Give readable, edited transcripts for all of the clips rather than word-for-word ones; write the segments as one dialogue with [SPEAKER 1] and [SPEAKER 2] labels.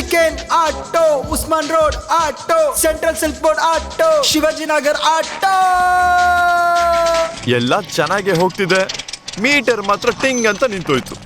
[SPEAKER 1] ಬಿಕೆನ್ auto, Usman road auto, central silk board auto, Shivajinagar auto.
[SPEAKER 2] ಎಲ್ಲ ಚೆನ್ನಾಗಿ ಹೋಗ್ತಿದೆ, ಮೀಟರ್ ಮಾತ್ರ ಟಿಂಗ್ ಅಂತ ನಿಂತೋಯ್ತು.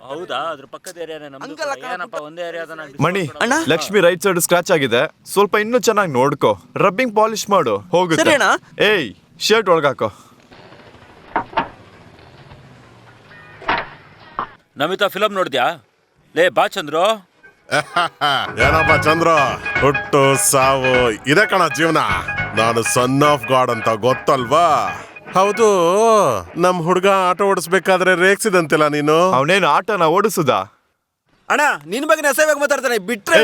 [SPEAKER 3] ಹೌದಾ ಅದ್ರ ಪಕ್ಕದ ಏರಿಯಾನೇ ನಮ್ದು. ಏನಪ್ಪ ಒಂದೇ ಏರಿಯಾದ
[SPEAKER 2] ಮಣಿ, ಲಕ್ಷ್ಮಿ ರೈಟ್ ಸೈಡ್ ಸ್ಕ್ರಾಚ್ ಆಗಿದೆ, ಸ್ವಲ್ಪ ಇನ್ನೂ ಚೆನ್ನಾಗಿ ನೋಡ್ಕೋ, ರಬ್ಬಿಂಗ್ ಪಾಲಿಶ್ ಮಾಡು, ಹೋಗುತ್ತೆ.
[SPEAKER 4] ಸರಿ ಅಣ್ಣ.
[SPEAKER 2] ಏಯ್, ಶರ್ಟ್ ಒಳಗಾಕೋ.
[SPEAKER 3] ನಮಿತಾ ಫಿಲಮ್ ನೋಡ್ದ್ಯಾ? ಲೇ ಬಾ ಚಂದ್ರು.
[SPEAKER 5] ಏನಪ್ಪ ಚಂದ್ರ, ಹುಟ್ಟು ಸಾವು ಇದೇ ಕಣ ಜೀವನ. ನಾನು ಸನ್ ಆಫ್ ಗಾಡ್ ಅಂತ ಗೊತ್ತಲ್ವಾ? ಹೌದು, ನಮ್ ಹುಡ್ಗ ಆಟೋ ಓಡಿಸ್ಬೇಕಾದ್ರೆ ರೇಗ್ಸಿದಂತಿಲ್ಲ ನೀನು.
[SPEAKER 2] ಅವನೇನು ಆಟನ ಓಡಿಸುದ?
[SPEAKER 6] ಅಣ್ಣ ನಿನ್ ಬಗ್ಗೆ ಅಸಹ್ಯವಾಗಿ ಮಾತಾಡ್ತಾನೆ, ಬಿಟ್ರೆ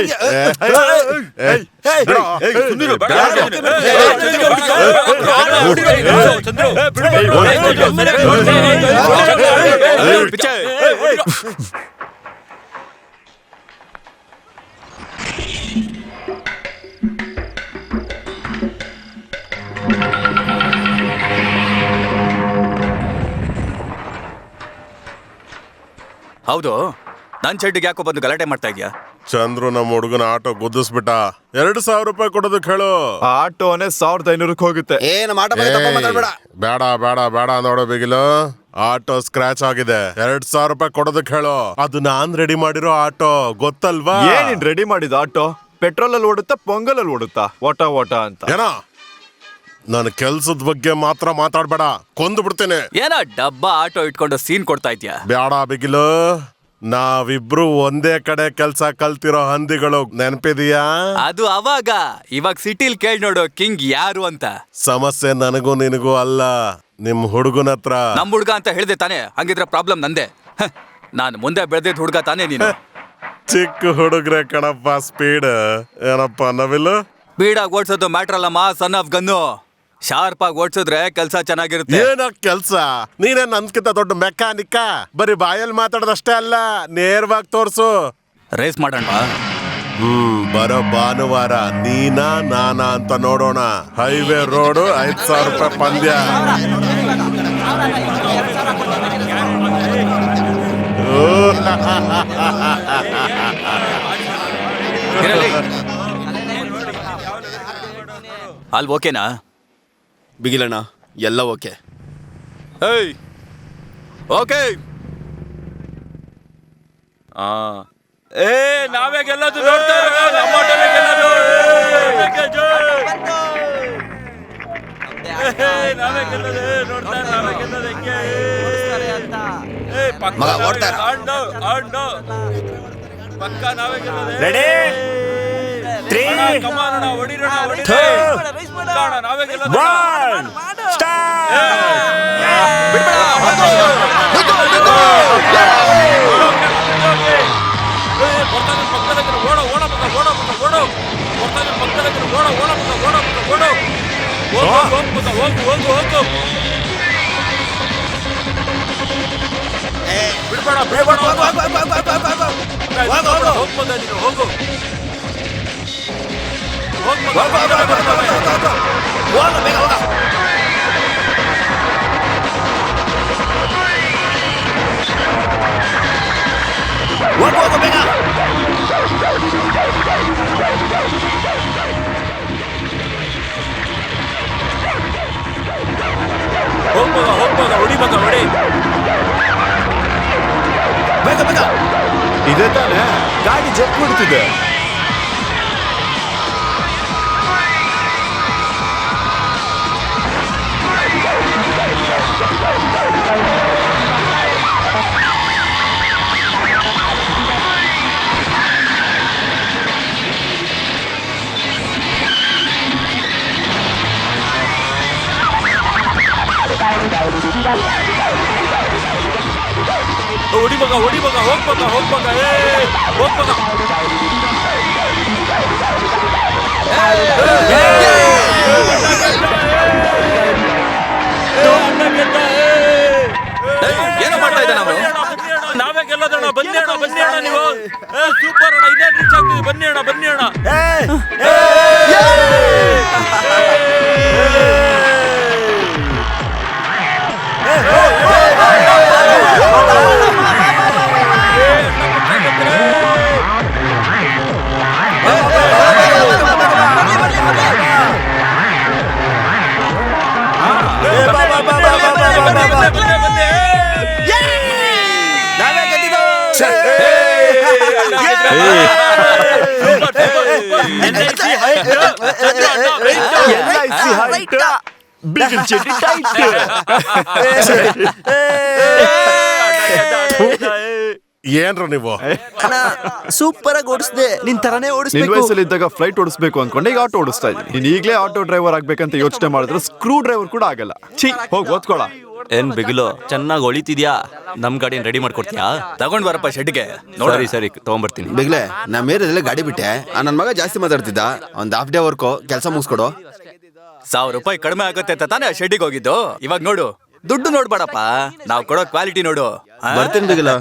[SPEAKER 7] ಹೌದು, ನನ್ ಚಡ್ಡಿಗೆ ಯಾಕೋ ಬಂದು ಗಲಾಟೆ ಮಾಡ್ತಾ ಇದ್ಯಾ?
[SPEAKER 5] ಚಂದ್ರು ನಮ್ಮ ಹುಡುಗನ ಆಟೋ ಗುದ್ದಿಸ್ಬಿಟ್ಟ. 2,000 ರೂಪಾಯಿ ಕೊಡೋದಕ್ಕೆ ಹೇಳು.
[SPEAKER 2] ಆ ಆಟೋನೇ 1,500 ಹೋಗುತ್ತೆ.
[SPEAKER 6] ಏನು ಮಾಟ ಬಗ್ಗೆ ತಪ್ಪ ಮಾತಾಡ್ಬೇಡ.
[SPEAKER 5] ಬೇಡ ಬೇಡ ಬೇಡ ನೋಡೋ ಬಿಗಿಲು, ಆಟೋ ಸ್ಕ್ರಾಚ್ ಆಗಿದೆ. 2,000 ರೂಪಾಯಿ ಕೊಡೋದಕ್ಕೆ ಹೇಳು. ಅದು ನಾನ್ ರೆಡಿ ಮಾಡಿರೋ ಆಟೋ, ಗೊತ್ತಲ್ವಾ?
[SPEAKER 2] ಏನಿನ್ ರೆಡಿ ಮಾಡಿದ ಆಟೋ? ಪೆಟ್ರೋಲ್ ಅಲ್ಲಿ ಓಡುತ್ತಾ, ಪೊಂಗಲ್ ಅಲ್ಲಿ ಓಡುತ್ತಾ? ಓಟ ಓಟ ಅಂತ
[SPEAKER 5] ಏನೋ ನನ್ನ ಕೆಲ್ಸದ ಬಗ್ಗೆ ಮಾತ್ರ ಮಾತಾಡ್ಬೇಡ, ಕೊಂದು ಬಿಡ್ತೇನೆ.
[SPEAKER 7] ಏನ ಡಬ್ಬ ಆಟೋ ಇಟ್ಕೊಂಡು ಸೀನ್ ಕೊಡ್ತಾ ಇದ್ಯಾ?
[SPEAKER 5] ಬ್ಯಾಡ ಬಿಗಿಲು, ನಾವಿಬ್ರು ಒಂದೇ ಕಡೆ ಕೆಲ್ಸ ಕಲ್ತಿರೋ ಹಂದಿಗಳು, ನೆನಪಿದೀಯಾ?
[SPEAKER 7] ಅದು ಅವಾಗ. ಇವಾಗ ಸಿಟಿಲ್ ಕೇಳ್ ನೋಡು ಕಿಂಗ್ ಯಾರು ಅಂತ.
[SPEAKER 5] ಸಮಸ್ಯೆ ನನಗೂ ನಿನಗೂ ಅಲ್ಲ, ನಿಮ್ ಹುಡುಗನ ಹತ್ರ.
[SPEAKER 7] ನಮ್ ಹುಡ್ಗ ಅಂತ ಹೇಳ್ದೆ ತಾನೆ, ಹಂಗಿದ್ರೆ ಪ್ರಾಬ್ಲಮ್ ನಂದೆ. ನಾನು ಮುಂದೆ ಬೆಳೆದಿದ್ ಹುಡ್ಗ ತಾನೇ ನೀನು.
[SPEAKER 5] ಚಿಕ್ಕ ಹುಡುಗ್ರೆ ಕಣಪ್ಪ ಸ್ಪೀಡ್. ಏನಪ್ಪ ನವಿಲು?
[SPEAKER 7] ಸ್ಪೀಡಾಗಿ ಓಡ್ಸೋದು ಮ್ಯಾಟ್ರ್ ಅಲ್ಲಮ್ಮ, ಸನ್ ಆಫ್ ಗನ್ನು. ಶಾರ್ಪ್ ಆಗಿ ಓಡ್ಸಿದ್ರೆ ಕೆಲ್ಸ ಚೆನ್ನಾಗಿರುತ್ತೆ.
[SPEAKER 5] ಏನ ಕೆಲ್ಸ? ನೀನೇ ನನ್ಕಿಂತ ದೊಡ್ಡ ಮೆಕ್ಯಾನಿಕ್ಕ? ಬರೀ ಬಾಯಲ್ಲಿ ಮಾತಾಡೋದಷ್ಟೇ ಅಲ್ಲ, ನೇರವಾಗಿ ತೋರ್ಸು.
[SPEAKER 7] ರೇಸ್ ಮಾಡೋಣ.
[SPEAKER 5] ಬರೋ ಭಾನುವಾರ ನೀನಾ ನಾನಾ ಅಂತ ನೋಡೋಣ. ಹೈವೇ ರೋಡು, 5,000 ರೂಪಾಯಿ ಪಂದ್ಯ.
[SPEAKER 7] ಅಲ್ಲಿ ಓಕೆನಾ?
[SPEAKER 6] ಬಿಗಿಲಣ್ಣ ಎಲ್ಲ ಓಕೆ.
[SPEAKER 7] ಏಯ್ ಓಕೆ.
[SPEAKER 3] ನಾವೇ ಗೆಲ್ಲೋದು, ನೋಡ್ತಾ ಇರೋ ನಮ್ಮ ಆಟೋನೇ ಗೆಲ್ಲೋದು. ನಾವೇ ಗೆಲ್ಲೋದು, ನೋಡ್ತಾ ಇರೋ ನಾವೇ ಗೆಲ್ಲೋದು. ಹೆಂಗೆ
[SPEAKER 6] ಮಗ ಓಡ್ತಾರ.
[SPEAKER 3] ಪಕ್ಕ ನಾವೇ ಗೆಲ್ಲೋದು.
[SPEAKER 2] ರೆಡಿ?
[SPEAKER 3] ಕಮಾನ ಹೊಡಿರೋಣ, ನಾವೇ ಗೆಲ್ಲೋದು.
[SPEAKER 2] ಇದೇ ತಾನೆ ಗಾಡಿ ಜಪ್ ಬಿಡ್ತಿದೆ.
[SPEAKER 3] ಹೊಡಿಮಗ ಹೋಗ್ಮಗ, ಹೋಗ್ಮಗ.
[SPEAKER 7] ಏನೋ ಮಾಡ್ತಾ ಇದ್ದ ನಾವು?
[SPEAKER 3] ನಾವೇ ಗೆಲ್ಲೋದಣ್ಣ, ಬಂದೇಣ. ಸೂಪರ್ ಅಣ್ಣ, ಇನ್ನೇನ್ ರೀಚ್ ಆಗ್ತಿದೆ, ಬನ್ನಿ ಅಣ್ಣ, ಬನ್ನಿ ಅಣ್ಣ.
[SPEAKER 5] ಏನ್ರು ನೀವು
[SPEAKER 1] ಸೂಪರ್ ಆಗಿ ಓಡಿಸ್ದೆ, ನಿನ್ ತರಾನೇ
[SPEAKER 2] ನಿನ್
[SPEAKER 1] ಓಡಿಸ್ಬೇಕು.
[SPEAKER 2] ವಯಸ್ಸಲ್ಲಿ ಇದ್ದಾಗ ಫ್ಲೈಟ್ ಓಡಿಸ್ಬೇಕು ಅನ್ಕೊಂಡೆ ಈಗ ಆಟೋ ಓಡಿಸ್ತಾ ಇದ್ದೀನಿ. ನೀನ್ ಈಗಲೇ ಆಟೋ ಡ್ರೈವರ್ ಆಗ್ಬೇಕಂತ ಯೋಚನೆ ಮಾಡಿದ್ರೆ ಸ್ಕ್ರೂ ಡ್ರೈವರ್ ಕೂಡ ಆಗಲ್ಲ. ಛೀ, ಹೋಗ್ ಓದ್ಕೊಳ.
[SPEAKER 4] ಏನ್ ಬಿಗಿಲು ಚೆನ್ನಾಗಿ ಹೊಳಿತಿದ್ಯಾ? ನಮ್ ಗಾಡಿನ ರೆಡಿ ಮಾಡ್ಕೊಡ್ತೀಯಾ?
[SPEAKER 7] ತಗೊಂಡ್ ಬರಪ್ಪ ಶೆಡ್ಗೆ.
[SPEAKER 4] ಸರಿ ಸರಿ ತಗೊಂಬರ್ತೀನಿ.
[SPEAKER 6] ಬಿಗ್ಲೆ ನಮ್ಮ ಏರಿಯಾದಲ್ಲೇ ಗಾಡಿ ಬಿಟ್ಟೆ, ನನ್ನ ಮಗ ಜಾಸ್ತಿ ಮಾತಾಡ್ತಿದ್ದ. ಒಂದ್ ಹಾಫ್ ಡೇ ವರ್ಕು ಕೆಲಸ ಮುಗಿಸ್ಕೊಡು.
[SPEAKER 7] 1,000 ರೂಪಾಯಿ ಕಡಿಮೆ ಆಗುತ್ತೆ ಅಂತ ತಾನೇ ಶೆಡ್ಡಿಗೆ ಹೋಗಿದ್ದು. ಇವಾಗ ನೋಡು, ದುಡ್ಡು ನೋಡ್ಬೇಡಪ್ಪ, ನಾವ್ ಕೊಡೋ ಕ್ವಾಲಿಟಿ ನೋಡು.
[SPEAKER 6] ಬರ್ತೀನಿ ಬಿಗಿಲ.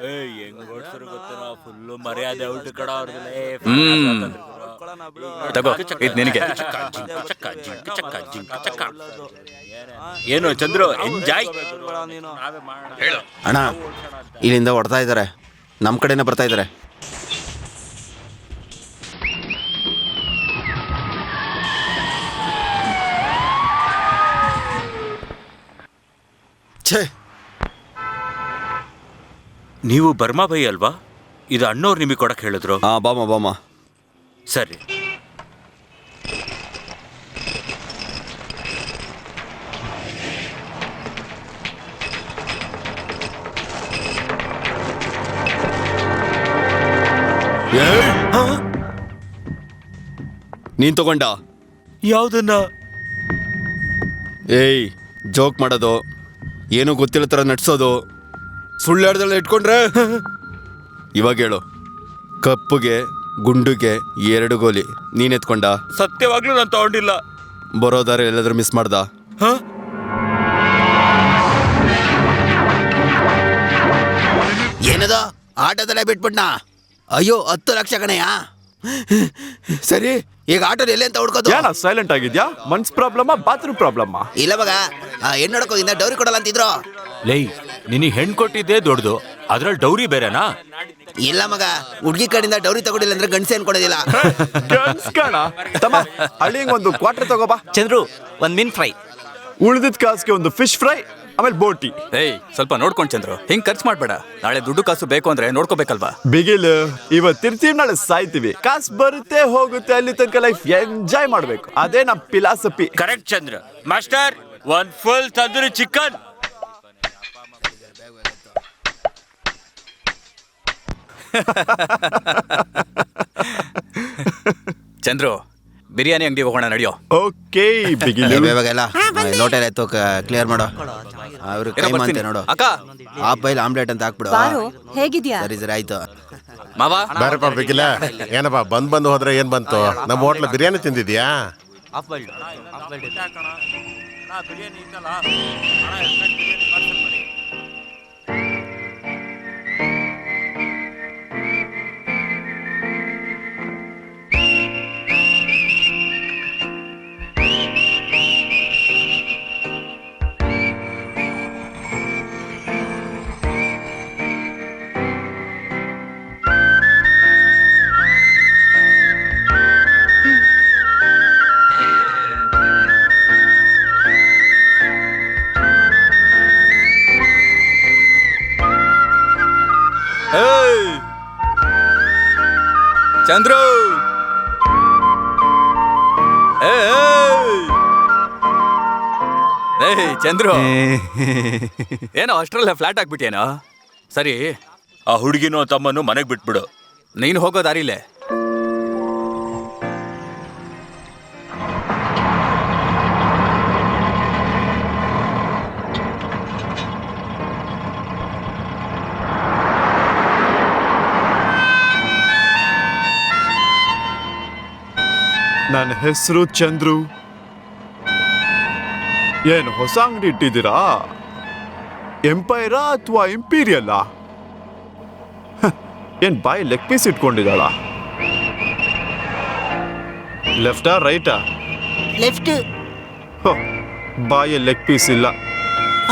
[SPEAKER 3] ಹೆಂಗ್ ಓಡ್ಸರು ಗೊತ್ತೇನೋ, ಫುಲ್ಲು ಮರ್ಯಾದೆ ಔಟ್ ಕಡ ಅವ್ರಿಗೆ.
[SPEAKER 7] ತಗೋ, ಇದ್ ನಿನಗೆ.
[SPEAKER 3] ಏನು ಚಂದ್ರು, ಎಂಜಾಯ್.
[SPEAKER 6] ಅಣ್ಣ ಇಲ್ಲಿಂದ ಹೊಡ್ತಾ ಇದಾರೆ, ನಮ್ ಕಡೆನೇ ಬರ್ತಾ ಇದಾರೆ. ಛೇ,
[SPEAKER 3] ನೀವು ಬರ್ಮಾ ಭೈ ಅಲ್ವಾ? ಇದು ಅಣ್ಣವ್ರು ನಿಮಗೆ ಕೊಡಕ್ ಹೇಳಿದ್ರು.
[SPEAKER 6] ಹಾ, ಬಾಮ ಬಾಮ.
[SPEAKER 3] ಸರಿ.
[SPEAKER 6] ನೀನ್ ತಗೊಂಡ?
[SPEAKER 3] ಯಾವ್ದನ್ನ?
[SPEAKER 6] ಏಯ್, ಜೋಕ್ ಮಾಡೋದು, ಏನು ಗೊತ್ತಿಲ್ಲ ತರ ನಡ್ಸೋದು, ಸುಳ್ಳಾಡ್ದಲ್ಲ ಇಟ್ಕೊಂಡ್ರೆ. ಇವಾಗ ಹೇಳು, ಕಪ್ಪುಗೆ ಗುಂಡುಗೆ 2 ಗೋಲಿ ನೀನ್ ಎತ್ಕೊಂಡ?
[SPEAKER 3] ಸತ್ಯವಾಗ್ಲೂ ನಾನು ತಗೊಂಡಿಲ್ಲ.
[SPEAKER 6] ಬರೋದಾರೆ ಎಲ್ಲಾದ್ರೂ ಮಿಸ್ ಮಾಡ್ದ? ಏನದ ಆಟೋದಲ್ಲೇ ಬಿಟ್ಬಿಟ್ನಾ? ಅಯ್ಯೋ 10 ಲಕ್ಷ ಕಣಯ್ಯ. ಸರಿ, ಈಗ ಆಟೋ ಎಲ್ಲೇ ಅಂತ ಹುಡ್ಕೋದು?
[SPEAKER 2] ಏನ ಸೈಲೆಂಟ್ ಆಗಿದ್ಯಾ? ಮನ್ಸ್ ಪ್ರಾಬ್ಲಮ್, ಬಾತ್ರೂಮ್ ಪ್ರಾಬ್ಲಮ್?
[SPEAKER 6] ಇಲ್ಲ ಮಗ, ಹೆಣ್ಣು ನೋಡ್ಕೋದಿಂದ ಡೌರಿ ಕೊಡಲ್ಲ ಅಂತಿದ್ರು.
[SPEAKER 3] ಲೈ, ನಿನಗೆ ಹೆಣ್ ಕೊಟ್ಟಿದ್ದೆ ದೊಡ್ಡದು, ಅದ್ರಲ್ಲಿ ಡೌರಿ ಬೇರೆನಾ?
[SPEAKER 6] ಇಲ್ಲ ಮಗ, ಹುಡ್ಗಿ ಕಡೆಯಿಂದ ಡೌರಿ ತಗೊಂಡಿಲ್ಲ ಅಂದ್ರೆ ಗಂಡಸೆ ಅನ್ಕೊಡೋದಿಲ್ಲ.
[SPEAKER 2] ಗನ್ಸ್ಕಣ ತಮ್ಮ, ಹಳ್ಳಿಂಗ್ ಒಂದು ಕ್ವಾರ್ಟರ್ ತಗೋಬಾ.
[SPEAKER 4] ಚಂದ್ರು, ಒಂದ್ ಮೀನ್ ಫ್ರೈ.
[SPEAKER 2] ಉಳಿದಿದ್ ಕಾಸ್ಗೆ ಒಂದು ಫಿಶ್ ಫ್ರೈ, ಆಮೇಲೆ ಬೋಟಿ.
[SPEAKER 7] ಏಯ್, ಸ್ವಲ್ಪ ನೋಡ್ಕೊಂಡ್ ಚಂದ್ರು, ಹಿಂಗ್ ಖರ್ಚು ಮಾಡ್ಬೇಡ. ನಾಳೆ ದುಡ್ಡು ಕಾಸು ಬೇಕು ಅಂದ್ರೆ ನೋಡ್ಕೋಬೇಕಲ್ವಾ?
[SPEAKER 2] ಬಿಗಿಲ್, ಇವತ್ತಿರ್ತೀವಿ, ನಾಳೆ ಸಾಯ್ತೀವಿ. ಕಾಸು ಬರುತ್ತೆ ಹೋಗುತ್ತೆ, ಅಲ್ಲಿ ತನಕ ಲೈಫ್ ಎಂಜಾಯ್ ಮಾಡ್ಬೇಕು. ಅದೇ ನಮ್ ಫಿಲಾಸಫಿ.
[SPEAKER 3] ಕರೆಕ್ಟ್ ಚಂದ್ರ. ಮಾಸ್ಟರ್, ಒಂದ್ ಫುಲ್ ತಂದೂರಿ ಚಿಕನ್.
[SPEAKER 7] ಚಂದ್ರು, ಬಿರಿಯಾನಿ ಅಂಗಡಿ ಹೋಗೋಣ, ನಡೆಯೋ.
[SPEAKER 2] ಓಕೆ ಬಿಗಿಲ್.
[SPEAKER 6] ಇವಾಗೆಲ್ಲ ಲೋಟ ಎತ್ತು ಕ್ಲಿಯರ್ ಮಾಡೋ. ಅವ್ರು ಕೈ ಅಂತೆ ನೋಡು.
[SPEAKER 7] ಅಕ್ಕ,
[SPEAKER 6] ಆ ಬೈಲ್ ಆಮ್ಲೆಟ್ ಅಂತ ಹಾಕ್ಬಿಡು.
[SPEAKER 8] ಬಾರು, ಹೇಗಿದ್ಯಾ?
[SPEAKER 6] ಸರಿ ಸರಿ ಆಯ್ತು.
[SPEAKER 7] ಮಾವ,
[SPEAKER 5] ಬೇರೆಪ್ಪ ಬೇಕಿಲ್ಲ. ಏನಪ್ಪ ಬಂದು ಹೋದ್ರೆ ಏನ್ ಬಂತು? ನಮ್ಮ ಹೋಟ್ಲ ಬಿರಿಯಾನಿ ತಿಂದಿದ್ಯಾ?
[SPEAKER 7] ಚಂದ್ರು, ಏಯ್ ಚಂದ್ರು, ಏನೋ ಅಷ್ಟ್ರಲ್ಲೇ ಫ್ಲಾಟ್ ಆಗ್ಬಿಟ್ಟೇನೋ? ಸರಿ,
[SPEAKER 3] ಆ ಹುಡುಗಿನೋ ತಮ್ಮನು ಮನೆಗ್ ಬಿಟ್ಬಿಡು.
[SPEAKER 7] ನೀನು ಹೋಗೋ ದಾರಿಲೇ.
[SPEAKER 2] ನನ್ನ ಹೆಸರು ಚಂದ್ರು. ಏನು ಹೊಸ ಅಂಗಡಿ ಇಟ್ಟಿದ್ದೀರಾ? ಎಂಪೈರಾ ಅಥವಾ ಇಂಪೀರಿಯಲ್ಲ? ಏನ್ ಬಾಯಿ ಲೆಗ್ ಪೀಸ್ ಇಟ್ಕೊಂಡಿದ್ದಾಳ? ಲೆಫ್ಟಾ ರೈಟಾ?
[SPEAKER 6] ಲೆಫ್ಟ್.
[SPEAKER 2] ಬಾಯಿ ಲೆಗ್ ಪೀಸ್ ಇಲ್ಲ.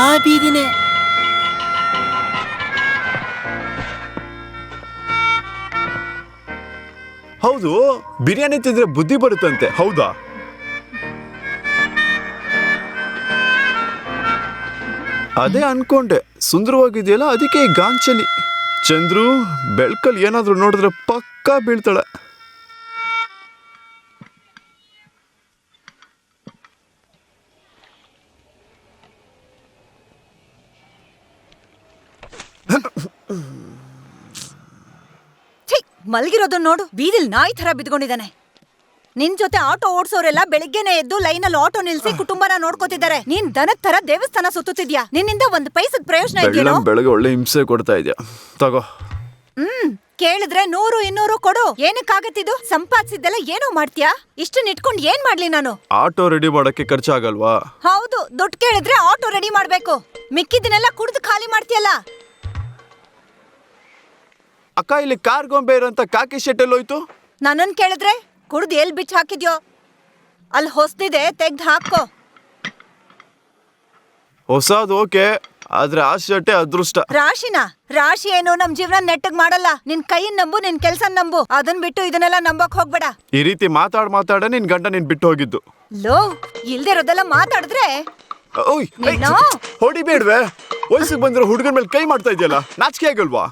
[SPEAKER 6] ಆ ಬೀದಿನೇ.
[SPEAKER 2] ಹೌದು, ಬಿರಿಯಾನಿ ತಿಂದ್ರೆ ಬುದ್ಧಿ ಬರುತ್ತಂತೆ, ಹೌದಾ? ಅದೇ ಅನ್ಕೊಂಡೆ, ಸುಂದರವಾಗಿದೆಯಲ್ಲ ಅದಕ್ಕೆ ಈ ಗಾಂಚಲಿ. ಚಂದ್ರು ಬೆಳ್ಕಲ್ಲಿ ಏನಾದ್ರೂ ನೋಡಿದ್ರೆ ಪಕ್ಕಾ ಬೀಳ್ತಾಳೆ.
[SPEAKER 8] ಮಲಗಿರೋದನ್ನ ನೋಡು, ಬೀದಿಲ್ ನಾಯಿ ತರ ಬಿದ್ಕೊಂಡಿದ್ದಾನೆ. ನಿನ್ ಜೊತೆ ಆಟೋ ಓಡಿಸೋರೆಲ್ಲ ಬೆಳಿಗ್ಗೆನೆ ಎದ್ದು ಲೈನಲ್ಲಿ ಆಟೋ ನಿಲ್ಸಿ ಕುಟುಂಬನ ನೋಡ್ಕೋತಿದ್ದಾರೆ. ನೀನ್ ದನದ ತರ ದೇವಸ್ಥಾನ ಸುತ್ತುತ್ತಿದ್ಯಾ. ನಿನ್ನಿಂದ ಒಂದು ಪೈಸದ ಪ್ರಯೋಜನ ಇದೆಯೋ?
[SPEAKER 2] ಬೆಳಗ್ಗೆ ಒಳ್ಳೆ ಹಿಂಸೆ ಕೊಡ್ತಾ ಇದೆಯಾ, ತಗೋ.
[SPEAKER 8] ಕೇಳಿದ್ರೆ 100-200 ಕೊಡು. ಏನಕ್ಕಾಗತ್ತಿದು? ಸಂಪಾದಿಸಿದ್ದೆಲ್ಲ ಏನೋ ಮಾಡ್ತೀಯಾ? ಇಷ್ಟನ್ನ ಇಟ್ಕೊಂಡು ಏನ್ ಮಾಡ್ಲಿ ನಾನು?
[SPEAKER 2] ಆಟೋ ರೆಡಿ ಮಾಡಕ್ಕೆ ಖರ್ಚಾಗಲ್ವಾ?
[SPEAKER 8] ಹೌದು, ದುಡ್ಡು ಕೇಳಿದ್ರೆ ಆಟೋ ರೆಡಿ ಮಾಡ್ಬೇಕು. ಮಿಕ್ಕಿದ್ದನ್ನೆಲ್ಲ ಕುಡ್ದು ಖಾಲಿ ಮಾಡ್ತೀಯಲ್ಲ.
[SPEAKER 2] ಅಕ್ಕ, ಇಲ್ಲಿ ಕಾರ್ ಗೊಂಬೆ ಇರೋಂತ ಕಾಕಿ ಶೆಟ್ ಎಲ್ಲೋಯ್ತು?
[SPEAKER 8] ನನ್ನನ್ ಕೇಳಿದ್ರೆ ಕುಡ್ದು ಎಲ್ ಬಿಚ್ಚ ಹಾಕಿದ್ಯೋ? ಅಲ್ಲಿ ಹೊಸ್ದಿದೆ, ತೆಗ್ದು ಹಾಕೋ.
[SPEAKER 2] ಹೊಸದು ಓಕೆ, ಆದ್ರೆ ಆ ಶರ್ಟೇ ಅದೃಷ್ಟ.
[SPEAKER 8] ರಾಶಿ ಏನು ನಮ್ ಜೀವನ ನೆಟ್ಟಗ್ ಮಾಡಲ್ಲ. ನಿನ್ ಕೈಯನ್ ನಂಬು, ನಿನ್ ಕೆಲ್ಸ ನಂಬು. ಅದನ್ ಬಿಟ್ಟು ಇದನ್ನೆಲ್ಲ ನಂಬಕ್ ಹೋಗ್ಬೇಡ.
[SPEAKER 2] ಈ ರೀತಿ ಮಾತಾಡ ನಿನ್ ಗಂಡ ನಿನ್ ಬಿಟ್ಟು ಹೋಗಿದ್ದು.
[SPEAKER 8] ಲೋ, ಇಲ್ದಿರೋದೆಲ್ಲ ಮಾತಾಡಿದ್ರೆ
[SPEAKER 2] ಹೊಡಿಬೇಡ್ವೆ. ವಯಸ್ಸಿಗೆ ಬಂದಿರೋ ಹುಡುಗನ ಮೇಲೆ ಕೈ ಮಾಡ್ತಾ ಇದೆಯಲ್ಲ, ನಾಚಿಕೆ ಆಗಲ್ವಾ?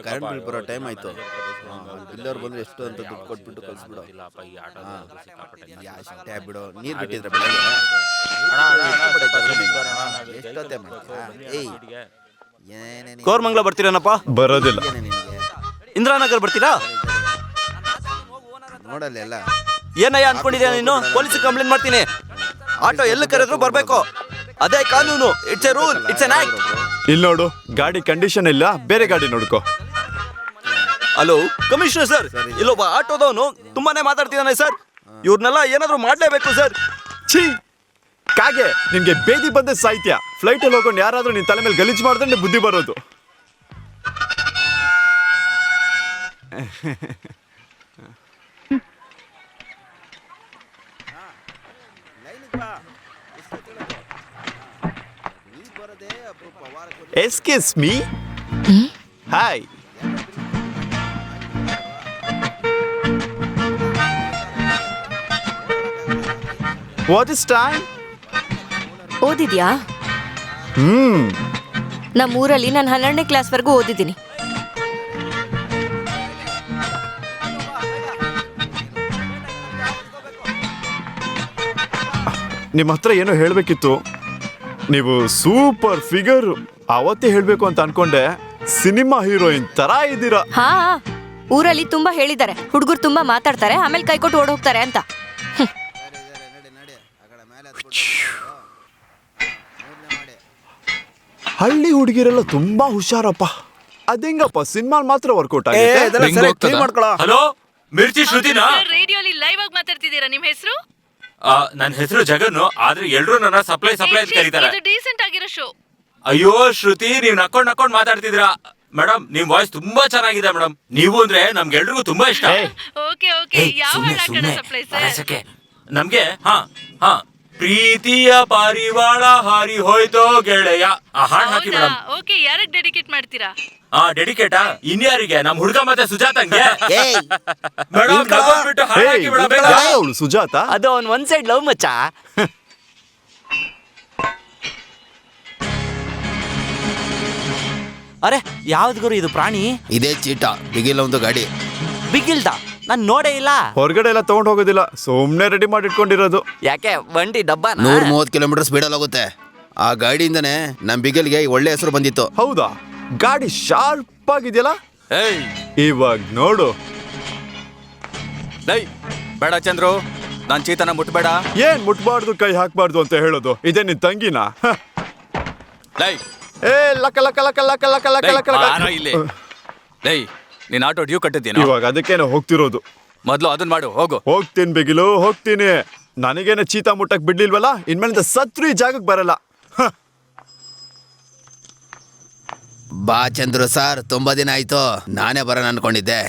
[SPEAKER 6] ಕರೆಂಟ್ ಬಿಲ್ ಬರೋ ಟೈಮ್ ಆಯ್ತು. ಬಿಲ್ಲವ್ರು ಬಂದ್ರೆ ಎಷ್ಟು ಅಂತ ದುಡ್ಡು ಕೊಟ್ಬಿಟ್ಟು ಕಳ್ಸ್ಬಿಡು. ಅಷ್ಟೇ ಬಿಡು. ನೀರ್ ಬಿಟ್ಟಿದ್ರೆ
[SPEAKER 4] ಕೋರ್ಮಂಗ್ಲ ಬರ್ತೀರೇನಪ್ಪ?
[SPEAKER 2] ಬರೋದಿಲ್ಲ.
[SPEAKER 4] ಇಂದಿರಾನಗರ್ ಬರ್ತೀರಾ?
[SPEAKER 6] ನೋಡಲ್ಲ ಎಲ್ಲ.
[SPEAKER 4] ಏನಯ್ಯ ಅನ್ಕೊಂಡಿದ್ಯಾ ನೀನು? ಪೊಲೀಸ್ ಕಂಪ್ಲೇಂಟ್ ಮಾಡ್ತೀನಿ. ಆಟೋ ಎಲ್ಲಿ ಕರೆದ್ರು ಬರ್ಬೇಕು, ಅದೇ ಕಾನೂನು. It's A rule, it's an act.
[SPEAKER 2] ಇಲ್ಲಿ ನೋಡು, ಗಾಡಿ ಕಂಡೀಷನ್ ಇಲ್ಲ, ಬೇರೆ ಗಾಡಿ ನೋಡ್ಕೋ.
[SPEAKER 4] ಹಲೋ ಕಮಿಷನರ್ ಸರ್, ಇಲ್ಲೊಬ್ಬ ಆಟೋದವನು ತುಂಬಾನೇ ಮಾತಾಡ್ತಿದ್ದಾನೆ ಸರ್. ಇವ್ರನ್ನೆಲ್ಲ ಏನಾದ್ರು ಮಾಡ್ಲೇಬೇಕು ಸರ್.
[SPEAKER 2] ಛೀ ಕಾಗೆ, ನಿನ್ಗೆ ಬೇದಿ ಬಂದೆ ಸಾಹಿತ್ಯ. ಫ್ಲೈಟ್ ಅಲ್ಲಿ ಹೋಗೋಣ, ಯಾರಾದ್ರೂ ನಿನ್ ತಲೆ ಮೇಲೆ ಗಲೀಜ್ ಮಾಡಿದ್ರೆ ಬುದ್ಧಿ ಬರೋದು. Excuse me? Hi. What is time?
[SPEAKER 9] ಓದಿದ್ಯಾ? ನಮ್ಮೂರಲ್ಲಿ ನಾನು 12ನೇ ಕ್ಲಾಸ್ವರೆಗೂ ಓದಿದ್ದೀನಿ.
[SPEAKER 2] ನಿಮ್ಮ ಹತ್ರ ಏನೋ ಹೇಳಬೇಕಿತ್ತು. ನೀವು ಸೂಪರ್ ಫಿಗರ್. ಅವತ್ತೇ ಹೇಳಬೇಕು ಅಂತ ಅನ್ಕೊಂಡೆ. ಸಿನಿಮಾ ಹೀರೋಯಿನ್ ತರ ಇದ್ದೀರಾ.
[SPEAKER 9] ಹಾ, ಊರಲ್ಲಿ ತುಂಬಾ ಹೇಳಿದ್ದಾರೆ, ಹುಡುಗರು ತುಂಬಾ ಮಾತಾಡ್ತಾರೆ, ಆಮೇಲೆ ಕೈ ಕೊಟ್ಟು ಓಡ್ ಹೋಗ್ತಾರೆ ಅಂತ.
[SPEAKER 2] ಹಳ್ಳಿ ಹುಡುಗಿರೆಲ್ಲ ತುಂಬಾ ಹುಷಾರಪ್ಪ. ಅದೇಂಗಪ್ಪ ಸಿನಿಮಾ ಮಾತ್ರ ವರ್ಕೌಟ್ ಆಗಿದೆ?
[SPEAKER 3] ಹಲೋ, ಮಿರ್ಚಿ ಶ್ರುತಿನಾ?
[SPEAKER 10] ರೇಡಿಯೋಲಿ ಲೈವ್ ಆಗಿ ಮಾತಾಡ್ತಿದ್ದೀರಾ? ನಿಮ್ ಹೆಸರು?
[SPEAKER 3] ನನ್ನ ಹೆಸರು ಜಗನ್ನು, ಆದ್ರೆ ಎಲ್ರು ನನ್ನ ಸಪ್ಲೈ ಅಂತ ಕರೀತಾರೆ.
[SPEAKER 10] ಇದು ಡೀಸೆಂಟ್ ಆಗಿರೋ ಶೋ.
[SPEAKER 3] ಅಯ್ಯೋ ಶ್ರುತಿ, ನೀವ್ ನಕ್ಕೊಂಡ್ ಮಾತಾಡ್ತಿದ್ದೀರಾ. ಮೇಡಮ್, ನಿಮ್ ವಾಯ್ಸ್ ತುಂಬಾ ಚೆನ್ನಾಗಿದೆ ಮೇಡಮ್. ನೀವು ಅಂದ್ರೆ ನಮ್ಗೆಲ್ರಿಗೂ ತುಂಬಾ ಇಷ್ಟ.
[SPEAKER 10] ಓಕೆ ಓಕೆ, ಯಾವ ಹಾಡು ಸಪ್ಲೈ ಸರ್?
[SPEAKER 3] ನಮ್ಗೆ ಹಾ ಪ್ರೀತಿಯ ಪಾರಿವಾಳ ಹಾರಿ ಹೋಯ್ತೋ ಗೆಳೆಯ, ಆ ಹಾಡ್ ಹಾಕಿ ಮೇಡಮ್.
[SPEAKER 10] ಓಕೆ, ಯಾರಿಗೆ ಡೆಡಿಕೇಟ್ ಮಾಡ್ತೀರಾ?
[SPEAKER 3] ಡೆಡಿಕೇಟಾ? ಇನ್ಯಾರಿಗೆ? ನಮ್ ಹುಡುಗ ಮತ್ತೆ ಸುಜಾತಂಗೆ. ಮೇಡಮ್ ನಕ್ಕೊಂಡ್ಬಿಟ್ಟು ಹಾಡ್ ಹಾಕಿ ಮೇಡಮ್.
[SPEAKER 2] ಅವಳು ಸುಜಾತ?
[SPEAKER 4] ಅದು ಅವ್ನ್ ಒಂದ್ ಸೈಡ್ ಲವ್ ಮಚ್ಚ. ಅರೆ ಯಾವ್ದು ಗುರು ಇದು ಪ್ರಾಣಿ?
[SPEAKER 6] ಇದೇ ಚೀಟ. ಬಿಗಿಲ್ಲ ಒಂದು ಗಾಡಿ.
[SPEAKER 4] ಬಿಗಿಲ್ದ? ನಾನ್ ನೋಡೇ ಇಲ್ಲ.
[SPEAKER 2] ಹೊರಗಡೆ ಎಲ್ಲ ತಗೊಂಡ್ ಹೋಗೋದಿಲ್ಲ, ಸುಮ್ನೆ ರೆಡಿ ಮಾಡಿ ಇಟ್ಕೊಂಡಿರೋದು.
[SPEAKER 4] ಯಾಕೆ ಬಂಡಿ ಡಬ್ಬ?
[SPEAKER 6] 130 ಕಿಲೋಮೀಟರ್ ಸ್ಪೀಡಲ್ಲಿ ಹೋಗುತ್ತೆ. ಆ ಗಾಡಿಯಿಂದನೇ ನಮ್ ಬಿಗಿಲ್ಗೆ ಒಳ್ಳೆ ಹೆಸರು ಬಂದಿತ್ತು.
[SPEAKER 2] ಹೌದಾ? ಗಾಡಿ ಶಾರ್ಪ್ ಆಗಿದೆಯಲ್ಲ. ಇವಾಗ ನೋಡು.
[SPEAKER 7] ಬೇಡ ಚಂದ್ರು, ನಾನ್ ಚೀತನ ಮುಟ್ಬೇಡ.
[SPEAKER 2] ಏನ್ ಮುಟ್ಬಾರ್ದು, ಕೈ ಹಾಕ್ಬಾರ್ದು ಅಂತ ಹೇಳೋದು? ಇದೇ ನಿನ್ ತಂಗಿನ? ಏ ಲಕ ಲಕ ಲಕ ಲಕ ಲಕ ಲಕ ಲಕ ಲಕ.
[SPEAKER 7] ನೀನ್ ಆಟೋ ಡ್ಯೂ ಕಟ್ಟಿದ್ದೀನ?
[SPEAKER 2] ಇವಾಗ ಅದಕ್ಕೇನೆ ಹೋಗ್ತಿರೋದು.
[SPEAKER 7] ಮೊದ್ಲು ಅದನ್ ಮಾಡು, ಹೋಗು.
[SPEAKER 2] ಹೋಗ್ತೀನಿ ಬಿಗಿಲು, ಹೋಗ್ತೀನಿ. ನನಗೇನೆ ಚೀತಾ ಮುಟ್ಟಕ್ ಬಿಡ್ಲಿಲ್ವಲ್ಲ, ಇನ್ಮೇಲಿಂದ ಸತ್ರು ಈ ಜಾಗಕ್ಕೆ ಬರಲ್ಲ.
[SPEAKER 6] ಬಾ ಚಂದ್ರು ಸರ್, ತುಂಬಾ ದಿನ ಆಯ್ತು. ನಾನೇ ಬರೋಣ ಅನ್ಕೊಂಡಿದ್ದೆ.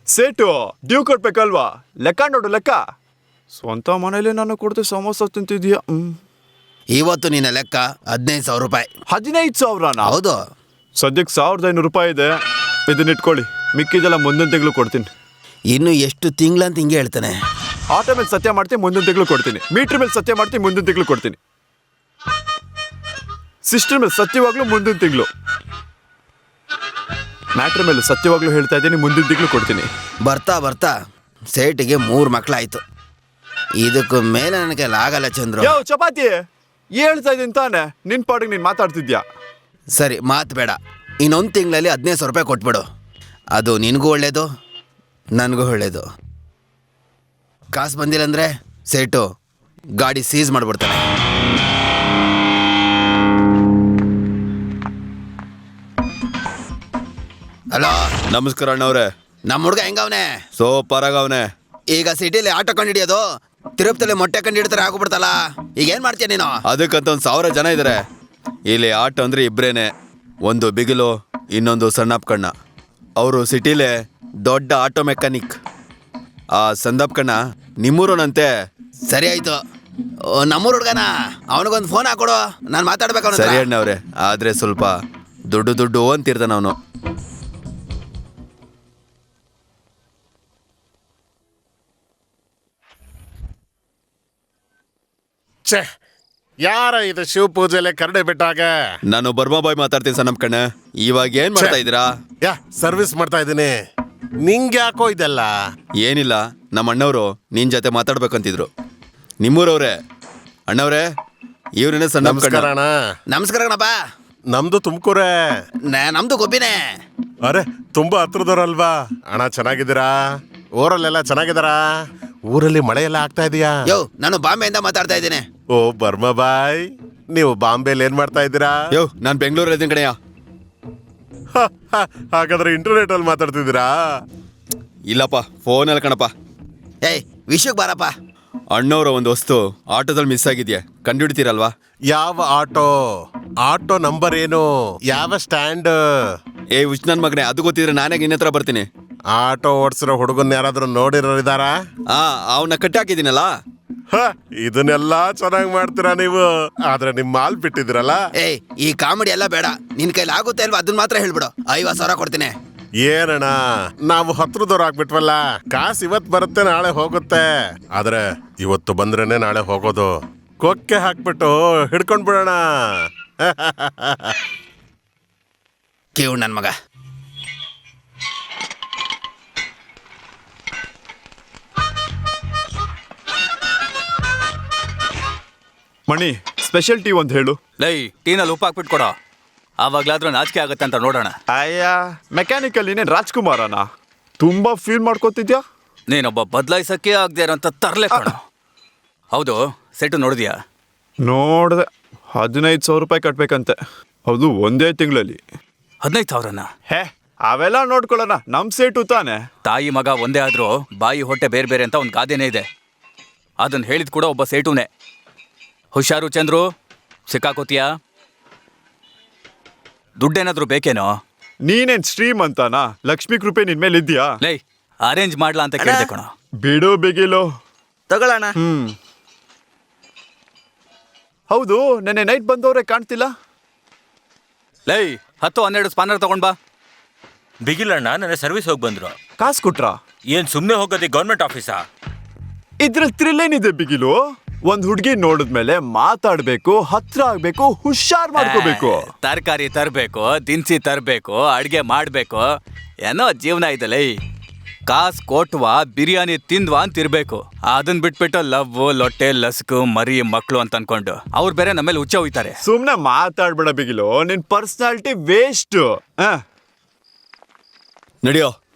[SPEAKER 2] ಸೇಟು ಡ್ಯೂ ಕೊಡ್ಬೇಕಲ್ವಾ? ಲೆಕ್ಕ ನೋಡು ಲೆಕ್ಕ. ಸ್ವಂತ ಮನೇಲಿ ನಾನು ಕೊಡ್ದೆ ಸಮೋಸ ತಿಂತಿದ್ಯಾ?
[SPEAKER 6] ಇವತ್ತು ನಿನ್ನ ಲೆಕ್ಕ 15,000 ರೂಪಾಯಿ.
[SPEAKER 2] 15,000ನಾ?
[SPEAKER 6] ಹೌದು.
[SPEAKER 2] ಸದ್ಯಕ್ಕೆ 1,500 ರೂಪಾಯಿ ಇದೆ, ಇದನ್ನ ಇಟ್ಕೊಳ್ಳಿ. ಮಿಕ್ಕಿದೆಲ್ಲ ಮುಂದಿನ ತಿಂಗಳು ಕೊಡ್ತೀನಿ.
[SPEAKER 6] ಇನ್ನು ಎಷ್ಟು ತಿಂಗಳಂತ ಹಿಂಗೆ ಹೇಳ್ತಾನೆ.
[SPEAKER 2] ಆಟೋ ಮೇಲೆ ಸತ್ಯ ಮಾಡ್ತೀನಿ, ಮುಂದಿನ ತಿಂಗಳು ಕೊಡ್ತೀನಿ. ಮೀಟರ್ ಮೇಲೆ ಸತ್ಯ ಮಾಡ್ತೀನಿ, ಮುಂದಿನ ತಿಂಗಳು ಕೊಡ್ತೀನಿ. ಸಿಸ್ಟರ್ ಮೇಲೆ ಸತ್ಯವಾಗ್ಲೂ ಮುಂದಿನ ತಿಂಗಳು. ಮ್ಯಾಟ್ರ್ ಮೇಲೆ ಸತ್ಯವಾಗ್ಲೂ ಹೇಳ್ತಾ ಇದ್ದೀನಿ, ಮುಂದಿನ ತಿಂಗಳು ಕೊಡ್ತೀನಿ.
[SPEAKER 6] ಬರ್ತಾ ಬರ್ತಾ ಸೇಟಿಗೆ 3 ಮಕ್ಕಳಾಯ್ತು. ಇದಕ್ಕೂ ಮೇಲೆ ನನಗೆ ಆಗಲ್ಲ ಚಂದ್ರು.
[SPEAKER 2] ಯಾವ ಚಪಾತಿ ಹೇಳ್ತಾ ಇದ್ದೀನಿ ತಾನೆ, ನಿನ್ ಪಾಡಿಗೆ ನೀನ್ ಮಾತಾಡ್ತಿದ್ಯಾ.
[SPEAKER 6] ಸರಿ, ಮಾತು ಬೇಡ. ಇನ್ನೊಂದು ತಿಂಗಳಲ್ಲಿ 15,000 ರೂಪಾಯಿ ಕೊಟ್ಬಿಡು. ಅದು ನಿನಗೂ ಒಳ್ಳೇದು, ನನಗೂ ಒಳ್ಳೇದು. ಕಾಸು ಬಂದಿಲ್ಲ ಅಂದರೆ ಸೇಟು ಗಾಡಿ ಸೀಸ್ ಮಾಡಿಬಿಡ್ತಾನೆ. ಹಲೋ,
[SPEAKER 11] ನಮಸ್ಕಾರ ಅಣ್ಣವ್ರೆ.
[SPEAKER 6] ನಮ್ಮ ಹುಡುಗ ಹೆಂಗವನೆ?
[SPEAKER 11] ಸೂಪರ್ ಆಗವನೆ.
[SPEAKER 6] ಈಗ ಸಿಟಿಲಿ ಆಟೋ ಕಂಡು ಹಿಡಿಯೋದು ತಿರುಪತಿಲಿ ಮೊಟ್ಟೆ ಕಂಡು ಹಿಡಿತಾರೆ ಆಗ್ಬಿಡ್ತಲ್ಲ. ಈಗ ಏನು ಮಾಡ್ತೀಯ ನೀನು?
[SPEAKER 11] ಅದಕ್ಕಂತ 1,000 ಜನ ಇದ್ದಾರೆ ಇಲ್ಲಿ. ಆಟೋ ಅಂದ್ರೆ ಇಬ್ರೇನೆ, ಒಂದು ಬಿಗಿಲು, ಇನ್ನೊಂದು ಸಣ್ಣಪ್ಪ ಕಣ್ಣ. ಅವರು ಸಿಟಿಲೇ ದೊಡ್ಡ ಆಟೋ ಮೆಕ್ಯಾನಿಕ್. ಆ ಸಂದಪ್ಪ ಕಣ್ಣ ನಿಮ್ಮೂರನಂತೆ.
[SPEAKER 6] ಸರಿ ಆಯ್ತು, ನಮ್ಮೂರು ಹುಡುಗನ, ಅವನಿಗೊಂದು ಫೋನ್ ಹಾಕೊಡು, ನಾನು ಮಾತಾಡ್ಬೇಕು.
[SPEAKER 11] ಸರಿ ಅಣ್ಣವ್ರೆ, ಆದ್ರೆ ಸ್ವಲ್ಪ ದುಡ್ಡು ಅಂತಿರ್ತಾನ ಅವನು.
[SPEAKER 5] ಛೇ, ಯಾರ ಇದು ಶಿವ ಪೂಜೆಲೆ ಕರಡೆ ಬಿಟ್ಟಾಗ?
[SPEAKER 11] ನಾನು ಬರ್ಮಾ ಬಾಯ್ ಮಾತಾಡ್ತೀನಿ ಸಣ್ಣಪ್ಪ ಕಣ್ಣ. ಇವಾಗ ಏನ್ ಮಾಡ್ತಾ ಇದ್ದೀರಾ?
[SPEAKER 5] ಸರ್ವಿಸ್ ಮಾಡ್ತಾ ಇದ್ದೀನಿ. ನಿಂಗೆ ಯಾಕೋ ಇದೆಲ್ಲ?
[SPEAKER 11] ಏನಿಲ್ಲ, ನಮ್ಮ ಅಣ್ಣವರು ನಿನ್ ಜೊತೆ ಮಾತಾಡ್ಬೇಕಂತಿದ್ರು. ನಿಮ್ಮೂರವ್ರೆ ಅಣ್ಣವ್ರೆ, ಇವ್ರೇನೆ ಸಣ್ಣಪ್ಪ ಕಣ್ಣ.
[SPEAKER 5] ನಮಸ್ಕಾರ ಅಣ್ಣ.
[SPEAKER 6] ನಮಸ್ಕಾರ ಕಣಪ್ಪ.
[SPEAKER 5] ನಮ್ದು ತುಮಕೂರೇ.
[SPEAKER 6] ನಮ್ದು ಗೊಬ್ಬಿನೇ.
[SPEAKER 5] ಅರೆ, ತುಂಬಾ ಹತ್ರದವ್ರಲ್ವಾ ಅಣ್ಣ? ಚೆನ್ನಾಗಿದ್ದೀರಾ? ಊರಲ್ಲೆಲ್ಲ ಚೆನ್ನಾಗಿದ್ದಾರಾ? ಊರಲ್ಲಿ ಮಳೆ ಎಲ್ಲ ಆಗ್ತಾ ಇದೆಯಾ?
[SPEAKER 6] ಯೋ, ನಾನು ಬಾಂಬೆಯಿಂದ ಮಾತಾಡ್ತಾ ಇದ್ದೀನಿ.
[SPEAKER 5] ಓ ಬರ್ಮಾ ಬಾಯ್, ನೀವು ಬಾಂಬೆಲಿ ಏನ್ ಮಾಡ್ತಾ ಇದ್ದೀರಾ?
[SPEAKER 11] ಯೋ, ನಾನು ಬೆಂಗಳೂರಲ್ಲಿ ಇದ್ದೀನಿ ಕಣಯ್ಯ.
[SPEAKER 5] ಹಾಗಾದ್ರೆ ಇಂಟರ್ನೆಟ್ ಅಲ್ಲಿ ಮಾತಾಡ್ತಿದ್ದೀರಾ?
[SPEAKER 11] ಇಲ್ಲಪ್ಪ, ಫೋನಲ್ಲಿ ಕಣಪ್ಪ.
[SPEAKER 6] ಏಯ್, ವಿಷಯಕ್ಕೆ ಬಾರಪ್ಪ.
[SPEAKER 11] ಅಣ್ಣವ್ರ ಒಂದು ವಸ್ತು ಆಟೋದಲ್ಲಿ ಮಿಸ್ ಆಗಿದ್ಯಾ, ಕಂಡುಹಿಡ್ತೀರಲ್ವಾ?
[SPEAKER 5] ಯಾವ ಆಟೋ? ಆಟೋ ನಂಬರ್ ಏನು? ಯಾವ ಸ್ಟ್ಯಾಂಡ್?
[SPEAKER 11] ಏ ಹುಚ್ಚ ನನ್ ಮಗನೇ, ಅದು ಗೊತ್ತಿದ್ರೆ ನಾನೇ ನಿನ್ನ ಹತ್ರ ಬರ್ತೀನಿ.
[SPEAKER 5] ಆಟೋ ಓಡಿಸಿರೋ ಹುಡುಗನ್ ಯಾರಾದ್ರೂ ನೋಡಿರೋರಿದಾರಾ?
[SPEAKER 11] ಅವನ್ನ ಕಟ್ಟಿ ಹಾಕಿದ್ದೀನಲ್ಲ.
[SPEAKER 5] ಇದನ್ನೆಲ್ಲ ಚೆನ್ನಾಗಿ ಮಾಡ್ತೀರಾ ನೀವು, ಆದ್ರೆ ನಿಮ್ ಮಾಲ್ ಬಿಟ್ಟಿದ್ದೀರಲ್ಲ.
[SPEAKER 6] ಏಯ್, ಈ ಕಾಮಿಡಿ ಎಲ್ಲ ಬೇಡ. ನಿನ್ ಕೈಲಿ ಆಗುತ್ತೆ ಅಲ್ವಾ, ಅದನ್ನ ಮಾತ್ರ ಹೇಳ್ಬಿಡು. 50,000 ಕೊಡ್ತೀನಿ.
[SPEAKER 5] ಏನಣ್ಣ, ನಾವು ಹತ್ರದವ್ರು ಆಗ್ಬಿಟ್ವಲ್ಲ. ಕಾಸು ಇವತ್ತು ಬರುತ್ತೆ, ನಾಳೆ ಹೋಗುತ್ತೆ. ಆದ್ರೆ ಇವತ್ತು ಬಂದ್ರೇನೆ ನಾಳೆ ಹೋಗೋದು. ಕೊಕ್ಕೆ ಹಾಕ್ಬಿಟ್ಟು ಹಿಡ್ಕೊಂಡ್ ಬಿಡೋಣ.
[SPEAKER 6] ಕೇವ್ ನನ್ ಮಗ.
[SPEAKER 2] ಮಣಿ, ಸ್ಪೆಷಲ್ ಟೀ ಒಂದು ಹೇಳು.
[SPEAKER 7] ಲೈ, ಟೀನಲ್ಲಿ ಉಪ್ಪು ಹಾಕ್ಬಿಟ್ಟು ಕೊಡೋ, ಆವಾಗ್ಲಾದ್ರೂ ನಾಚಿಕೆ ಆಗುತ್ತೆ ಅಂತ ನೋಡೋಣ.
[SPEAKER 2] ಅಯ್ಯ, ಮೆಕ್ಯಾನಿಕಲ್ ನೀನೇನ್ ರಾಜ್ಕುಮಾರನ? ತುಂಬಾ ಫೀಲ್ ಮಾಡ್ಕೋತಿದ್ಯಾ.
[SPEAKER 7] ನೀನೊಬ್ಬ ಬದಲಾಯಿಸಕ್ಕೆ ಆಗದೆ ಇರೋಂಥ ತರ್ಲೆ ಕಣೋ. ಹೌದು, ಸೆಟ್ಟು ನೋಡಿದ್ಯಾ?
[SPEAKER 2] ನೋಡ್ದೆ, 15,000 ರೂಪಾಯಿ ಕಟ್ಬೇಕಂತೆ. ಹೌದು, ಒಂದೇ ತಿಂಗಳಲ್ಲಿ.
[SPEAKER 7] 15,000ನ?
[SPEAKER 2] ಹೇ, ಅವೆಲ್ಲ ನೋಡ್ಕೊಳ್ಳೋಣ, ನಮ್ ಸೇಟು ತಾನೆ.
[SPEAKER 7] ತಾಯಿ ಮಗ ಒಂದೇ ಆದ್ರೂ ಬಾಯಿ ಹೊಟ್ಟೆ ಬೇರೆ ಬೇರೆ ಅಂತ ಒಂದು ಗಾದೆನೇ ಇದೆ. ಅದನ್ನ ಹೇಳಿದ್ ಕೂಡ ಒಬ್ಬ ಸೇಟುನೇ. ಹುಷಾರು ಚಂದ್ರು, ಸಿಕ್ಕಾಕೋತೀಯಾ? ದುಡ್ಡೇನಾದ್ರೂ ಬೇಕೇನೋ?
[SPEAKER 2] ನೀನೇನ್ ಶ್ರೀಮ್ ಅಂತಾನ? ಲಕ್ಷ್ಮೀ ಕೃಪೆ ನಿನ್ ಮೇಲೆ ಇದ್ಯಾ?
[SPEAKER 7] ಲೈ, ಅರೇಂಜ್ ಮಾಡ್ಲಾ ಅಂತ ಕೇಳ್ದೆ ಕಣೋ.
[SPEAKER 2] ಬಿಡು ಬಿಗಿಲು,
[SPEAKER 4] ತಗೊಳ್ಳೋಣ.
[SPEAKER 2] ಹೌದು, ನೆನ್ನೆ ನೈಟ್ ಬಂದವ್ರೆ ಕಾಣ್ತಿಲ್ಲ.
[SPEAKER 7] ಲೈ, 10-12 ಸ್ಪಾನರ್ ತಗೊಂಡ್ ಬಾ.
[SPEAKER 3] ಬಿಗಿಲಣ್ಣ ನನ್ನ ಸರ್ವಿಸ್ ಹೋಗಿ ಬಂದ್ರು.
[SPEAKER 2] ಕಾಸು ಕೊಟ್ರಾ?
[SPEAKER 3] ಏನ್ ಸುಮ್ನೆ ಹೋಗೋದಿ ಗೌರ್ಮೆಂಟ್ ಆಫೀಸಾ?
[SPEAKER 2] ಇದ್ರಲ್ಲಿ ಥ್ರಿಲ್ಲೇನಿದೆ ಬಿಗಿಲು? ಒಂದ್ ಹುಡ್ಗಿ ನೋಡಿದ್ಮೇಲೆ ಮಾತಾಡ್ಬೇಕು, ಹತ್ರ ಆಗ್ಬೇಕು, ಹುಷಾರ್ ಮಾಡ್ಕೋಬೇಕು.
[SPEAKER 7] ತರಕಾರಿ ತರ್ಬೇಕು, ದಿನಸಿ ತರ್ಬೇಕು, ಅಡ್ಗೆ ಮಾಡ್ಬೇಕು, ಏನೋ ಜೀವನ ಇದಲ್ಲ. ಕಾಸ್ ಕೊಟ್ವಾ, ಬಿರಿಯಾನಿ ತಿಂದ್ವಾ ಅಂತಿರ್ಬೇಕು. ಅದನ್ ಬಿಟ್ಬಿಟ್ಟು ಲವ್, ಲೊಟ್ಟೆ, ಲಸ್ಕು, ಮರಿ, ಮಕ್ಳು ಅಂತ ಅನ್ಕೊಂಡು ಅವ್ರು ಬೇರೆ ನಮ್ಮೇಲೆ ಹುಚ್ಚ ಹೋಯ್ತಾರೆ.
[SPEAKER 2] ಸುಮ್ನೆ ಮಾತಾಡ್ಬೇಡ ಬಿಗಿಲು, ನಿನ್ ಪರ್ಸನಾಲಿಟಿ ವೇಸ್ಟ್.
[SPEAKER 11] ನಡಿಯೋ.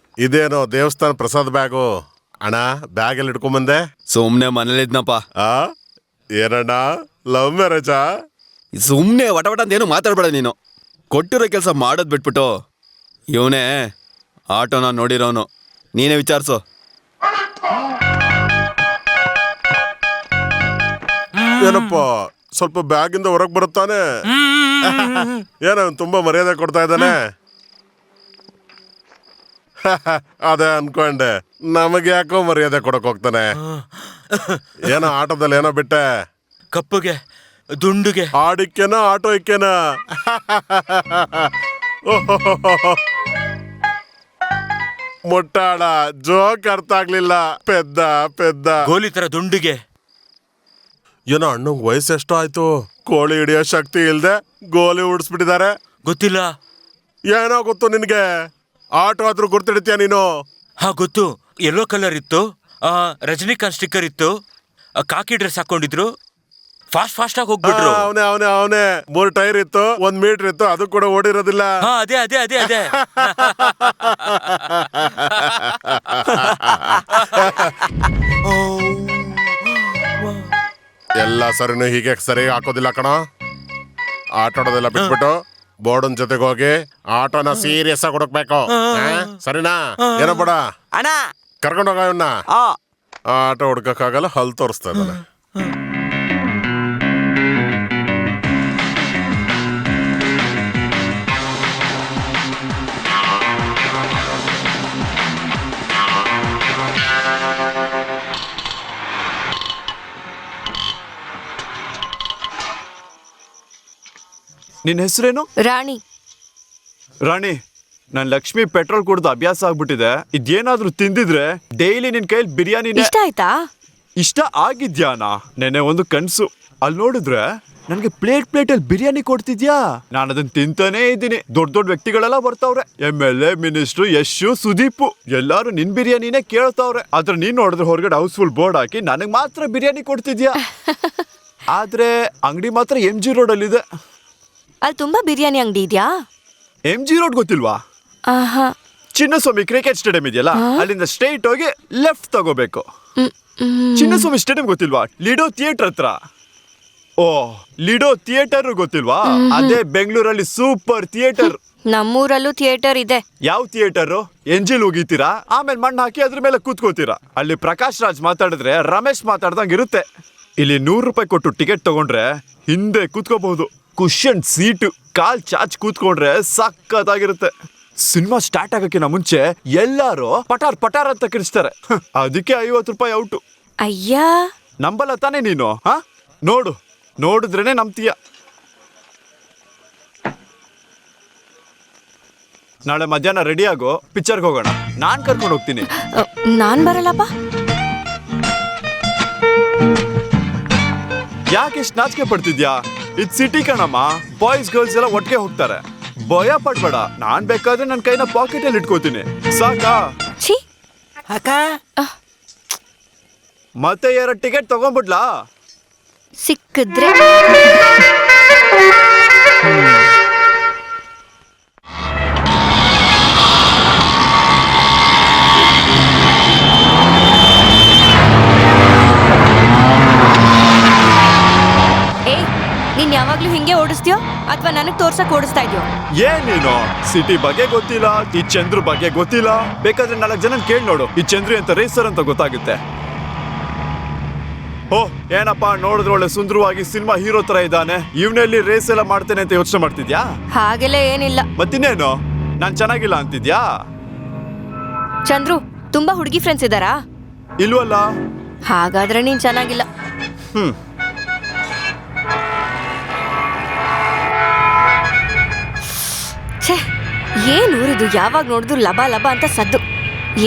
[SPEAKER 5] ಇದೇನೋ ದೇವಸ್ಥಾನ ಪ್ರಸಾದ ಬ್ಯಾಗು. ಅಣ್ಣ, ಬ್ಯಾಗ್ ಅಲ್ಲಿ ಇಟ್ಕೊಂಬಂದೆ.
[SPEAKER 11] ಸುಮ್ನೆ ಮನೇಲಿದ್ನಪ್ಪ.
[SPEAKER 5] ಏನಣ್ಣ, ಲವ್ ಮ್ಯಾರೇಜಾ?
[SPEAKER 11] ಸುಮ್ನೆ ವಟ ಅಂತ ಏನು ಮಾತಾಡ್ಬೇಡ ನೀನು. ಕೊಟ್ಟಿರೋ ಕೆಲಸ ಮಾಡೋದ್ ಬಿಟ್ಬಿಟ್ಟು ಇವನೇ ಆಟೋನ ನೋಡಿರೋನು. ನೀನೇ ವಿಚಾರಿಸು.
[SPEAKER 5] ಏನಪ್ಪ, ಸ್ವಲ್ಪ ಬ್ಯಾಗಿಂದ ಹೊರಗೆ ಬರುತ್ತಾನೆ. ಏನೋ ತುಂಬಾ ಮರ್ಯಾದೆ ಕೊಡ್ತಾ ಇದ್ದಾನೆ. ಅದೇ ಅನ್ಕೊಂಡೆ ನಮಗೆ ಯಾಕೋ ಮರ್ಯಾದೆ ಕೊಡಕ್ ಹೋಗ್ತಾನೆ. ಏನೋ ಆಟೋದಲ್ಲಿ ಏನೋ ಬಿಟ್ಟೆ?
[SPEAKER 3] ಕಪ್ಪುಗೆ ದುಂಡುಗೆ
[SPEAKER 5] ಆಡಿಕ್ಕೆನಾ ಆಟೋ ಇಕ್ಕೆನಾ? ಮುಟ್ಟಾಳ ಜೋಕ್ ಅರ್ಥ ಆಗ್ಲಿಲ್ಲ. ಪೆದ್ದ ಪೆದ್ದ
[SPEAKER 3] ಗೋಲಿ ತರ ದುಂಡುಗೆ.
[SPEAKER 5] ಏನೋ ಅಣ್ಣಂಗ್ ವಯಸ್ಸು ಎಷ್ಟೋ ಆಯ್ತು, ಕೋಳಿ ಹಿಡಿಯೋ ಶಕ್ತಿ ಇಲ್ದೆ ಗೋಲಿ ಉಡ್ಸ್ಬಿಟ್ಟಿದ್ದಾರೆ.
[SPEAKER 3] ಗೊತ್ತಿಲ್ಲ.
[SPEAKER 5] ಏನೋ ಗೊತ್ತು ನಿನ್ಗೆ? ಆಟೋ ಆದ್ರೂ ಗುರ್ತಿಡ್ತೀಯ ನೀನು?
[SPEAKER 3] ಹಾ ಗೊತ್ತು. ಯೆಲ್ಲೋ ಕಲರ್ ಇತ್ತು, ರಜನಿಕಾಂತ್ ಸ್ಟಿಕ್ಕರ್ ಇತ್ತು, ಕಾಕಿ ಡ್ರೆಸ್ ಹಾಕೊಂಡಿದ್ರು, ಫಾಸ್ಟ್ ಆಗಿ ಹೋಗ್ಬಿಟ್ರು.
[SPEAKER 5] ಅವನೇ 3 ಟೈರ್ ಇತ್ತು, 1 ಮೀಟರ್ ಇತ್ತು, ಅದು ಕೂಡ ಓಡಿರೋದಿಲ್ಲ.
[SPEAKER 3] ಹಾ ಅದೇ ಅದೇ ಅದೇ ಅದೇ.
[SPEAKER 5] ಎಲ್ಲ ಸರಿನು ಹೀಗೆ ಸರಿಯಾಗಿ ಹಾಕೋದಿಲ್ಲ ಕಣ. ಆಟೋದೆಲ್ಲ ಬಿಟ್ಬಿಟ್ಟು ಬೋರ್ಡನ್ ಜೊತೆಗೆ ಹೋಗಿ ಆಟೋನ ಸೀರಿಯಸ್ ಆಗಿ ಹುಡುಕ್ಬೇಕು. ಸರಿನಾ? ಏನೋ ಬೇಡ
[SPEAKER 4] ಅಣ್ಣ
[SPEAKER 5] ಕರ್ಕೊಂಡೋಗ ಇವನ್ನ. ಆಟೋ ಹುಡ್ಕಕ್ಕಾಗಲ್ಲ, ಹಲ್ ತೋರಿಸ್ತಾ ಇದ್ದಾನೆ.
[SPEAKER 2] ನಿನ್ನ ಹೆಸರೇನು?
[SPEAKER 9] ರಾಣಿ.
[SPEAKER 2] ರಾಣಿ, ನನ್ ಲಕ್ಷ್ಮಿ ಪೆಟ್ರೋಲ್ ಕುಡ್ದು ಅಭ್ಯಾಸ ಆಗ್ಬಿಟ್ಟಿದೆ. ಇದೇನಾದ್ರೂ ತಿಂದಿದ್ರೆ ಡೈಲಿ ನಿನ್ ಕೈಲಿ ಬಿರಿಯಾನಿ.
[SPEAKER 9] ಇಷ್ಟ ಆಯ್ತಾ?
[SPEAKER 2] ಇಷ್ಟ ಆಗಿದ್ಯಾನಾ? ನೆನೆ ಒಂದು ಕನ್ಸು. ಅಲ್ಲಿ ನೋಡಿದ್ರೆ ನನ್ಗೆ ಪ್ಲೇಟ್ ಅಲ್ಲಿ ಬಿರಿಯಾನಿ ಕೊಡ್ತಿದ್ಯಾ? ನಾನು ಅದನ್ನ ತಿಂತಾನೇ ಇದ್ದೀನಿ. ದೊಡ್ಡ ವ್ಯಕ್ತಿಗಳೆಲ್ಲ ಬರ್ತಾವ್ರೆ, MLA, ಮಿನಿಸ್ಟ್ರು, ಯಶು, ಸುದೀಪ್ ಎಲ್ಲಾರು ನಿನ್ ಬಿರಿಯಾನಿನೇ ಕೇಳ್ತಾವ್ರೆ. ಆದ್ರೆ ನೀನ್ ನೋಡಿದ್ರೆ ಹೊರಗಡೆ ಹೌಸ್ಫುಲ್ ಬೋರ್ಡ್ ಹಾಕಿ ನನಗ್ ಮಾತ್ರ ಬಿರಿಯಾನಿ ಕೊಡ್ತಿದ್ಯಾ. ಆದ್ರೆ ಅಂಗಡಿ ಮಾತ್ರ MG ರೋಡ್ ಅಲ್ಲಿ ಇದೆ.
[SPEAKER 9] ಅಲ್ಲಿ ತುಂಬಾ ಬಿರಿಯಾನಿ ಅಂಗಡಿ ಇದೆಯಾ?
[SPEAKER 2] MG ರೋಡ್ ಗೊತ್ತಿಲ್ವಾ? ಚಿನ್ನಸ್ವಾಮಿ ಕ್ರಿಕೆಟ್ ಸ್ಟೇಡಿಯಂ ಇದೆಯಲ್ಲ, ಅಲ್ಲಿಂದ ಸ್ಟ್ರೈಟ್ ಹೋಗಿ ಲೆಫ್ಟ್ ತಗೋಬೇಕು. ಚಿನ್ನಸ್ವಾಮಿ ಸ್ಟೇಡಿಯಂ ಗೊತ್ತಿಲ್ವಾ? ಲಿಡೋ ಥಿಯೇಟರ್ ಹತ್ರ. ಓ, ಲಿಡೋ ಥಿಯೇಟರ್ ಗೊತ್ತಿಲ್ವಾ? ಅದೇ ಬೆಂಗಳೂರಲ್ಲಿ ಸೂಪರ್ ಥಿಯೇಟರ್.
[SPEAKER 9] ನಮ್ಮೂರಲ್ಲೂ ಥಿಯೇಟರ್ ಇದೆ.
[SPEAKER 2] ಯಾವ ಥಿಯೇಟರ್? ಎಂಜಿಲ್ ಹೋಗಿತೀರಾ, ಆಮೇಲೆ ಮಣ್ಣು ಹಾಕಿ ಅದ್ರ ಮೇಲೆ ಕೂತ್ಕೋತೀರಾ. ಅಲ್ಲಿ ಪ್ರಕಾಶ್ ರಾಜ್ ಮಾತಾಡಿದ್ರೆ ರಮೇಶ್ ಮಾತಾಡ್ದಂಗ್ ಇರುತ್ತೆ. ಇಲ್ಲಿ 100 ರೂಪಾಯಿ ಕೊಟ್ಟು ಟಿಕೆಟ್ ತಗೊಂಡ್ರೆ ಹಿಂದೆ ಕೂತ್ಕೋಬಹುದು. ಕುಷನ್ ಸೀಟು, ಕಾಲ್ ಚಾಚ್ ಕೂತ್ಕೊಂಡ್ರೆ ಸಕ್ಕತ್ತಾಗಿರುತ್ತೆ. ಸಿನಿಮಾ ಸ್ಟಾರ್ಟ್ ಆಗಕ್ಕಿಂತ ಮುಂಚೆ ಎಲ್ಲಾರು ಪಟಾರ್ ಅಂತ ಕಿರಿಸ್ತಾರೆ. ಅದಕ್ಕೆ 50 ರೂಪಾಯಿ ಔಟು.
[SPEAKER 9] ಅಯ್ಯ,
[SPEAKER 2] ನಂಬಲ್ಲ ತಾನೇ ನೀನು? ನೋಡಿದ್ರೇನೆ ನಂಬ್ತೀಯ. ನಾಳೆ ಮಧ್ಯಾಹ್ನ ರೆಡಿ ಆಗೋ, ಪಿಕ್ಚರ್ಗೆ ಹೋಗೋಣ. ನಾನ್ ಕರ್ಕೊಂಡು ಹೋಗ್ತೀನಿ.
[SPEAKER 9] ನಾನ್ ಬರಲ್ಲಪ್ಪ.
[SPEAKER 2] ಯಾಕೆ ಇಷ್ಟು ನಾಚಿಕೆ ಪಡ್ತಿದ್ಯಾ? ಇದು ಸಿಟಿ ಕಣಮ್ಮ, ಬಾಯ್ಸ್ ಗರ್ಲ್ಸ್ ಎಲ್ಲ ಒಟ್ಟಿಗೆ ಹೋಗ್ತಾರೆ. ಭಯ ಪಡ್ಬೇಡ, ನಾನ್ ಬೇಕಾದ್ರೆ ನನ್ನ ಕೈನ ಪಾಕೆಟ್ ಅಲ್ಲಿ ಇಟ್ಕೋತೀನಿ. ಸಾಕಾ? ಮತ್ತೆ 2 ಟಿಕೆಟ್ ತಗೊಂಡ್ಬಿಡ್ಲಾ?
[SPEAKER 9] ಸಿಕ್ಕಿದ್ರೆ ನೀನ್ ಯಾವಾಗ್ಲೂ ಹಿಂಗೆ ಓಡಿಸ್ತೀಯೋ ಅಥವಾ ನನಗ್ ತೋರ್ಸಕ್ ಓಡಿಸ್ತಾ ಇದೆಯೋ?
[SPEAKER 2] ಏನ್ ನೀನು ಸಿಟಿ ಬಗ್ಗೆ ಗೊತ್ತಿಲ್ಲ, ಈ ಚಂದ್ರು ಬಗ್ಗೆ ಗೊತ್ತಿಲ್ಲ. ಬೇಕಾದ್ರೆ 4 ಜನ ಕೇಳಿ ನೋಡು, ಈ ಚಂದ್ರಿ ಅಂತ ರೇಸರ್ ಅಂತ ಗೊತ್ತಾಗುತ್ತೆ. ಓ, ಏನಪ್ಪ ನೋಡಿದ್ರೆ ಒಳ್ಳೆ ಸುಂದರವಾಗಿ ಸಿನಿಮಾ ಹೀರೋ ತರ ಇದ್ದಾನೆ, ಇವನಲ್ಲಿ ರೇಸ್ ಎಲ್ಲ ಮಾಡ್ತೇನೆ ಅಂತ ಯೋಚನೆ ಮಾಡ್ತಿದ್ಯಾ?
[SPEAKER 9] ಹಾಗೆಲ್ಲ ಏನಿಲ್ಲ.
[SPEAKER 2] ಮತ್ತಿನ್ನೇನು, ನಾನ್ ಚೆನ್ನಾಗಿಲ್ಲ ಅಂತಿದ್ಯಾ?
[SPEAKER 9] ಚಂದ್ರು, ತುಂಬಾ ಹುಡುಗಿ ಫ್ರೆಂಡ್ಸ್ ಇದಾರಾ?
[SPEAKER 2] ಇಲ್ವಲ್ಲ.
[SPEAKER 9] ಹಾಗಾದ್ರೆ ನೀನ್ ಚೆನ್ನಾಗಿಲ್ಲ. ಏನ್ ಊರಿದು, ಯಾವಾಗ ನೋಡಿದ್ರು ಲಬ ಲಬ ಅಂತ ಸದ್ದು.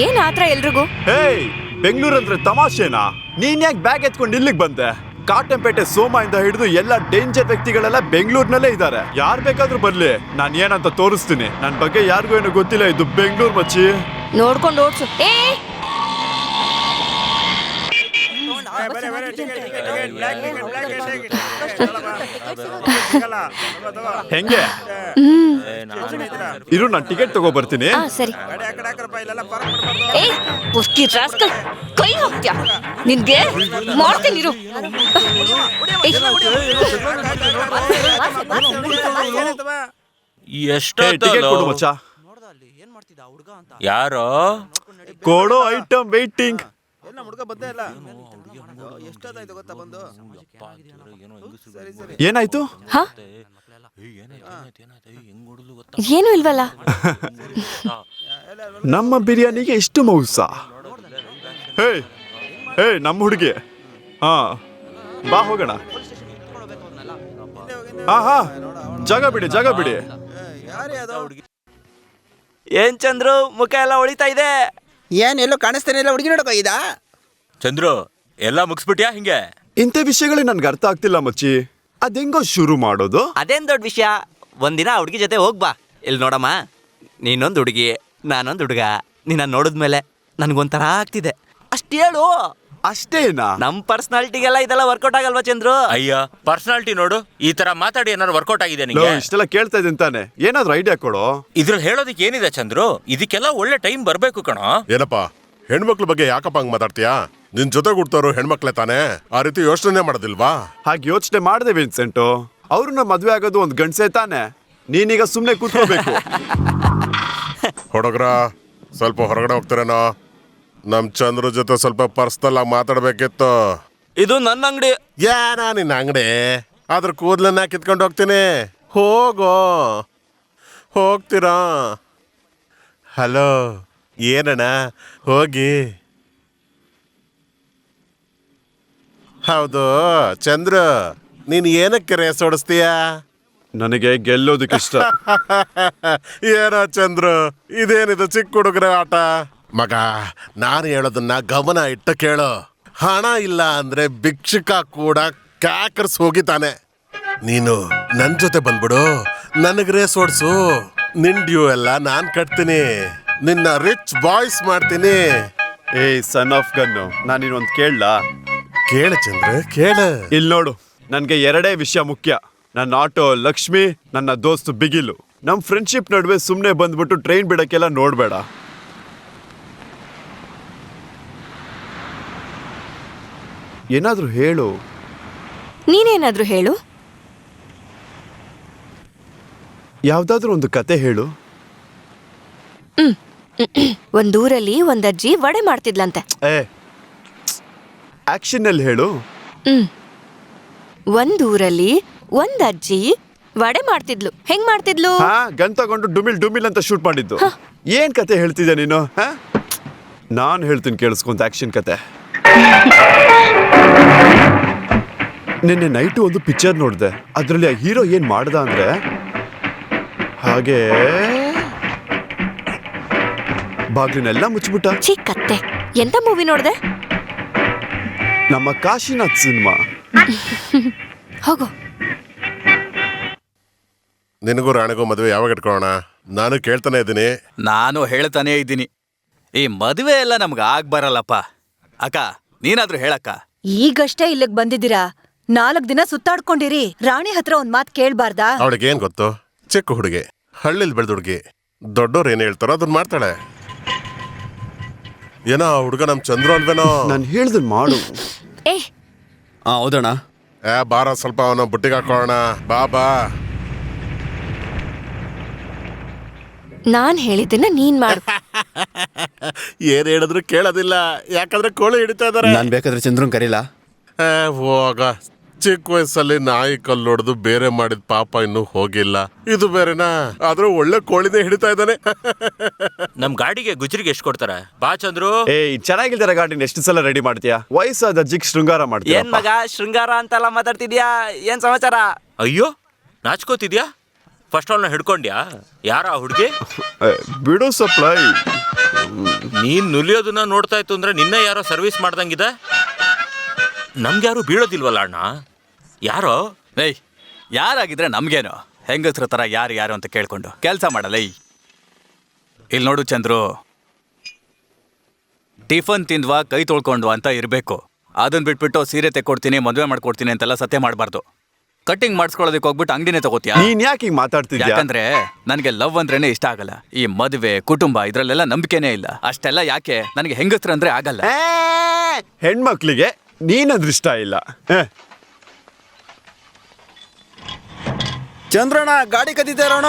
[SPEAKER 9] ಏನ್ ಆತ್ರ ಎಲ್ರಿಗೂ?
[SPEAKER 2] ಹೇಯ್, ಬೆಂಗಳೂರಂದ್ರೆ ತಮಾಷೆನಾ? ನೀನ್ ಯಾಕೆ ಬ್ಯಾಗ್ ಎತ್ಕೊಂಡು ಇಲ್ಲಿಗೆ ಬಂದೆ? ಕಾಟಂಪೇಟೆ ಸೋಮ ಇಂದ ಹಿಡಿದು ಎಲ್ಲ ಡೇಂಜರ್ ವ್ಯಕ್ತಿಗಳೆಲ್ಲ ಬೆಂಗಳೂರಿನಲ್ಲೇ ಇದ್ದಾರೆ. ಯಾರ್ ಬೇಕಾದ್ರೂ ಬರ್ಲಿ, ನಾನ್ ಏನಂತ ತೋರಿಸ್ತೀನಿ. ನನ್ ಬಗ್ಗೆ ಯಾರಿಗೂ ಏನು ಗೊತ್ತಿಲ್ಲ, ಇದು ಬೆಂಗಳೂರು ಮಚ್ಚಿ.
[SPEAKER 9] ನೋಡ್ಕೊಂಡು ಓಡ್ಸು.
[SPEAKER 2] ಹೆಂಗೆ ಇರು, ನಾನು ಟಿಕೆಟ್ ತಗೋ ಬರ್ತೀನಿ.
[SPEAKER 9] ಸರಿ. ಕೈ ಹೋಗ್ತ್ಯಾ? ನಿನ್ಗೆ ಮಾಡ್ತೀನಿ ಇರು.
[SPEAKER 2] ಟಿಕೆಟ್ ಕೊಡು ಮಚ್ಚ.
[SPEAKER 3] ಯಾರೋ
[SPEAKER 2] ಕೊಡೋ ಐಟಮ್ ವೇಟಿಂಗ್. ಏನಾಯ್ತು?
[SPEAKER 9] ಏನು ಇಲ್ವಲ್ಲ.
[SPEAKER 2] ನಮ್ಮ ಬಿರಿಯಾನಿಗೆ ಇಷ್ಟು ಮೌಸ. ಹೇ ಹೇ ನಮ್ಮ ಹುಡುಗಿ, ಹಾ ಬಾ ಹೋಗೋಣ. ಹಾ ಜಾಗ ಬಿಡಿ.
[SPEAKER 4] ಏನ್ ಚಂದ್ರು, ಮುಖ ಎಲ್ಲ ಹೊಳಿತಾ ಇದೆ.
[SPEAKER 6] ಏನ್ ಎಲ್ಲೋ ಕಾಣಿಸ್ತಾನೆ ಇಲ್ಲ, ಹುಡುಗಿ ನೋಡಕ ಇದ.
[SPEAKER 3] ಚಂದ್ರು ಎಲ್ಲ ಮುಗಿಸ್ಬಿಟ್ಯಾ ಹಿಂಗೆ?
[SPEAKER 2] ಇಂಥ ವಿಷಯಗಳೇ ನನ್ಗೆ ಅರ್ಥ ಆಗ್ತಿಲ್ಲ ಮಚ್ಚಿ. ಅದೆಂಗೋ ಶುರು ಮಾಡೋದು?
[SPEAKER 4] ಅದೇನ್ ದೊಡ್ಡ ವಿಷಯ. ಒಂದಿನ ಆ ಹುಡುಗಿ ಜೊತೆ ಹೋಗ್ಬಾ. ಇಲ್ಲಿ ನೋಡಮ್ಮ, ನೀನೊಂದು ಹುಡುಗಿ, ನಾನೊಂದು ಹುಡುಗ. ನಿನ್ನ ನೋಡಿದ್ಮೇಲೆ ನನ್ಗೊಂಥರ ಆಗ್ತಿದೆ. ಅಷ್ಟೇ ಹೇಳು.
[SPEAKER 2] ಅಷ್ಟೇನಾ?
[SPEAKER 4] ನಮ್ ಪರ್ಸನಾಲಿಟಿಗೆಲ್ಲ ಇದೆಲ್ಲ ವರ್ಕೌಟ್ ಆಗಲ್ವಾ ಚಂದ್ರು?
[SPEAKER 3] ಅಯ್ಯ, ಪರ್ಸನಾಲಿಟಿ ನೋಡು, ಈ ತರ ಮಾತಾಡಿ ಏನಾದ್ರು ವರ್ಕೌಟ್ ಆಗಿದೆ
[SPEAKER 2] ಲೋ,
[SPEAKER 3] ನಿಂಗೆ?
[SPEAKER 2] ಇಷ್ಟೆಲ್ಲ ಕೇಳ್ತಾ ಇದ್ದೀನಿ ತಾನೆ, ಏನಾದ್ರೂ ಐಡಿಯಾ ಕೊಡು.
[SPEAKER 3] ಇದ್ರಲ್ಲಿ ಹೇಳೋದಕ್ಕೆ ಏನಿದೆ ಚಂದ್ರು? ಇದಕ್ಕೆಲ್ಲ ಒಳ್ಳೆ ಟೈಮ್ ಬರ್ಬೇಕು ಕಣೋ.
[SPEAKER 5] ಏನಪ್ಪ ಹೆಣ್ಮಕ್ಳ ಬಗ್ಗೆ ಯಾಕಪ್ಪ ಹಂಗ್ ಮಾತಾಡ್ತೀಯಾ? ನಿನ್ ಜೊತೆ ಕೊಡ್ತಾರೋ ಹೆಣ್ಮಕ್ಳೆ ತಾನೇ, ಆ ರೀತಿ ಯೋಚನೆ ಮಾಡೋದಿಲ್ವಾ?
[SPEAKER 2] ಹಾಗೆ ಯೋಚನೆ ಮಾಡಿದೆ ವಿನ್ಸೆಂಟು. ಅವ್ರನ್ನ ಮದ್ವೆ ಆಗೋದು ಒಂದು ಗಂಡ್ಸೆ ತಾನೆ. ನೀನೀಗ ಸುಮ್ನೆ ಕೂತ್ಕೋಬೇಕು.
[SPEAKER 5] ಹುಡುಗ್ರ ಸ್ವಲ್ಪ ಹೊರಗಡೆ ಹೋಗ್ತಾರೇನೋ? ನಮ್ ಚಂದ್ರ ಜೊತೆ ಸ್ವಲ್ಪ ಪರ್ಸನಲ್ ಆಗಿ ಮಾತಾಡ್ಬೇಕಿತ್ತು.
[SPEAKER 4] ಇದು ನನ್ನ ಅಂಗಡಿ.
[SPEAKER 5] ಯಾರ ನಿನ್ನ ಅಂಗಡಿ? ಅದ್ರ ಕೂದಲನ್ನ ಕಿತ್ಕೊಂಡು ಹೋಗ್ತೀನಿ. ಹೋಗ್ತೀರಾ? ಹಲೋ, ಏನಣ್ಣ? ಹೋಗಿ. ಹೌದು ಚಂದ್ರ, ನೀನ್ ಏನಕ್ಕೆ ರೇಸ್ ಓಡಿಸ್ತೀಯ?
[SPEAKER 2] ನನಗೆ ಗೆಲ್ಲೋದಕ್ಕಿಷ್ಟ.
[SPEAKER 5] ಏನೋ ಚಂದ್ರ, ಇದೇನಿದು ಚಿಕ್ಕ ಹುಡುಗರ ಆಟ? ಮಗ, ನಾನು ಹೇಳೋದನ್ನ ಗಮನ ಇಟ್ಟು ಕೇಳು. ಹಣ ಇಲ್ಲ ಅಂದ್ರೆ ಭಿಕ್ಷುಕ ಕೂಡ ಕ್ಯಾಕರ್ಸ್ ಹೋಗಿತಾನೆ. ನೀನು ನನ್ ಜೊತೆ ಬಂದ್ಬಿಡು, ನನಗ್ ರೇಸ್ ಓಡಿಸು. ನಿನ್ ಡ್ಯೂ ಎಲ್ಲ ನಾನ್ ಕಟ್ತೀನಿ, ನಿನ್ನ ರಿಚ್ ಬಾಯ್ಸ್ ಮಾಡ್ತೀನಿ.
[SPEAKER 2] ಏಯ್ ಸನ್ ಆಫ್ ಗನ್ನು, ನಾನು ಇನ್ನೊಂದು ಕೇಳಲಾ?
[SPEAKER 5] ಕೇಳು ಚಂದ್ರ, ಕೇಳು.
[SPEAKER 2] ಇಲ್ಲಿ ನೋಡು, ನನಗೆ ಎರಡೇ ವಿಷಯ ಮುಖ್ಯ. ನನ್ನ ಆಟೋ ಲಕ್ಷ್ಮಿ, ನನ್ನ ದೋಸ್ತು ಬಿಗಿಲು. ನಮ್ಮ ಫ್ರೆಂಡ್ಶಿಪ್ ನಡುವೆ ಸುಮ್ಮನೆ ಬಂದ್ಬಿಟ್ಟು ಟ್ರೈನ್ ಬಿಡಕ್ಕೆಲ್ಲ ನೋಡಬೇಡ. ಏನಾದ್ರೂ ಹೇಳು.
[SPEAKER 9] ನೀನೇನಾದ್ರೂ ಹೇಳು.
[SPEAKER 2] ಯಾವ್ದಾದ್ರೂ ಒಂದು ಕತೆ ಹೇಳು.
[SPEAKER 9] ಒಂದೂರಲ್ಲಿ ಒಂದಜ್ಜಿ ವಡೆ ಮಾಡ್ತಿದ್ಲಂತೆ.
[SPEAKER 2] ಆಕ್ಷನ್ ಅಲ್ಲಿ ಹೇಳು.
[SPEAKER 9] ಒಂದೂರಲ್ಲಿ ಒಂದಜ್ಜಿ ವಡೆ ಮಾಡ್ತಿದ್ಲು. ಹೆಂಗ್ ಮಾಡ್ತಿದ್ಲು?
[SPEAKER 2] ಗನ್ ತಗೊಂಡು ಡುಮಿಲ್ ಅಂತ ಶೂಟ್ ಮಾಡಿದ್ದು. ಏನ್ ಕತೆ ಹೇಳ್ತಿದ್ಯಾ ನೀನು? ನಾನು ಹೇಳ್ತೀನಿ ಕೇಳಿಸ್ಕೊಂತ ಆಕ್ಷನ್ ಕತೆ. ನಿನ್ನೆ ನೈಟು ಒಂದು ಪಿಕ್ಚರ್ ನೋಡಿದೆ. ಅದ್ರಲ್ಲಿ ಆ ಹೀರೋ ಏನ್ ಮಾಡ್ದ ಅಂದ್ರೆ, ಹಾಗೆ ಬಾಗ್ಲಿನೆಲ್ಲ ಮುಚ್ಚಿಬಿಟ್ಟ.
[SPEAKER 9] ಚಿಕ್ಕತ್ತೆ, ಎಂತ ಮೂವಿ ನೋಡ್ದೆ?
[SPEAKER 2] ನಮ್ಮ ಕಾಶಿನಾಥ್ ಸಿನಿಮಾ.
[SPEAKER 9] ಹೋಗು.
[SPEAKER 5] ನಿನಗೂ ರಾಣಿಗೂ ಮದುವೆ ಯಾವಾಗ ಇಟ್ಕೊಳ್ಳೋಣ? ನಾನು ಕೇಳ್ತಾನೆ ಇದ್ದೀನಿ.
[SPEAKER 7] ನಾನು ಹೇಳ್ತಾನೆ ಇದ್ದೀನಿ, ಈ ಮದುವೆ ಎಲ್ಲ ನಮ್ಗೆ ಬರಲ್ಲಪ್ಪ. ಅಕ್ಕ, ನೀನಾದ್ರೂ ಹೇಳಕ್ಕ.
[SPEAKER 8] ಈಗಷ್ಟೇ ಇಲ್ಲಿಗೆ ಬಂದಿದ್ದೀರಾ, 4 ದಿನ ಸುತ್ತಾಡ್ಕೊಂಡಿರಿ. ರಾಣಿ ಹತ್ರ ಒಂದ್ ಮಾತ್ ಕೇಳ್ಬಾರ್ದಾ?
[SPEAKER 5] ಅವಳಿಗೆ ಏನ್ ಗೊತ್ತು? ಚಿಕ್ಕ ಹುಡುಗಿ, ಹಳ್ಳಿಲ್ ಬೆಳೆದ ಹುಡುಗಿ. ದೊಡ್ಡೋರು ಏನ್ ಹೇಳ್ತಾರೋ ಅದನ್ನ ಮಾಡ್ತಾಳೆ. ಏನೋ ಹುಡುಗ ನಮ್ ಚಂದ್ರ ಅಲ್ವೇನೋ?
[SPEAKER 2] ನಾನು ಹೇಳ್ದನ್ ಮಾಡು.
[SPEAKER 11] ಹೌದಣ್ಣ.
[SPEAKER 5] ಬಾರ, ಸ್ವಲ್ಪ ಅವನ ಬುಟ್ಟಿಗೆ ಹಾಕೋಣ. ಬಾ.
[SPEAKER 9] ನಾನ್ ಹೇಳಿದ್ದನ್ನ ನೀನ್ ಮಾಡು.
[SPEAKER 5] ಏನ್ ಹೇಳಿದ್ರು ಕೇಳೋದಿಲ್ಲ, ಯಾಕಂದ್ರೆ ಕೋಳಿ ಹಿಡಿತಾ ಇದಾರೆ.
[SPEAKER 11] ನಾನು ಬೇಕಾದ್ರೆ ಚಂದ್ರನ್ ಕರೀಲಾ?
[SPEAKER 5] ಹೋಗ, ಚಿಕ್ಕ ವಯಸ್ಸಲ್ಲಿ ನಾಯಿ ಕಲ್ಲು ಹೊಡೆದು ಬೇರೆ ಮಾಡಿದ ಪಾಪ ಇನ್ನೂ ಹೋಗಿಲ್ಲ. ಇದು ಬೇರೆನಾ? ಆದ್ರೂ ಒಳ್ಳೆ ಕೋಳಿನೇ ಹಿಡಿತಾ ಇದ್ದಾನೆ.
[SPEAKER 3] ನಮ್ ಗಾಡಿಗೆ ಗುಜ್ರಿಗೆ ಎಷ್ಟು ಕೊಡ್ತಾರೆ? ಬಾ ಚಂದ್ರು.
[SPEAKER 2] ಚೆನ್ನಾಗಿಲ್ದಾರ ಗಾಡಿನ ಎಷ್ಟು ಸಲ ರೆಡಿ ಮಾಡ್ತೀಯಾ? ವಯಸ್ಸಾದ ಜಿಗ್ ಶೃಂಗಾರ ಮಾಡ್ತೀಯ.
[SPEAKER 4] ಏನ್ ಮಗ ಶೃಂಗಾರ ಅಂತೆಲ್ಲ ಮಾತಾಡ್ತಿದ್ಯಾ? ಏನ್ ಸಮಾಚಾರ?
[SPEAKER 3] ಅಯ್ಯೋ, ನಾಚ್ಕೋತಿದ್ಯಾ? ಫಸ್ಟ್ ಅವನ್ನ ಹಿಡ್ಕೊಂಡ್ಯಾ? ಯಾರ ಹುಡುಗಿ?
[SPEAKER 2] ಬಿಡು ಸಪ್ಲೈ.
[SPEAKER 3] ನೀನ್ ನುಲಿಯೋದನ್ನ ನೋಡ್ತಾ ಇತ್ತು ಅಂದ್ರೆ ನಿನ್ನ ಯಾರೋ ಸರ್ವಿಸ್ ಮಾಡ್ದಂಗಿದೆ. ನಮ್ಗೆ ಯಾರು ಬೀಳೋದಿಲ್ವಲ್ಲ ಅಣ್ಣ? ಯಾರೋ?
[SPEAKER 7] ಏಯ್, ಯಾರಾಗಿದ್ರೆ ನಮ್ಗೇನು? ಹೆಂಗಸ್ರ ತರ ಯಾರು ಅಂತ ಕೇಳ್ಕೊಂಡು ಕೆಲಸ ಮಾಡಲ್ಲ. ಇಲ್ಲಿ ನೋಡು ಚಂದ್ರು, ಟಿಫನ್ ತಿಂದ್ವಾ ಕೈ ತೊಳ್ಕೊಂಡ್ವಾ ಅಂತ ಇರಬೇಕು. ಅದನ್ನ ಬಿಟ್ಬಿಟ್ಟು ಸೀರೆ ತೆಕ್ಕೊಡ್ತೀನಿ, ಮದುವೆ ಮಾಡ್ಕೊಡ್ತೀನಿ ಅಂತೆಲ್ಲ ಸತ್ಯ ಮಾಡಬಾರ್ದು. ಕಟ್ಟಿಂಗ್ ಮಾಡಿಸ್ಕೊಳ್ಳೋದಕ್ಕೆ ಹೋಗ್ಬಿಟ್ಟು ಅಂಗಡಿನೇ ತಗೋತೀಯ?
[SPEAKER 2] ನೀನ್ ಯಾಕೆ ಹಿಂಗ್ ಮಾತಾಡ್ತಿದ್ಯಾ?
[SPEAKER 7] ಯಾಕಂದ್ರೆ ನನಗೆ ಲವ್ ಅಂದ್ರೇನೆ ಇಷ್ಟ ಆಗಲ್ಲ. ಈ ಮದುವೆ ಕುಟುಂಬ ಇದ್ರಲ್ಲೆಲ್ಲ ನಂಬಿಕೆನೇ ಇಲ್ಲ. ಅಷ್ಟೆಲ್ಲ ಯಾಕೆ, ನನಗೆ ಹೆಂಗಸ್ರ ಅಂದ್ರೆ ಆಗಲ್ಲ.
[SPEAKER 2] ಹೆಣ್ಮಕ್ಳಿಗೆ ನೀನಂದ್ರೆ ಇಷ್ಟ ಇಲ್ಲ.
[SPEAKER 11] ಚಂದ್ರಣ್ಣ, ಗಾಡಿ ಕದಿತಾರೋಣ.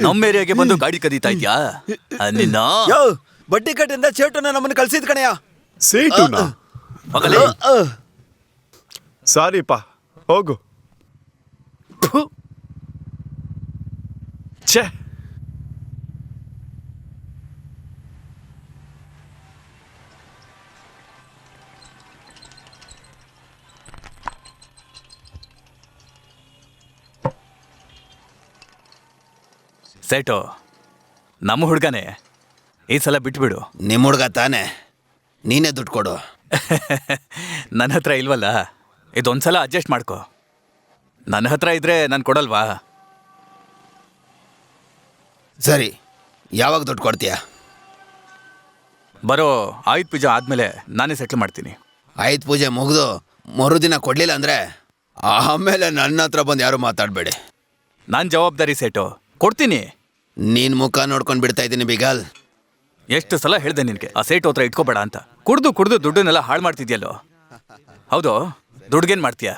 [SPEAKER 7] ನಮ್ಮ ಏರಿಯಾಗೆ ಬಂದು ಗಾಡಿ ಕದೀತಾ ಇದ್ಯಾ ನಿನ್ನ
[SPEAKER 11] ಯೋ ಬಡ್ಡಿ ಕಟ್ಟಿಂದ ಚೇಟುನ ನಮ್ಮನ್ನು ಕಳ್ಸಿದ್ ಕಣಯ್ಯ.
[SPEAKER 2] ಸೇಟುನಾ?
[SPEAKER 7] ಮಗಲೇ
[SPEAKER 2] ಸಾರಿಪ್ಪ, ಹೋಗು. ಛೇ,
[SPEAKER 7] ಸೇಟು ನಮ್ಮ ಹುಡುಗನೇ, ಈ ಸಲ ಬಿಟ್ಬಿಡು.
[SPEAKER 6] ನಿಮ್ಮ ಹುಡುಗ ತಾನೆ, ನೀನೇ ದುಡ್ಡು ಕೊಡು.
[SPEAKER 7] ನನ್ನ ಹತ್ರ ಇಲ್ವಲ್ಲ, ಇದೊಂದ್ಸಲ ಅಡ್ಜಸ್ಟ್ ಮಾಡ್ಕೊ. ನನ್ನ ಹತ್ರ ಇದ್ರೆ ನಾನು ಕೊಡಲ್ವಾ?
[SPEAKER 6] ಸರಿ, ಯಾವಾಗ ದುಡ್ಡು ಕೊಡ್ತೀಯ?
[SPEAKER 7] ಬರೋ ಆಯುಧ ಪೂಜೆ ಆದ್ಮೇಲೆ ನಾನೇ ಸೆಟ್ಲ್ ಮಾಡ್ತೀನಿ.
[SPEAKER 6] ಆಯುಧ ಪೂಜೆ ಮುಗಿದು ಮರುದಿನ ಕೊಡ್ಲಿಲ್ಲ ಅಂದ್ರೆ ಆಮೇಲೆ ನನ್ನ ಹತ್ರ ಬಂದು ಯಾರು ಮಾತಾಡಬೇಡಿ.
[SPEAKER 7] ನಾನು ಜವಾಬ್ದಾರಿ ಸೇಟು, ಕೊಡ್ತೀನಿ.
[SPEAKER 6] ನೀನ್ ಮುಖ ನೋಡ್ಕೊಂಡು ಬಿಡ್ತಾ ಇದ್ದೀನಿ ಬಿಗಾಲ್.
[SPEAKER 7] ಎಷ್ಟು ಸಲ ಹೇಳ್ದೆ ನಿನಗೆ ಆ ಸೇಟು ಹತ್ರ ಇಟ್ಕೋಬೇಡ ಅಂತ. ಕುಡ್ದು ಕುಡ್ದು ದುಡ್ಡನ್ನೆಲ್ಲ ಹಾಳು ಮಾಡ್ತಿದ್ಯಲ್ಲೋ. ಹೌದು, ದುಡ್ಗೇನ್ ಮಾಡ್ತೀಯ?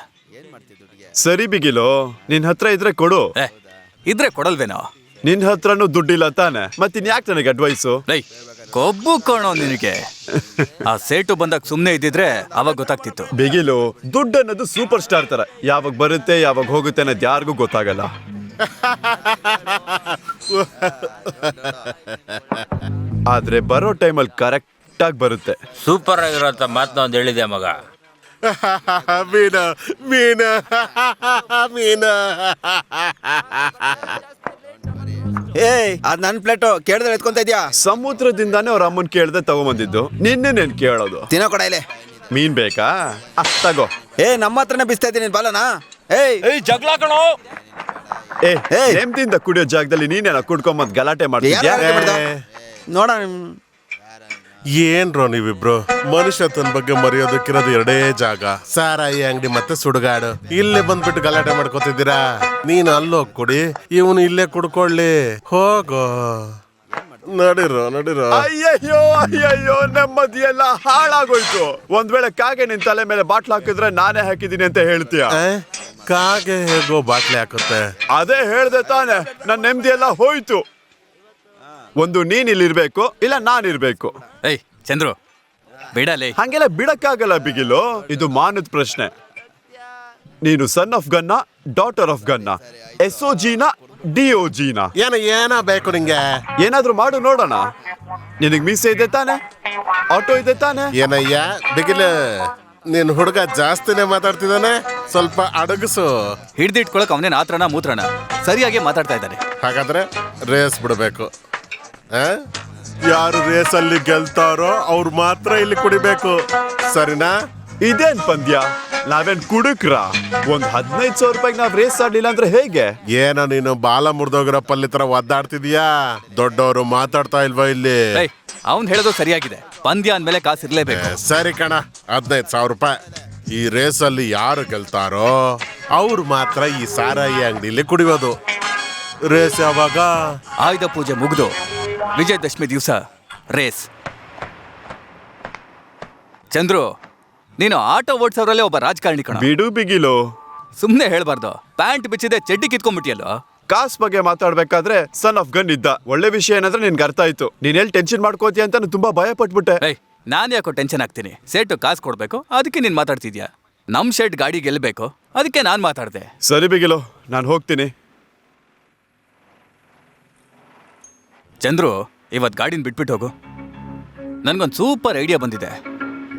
[SPEAKER 2] ಸರಿ ಬಿಗಿಲು, ನಿನ್ ಹತ್ರ ಇದ್ರೆ ಕೊಡು.
[SPEAKER 7] ಇದ್ರೆ ಕೊಡಲ್ವೇನೋ?
[SPEAKER 2] ನಿನ್ ಹತ್ರನೂ ದುಡ್ಡಿಲ್ಲ ತಾನೆ, ಮತ್ತಿನ್ಯಾಕೆ ನನಗೆ ಅಡ್ವೈಸು?
[SPEAKER 7] ಕೊಬ್ಬು ಕಾಣೋ ನಿನಗೆ. ಆ ಸೇಟು ಬಂದಾಗ ಸುಮ್ನೆ ಇದ್ದಿದ್ರೆ ಅವಾಗ ಗೊತ್ತಾಗ್ತಿತ್ತು.
[SPEAKER 2] ಬಿಗಿಲು, ದುಡ್ಡು ಅನ್ನೋದು ಸೂಪರ್ ಸ್ಟಾರ್ ತರ, ಯಾವಾಗ ಬರುತ್ತೆ ಯಾವಾಗ ಹೋಗುತ್ತೆ ಅನ್ನೋದು ಯಾರಿಗೂ ಗೊತ್ತಾಗಲ್ಲ. ಆದ್ರೆ ಬರೋ ಟೈಮಲ್ಲಿ ಕರೆಕ್ಟ್ ಆಗಿ ಬರುತ್ತೆ.
[SPEAKER 3] ಸೂಪರ್ ಆಗಿರೋಂಥ ಮಾತನ್ನ ಒಂದು ಹೇಳಿದೆ ಮಗ.
[SPEAKER 5] ಮೀನ ಮೀನ ಮೀನ.
[SPEAKER 11] ಏಯ್, ಅದ್ ನನ್ ಪ್ಲೇಟು ಕೇಳಿದ್ರೆ ಎತ್ಕೊಂತ ಇದ್ಯಾ?
[SPEAKER 2] ಸಮುದ್ರದಿಂದಾನೇ ಅವ್ರ ಅಮ್ಮನ್ ಕೇಳ್ದೆ ತಗೊಂಬಂದಿದ್ದು, ನಿನ್ನೆ ನೆನ್ ಕೇಳೋದು.
[SPEAKER 6] ತಿನ್ನೋ ಕೊಡ ಇಲ್ಲಿ.
[SPEAKER 2] ಮೀನ್ ಬೇಕಾ? ತಗೋ.
[SPEAKER 11] ನಮ್ಮ ಹತ್ರನೇ ಬಿಸ್ತಾ ಇದ್ದೀನಿ ಬಾಲನಾ? ಏಯ್
[SPEAKER 7] ಜಗಳ ಕಣೋ.
[SPEAKER 2] ನೆಮ್ಮದಿಯಿಂದ ಕುಡಿಯೋ ಜಾಗದಲ್ಲಿ ನೀನೇನ ಕುಡ್ಕೊಂಬಂದ್ ಗಲಾಟೆ ಮಾಡ್ತಿದ್ಯಾ?
[SPEAKER 11] ನೋಡ,
[SPEAKER 5] ಏನ್ರೋ ನೀವಿಬ್ರು ಮನುಷ್ಯ ತನ್ನ ಬಗ್ಗೆ ಮರೆಯೋದಕ್ಕಿರೋದು ಎರಡೇ ಜಾಗ, ಸಾರಾಯಿ ಅಂಗಡಿ ಮತ್ತೆ ಸುಡುಗಾಡು. ಇಲ್ಲೇ ಬಂದ್ಬಿಟ್ಟು ಗಲಾಟೆ ಮಾಡ್ಕೋತಿದ್ದೀರಾ. ನೀನು ಅಲ್ಲೋಗ್ ಕುಡಿ, ಇವನು ಇಲ್ಲೇ ಕುಡ್ಕೊಳ್ಳಿ. ಹೋಗೋ, ನಡಿರೋ ನಡಿರೋ.
[SPEAKER 2] ಅಯ್ಯಯ್ಯೋ ಅಯ್ಯಯ್ಯೋ, ನೆಮ್ಮದಿ ಎಲ್ಲ ಹಾಳಾಗೋಯ್ತು. ಒಂದ್ ವೇಳೆ ಕಾಗೆ ನಿನ್ ತಲೆ ಮೇಲೆ ಬಾಟ್ಲ್ ಹಾಕಿದ್ರೆ ನಾನೇ ಹಾಕಿದೀನಿ ಅಂತ ಹೇಳ್ತೀಯ?
[SPEAKER 5] ಕಾಗೆ ಹೇಗೋ ಬಾಟ್ಲಿ ಹಾಕುತ್ತೆ?
[SPEAKER 2] ಅದೇ ಹೇಳ್ದೆ ತಾನೆ, ನನ್ ನೆಮ್ಮದಿ ಎಲ್ಲ ಹೋಯ್ತು. ಒಂದು ನೀನ್ ಇಲ್ಲಿರ್ಬೇಕು, ಇಲ್ಲ ನಾನಿರ್ಬೇಕು.
[SPEAKER 7] ಏಯ್ ಚಂದ್ರು, ಬಿಡಲೇ.
[SPEAKER 2] ಹಂಗೆಲ್ಲ ಬಿಡಕ್ಕಾಗಲ್ಲ ಬಿಗಿಲು, ಇದು ಮಾನದ ಪ್ರಶ್ನೆ. ನೀನು ಸನ್ ಆಫ್ ಗನ್ನ, ಡಾಟರ್ ಆಫ್ ಗನ್ನ, SOGನ DOGನ?
[SPEAKER 5] ಏನ ಬೇಕು ನಿಂಗೆ?
[SPEAKER 2] ಏನಾದ್ರೂ ಮಾಡು ನೋಡೋಣ. ನಿನಗ್ ಮೀಸೆ ಇದೆ ತಾನೆ, ಆಟೋ ಇದೆ ತಾನೆ?
[SPEAKER 5] ಏನಯ್ಯ ಬಿಗಿಲು, ನಿನ್ ಹುಡುಗ ಜಾಸ್ತಿನೇ ಮಾತಾಡ್ತಿದ್ದಾನೆ, ಸ್ವಲ್ಪ ಅಡಗಿಸು.
[SPEAKER 7] ಹಿಡ್ದಿಟ್ಕೊಳಕ್ ಅವನೇನ್ ಆತ್ರನ ಮೂತ್ರನ, ಸರಿಯಾಗಿ ಮಾತಾಡ್ತಾ ಇದ್ದಾನೆ.
[SPEAKER 5] ಹಾಗಾದ್ರೆ ರೇಸ್ ಬಿಡಬೇಕು. ಯಾರು ರೇಸಲ್ಲಿ ಗೆಲ್ತಾರೋ ಅವ್ರು ಮಾತ್ರ ಇಲ್ಲಿ ಕುಡಿಬೇಕು, ಸರಿನಾ?
[SPEAKER 2] ಇದೇನ್ ಪಂದ್ಯ? ನಾವೇನ್ ಕುಡುಕ್ರ? ಒಂದ್ 15,000 ರೂಪಾಯಿಗೆ ನಾವ್ ರೇಸ್ ಆಡ್ಲಿಲ್ಲ ಅಂದ್ರೆ ಹೇಗೆ?
[SPEAKER 5] ಏನೋ ನೀನು ಬಾಲ ಮುರಿದೋಗಿರೋ ಪಲ್ಲಿ ತರ ಒದ್ದಾಡ್ತಿದೀಯಾ? ದೊಡ್ಡವರು ಮಾತಾಡ್ತಾ ಇಲ್ವಾ ಇಲ್ಲಿ?
[SPEAKER 7] ಅವ್ನ್ ಹೇಳೋದು ಸರಿಯಾಗಿದೆ, ಪಂದ್ಯ ಅಂದ್ಮೇಲೆ ಕಾಸು ಇರ್ಲೇಬೇಕು.
[SPEAKER 5] ಸರಿ ಕಣ, 15,000 ರೂಪಾಯಿ. ಈ ರೇಸಲ್ಲಿ ಯಾರು ಗೆಲ್ತಾರೋ ಅವ್ರು ಮಾತ್ರ ಈ ಸಾರಾಯಿ ಅಂಗಡಿಲಿ ಕುಡಿಯೋದು. ರೇಸ್ ಯಾವಾಗ?
[SPEAKER 7] ಆಯುಧ ಪೂಜೆ ಮುಗಿದು ವಿಜಯದಶಮಿ ದಿವಸ ರೇಸ್. ಚಂದ್ರು, ನೀನು ಆಟೋ ಓಡ್ಸೋದ್ರಲ್ಲೇ ಒಬ್ಬ ರಾಜಕಾರಣಿ ಕಣ.
[SPEAKER 2] ಬಿಡು ಬಿಗಿಲು.
[SPEAKER 7] ಸುಮ್ನೆ ಹೇಳ್ಬಾರ್ದು. ಪ್ಯಾಂಟ್ ಬಿಚ್ಚಿದೆ ಚಡ್ಡಿ ಕಿತ್ಕೊಂಡ್ಬಿಟ್ಟಿಯಲ್ಲೋ.
[SPEAKER 2] ಕಾಸ್ ಬಗ್ಗೆ ಮಾತಾಡ್ಬೇಕಾದ್ರೆ ಸನ್ ಆಫ್ ಗನ್ ಇದ್ದ. ಒಳ್ಳೆ ವಿಷಯ ಏನಂದ್ರೆ ನಿನ್ಗೆ ಅರ್ಥ ಆಯ್ತು. ನೀನ್ ಎಲ್ಲಿ ಟೆನ್ಷನ್ ಮಾಡ್ಕೋತೀಯ ಅಂತ ನಾನು ತುಂಬಾ ಭಯ ಪಟ್ಬಿಟ್ಟೆ.
[SPEAKER 7] ನಾನು ಯಾಕೋ ಟೆನ್ಷನ್ ಆಗ್ತೀನಿ? ಸೇಟು ಕಾಸು ಕೊಡ್ಬೇಕು, ಅದಕ್ಕೆ ನೀನ್ ಮಾತಾಡ್ತಿದ್ಯಾ. ನಮ್ ಶೆಡ್ ಗಾಡಿ ಗೆಲ್ಬೇಕು, ಅದಕ್ಕೆ ನಾನ್ ಮಾತಾಡ್ದೆ.
[SPEAKER 2] ಸರಿ ಬಿಗಿಲು, ನಾನು ಹೋಗ್ತೀನಿ.
[SPEAKER 7] ಚಂದ್ರು, ಇವತ್ ಗಾಡಿನ ಬಿಟ್ಬಿಟ್ಟು ಹೋಗು. ನನ್ಗೊಂದ್ ಸೂಪರ್ ಐಡಿಯಾ ಬಂದಿದೆ.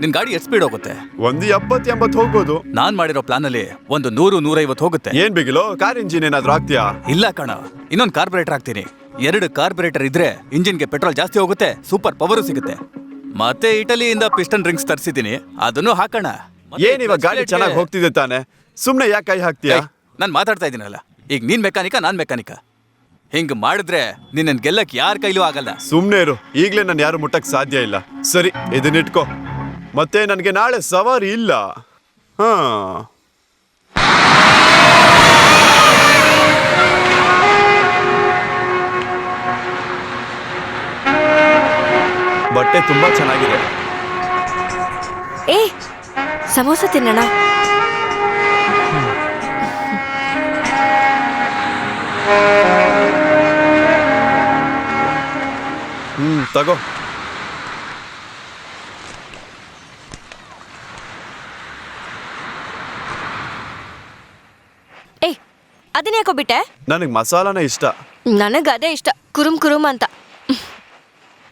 [SPEAKER 7] ನಿನ್ ಗಾಡಿ ಎಷ್ಟು ಸ್ಪೀಡ್ ಹೋಗುತ್ತೆ?
[SPEAKER 2] ಒಂದು 70-80 ಹೋಗ್ಬೋದು.
[SPEAKER 7] ನಾನ್ ಮಾಡಿರೋ ಪ್ಲಾನ್ ಅಲ್ಲಿ ಒಂದು 100-150 ಹೋಗುತ್ತೆ.
[SPEAKER 2] ಏನ್ ಬಿಗಿಲು, ಕಾರ್ ಇಂಜಿನ್ ಏನಾದ್ರೂ ಆಗ್ತೀಯಾ?
[SPEAKER 7] ಇಲ್ಲ ಕಣ, ಇನ್ನೊಂದು ಕಾರ್ಬೊರೇಟರ್ ಹಾಕ್ತೀನಿ. 2 ಕಾರ್ಬೊರೇಟರ್ ಇದ್ರೆ ಇಂಜಿನ್ಗೆ ಪೆಟ್ರೋಲ್ ಜಾಸ್ತಿ ಹೋಗುತ್ತೆ, ಸೂಪರ್ ಪವರ್ ಸಿಗುತ್ತೆ. ಮತ್ತೆ ಇಟಲಿಯಿಂದ ಪಿಸ್ಟನ್ ಡ್ರಿಂಕ್ಸ್ ತರಿಸಿದೀನಿ, ಅದನ್ನು ಹಾಕೋಣ.
[SPEAKER 2] ಏನ್ ಇವಾಗ ಗಾಡಿ ಚೆನ್ನಾಗಿ ಹೋಗ್ತಿದೆ ತಾನೆ, ಸುಮ್ನೆ ಯಾಕೆ ಕೈ ಹಾಕ್ತೀಯಾ?
[SPEAKER 7] ನಾನ್ ಮಾತಾಡ್ತಾ ಇದೀನಲ್ಲ, ಈಗ ನೀನ್ ಮೆಕ್ಯಾನಿಕ, ನಾನ್ ಮೆಕ್ಯಾನಿಕ. ಹಿಂಗ್ ಮಾಡಿದ್ರೆ ನಿನ್ನ ಗೆಲ್ಲಕ್ ಯಾರ ಕೈಲೂ ಆಗಲ್ಲ.
[SPEAKER 2] ಸುಮ್ನೆ ಇರು, ಈಗ್ಲೇ ನಾನು ಯಾರು ಮುಟ್ಟಕ್ ಸಾಧ್ಯ ಇಲ್ಲ. ಸರಿ, ಇದನ್ನಿಟ್ಕೋ. ಮತ್ತೆ ನನಗೆ ನಾಳೆ ಸವಾರಿ ಇಲ್ಲ. ಬಟ್ಟೆ ತುಂಬಾ ಚೆನ್ನಾಗಿದೆ.
[SPEAKER 9] ಏ, ಸಮೋಸ ತಿನ್ನೋಣ.
[SPEAKER 2] ತಗೋ.
[SPEAKER 9] ಏ, ಅದನ್ನ ಯಾಕೋ ಬಿಟ್ಟೆ?
[SPEAKER 2] ನನಗೆ ಮಸಾಲಾನೇ ಇಷ್ಟ.
[SPEAKER 9] ನನಗೆ ಅದೇ ಇಷ್ಟ, ಕುರುಮ್ ಕುರುಮ್ ಅಂತ.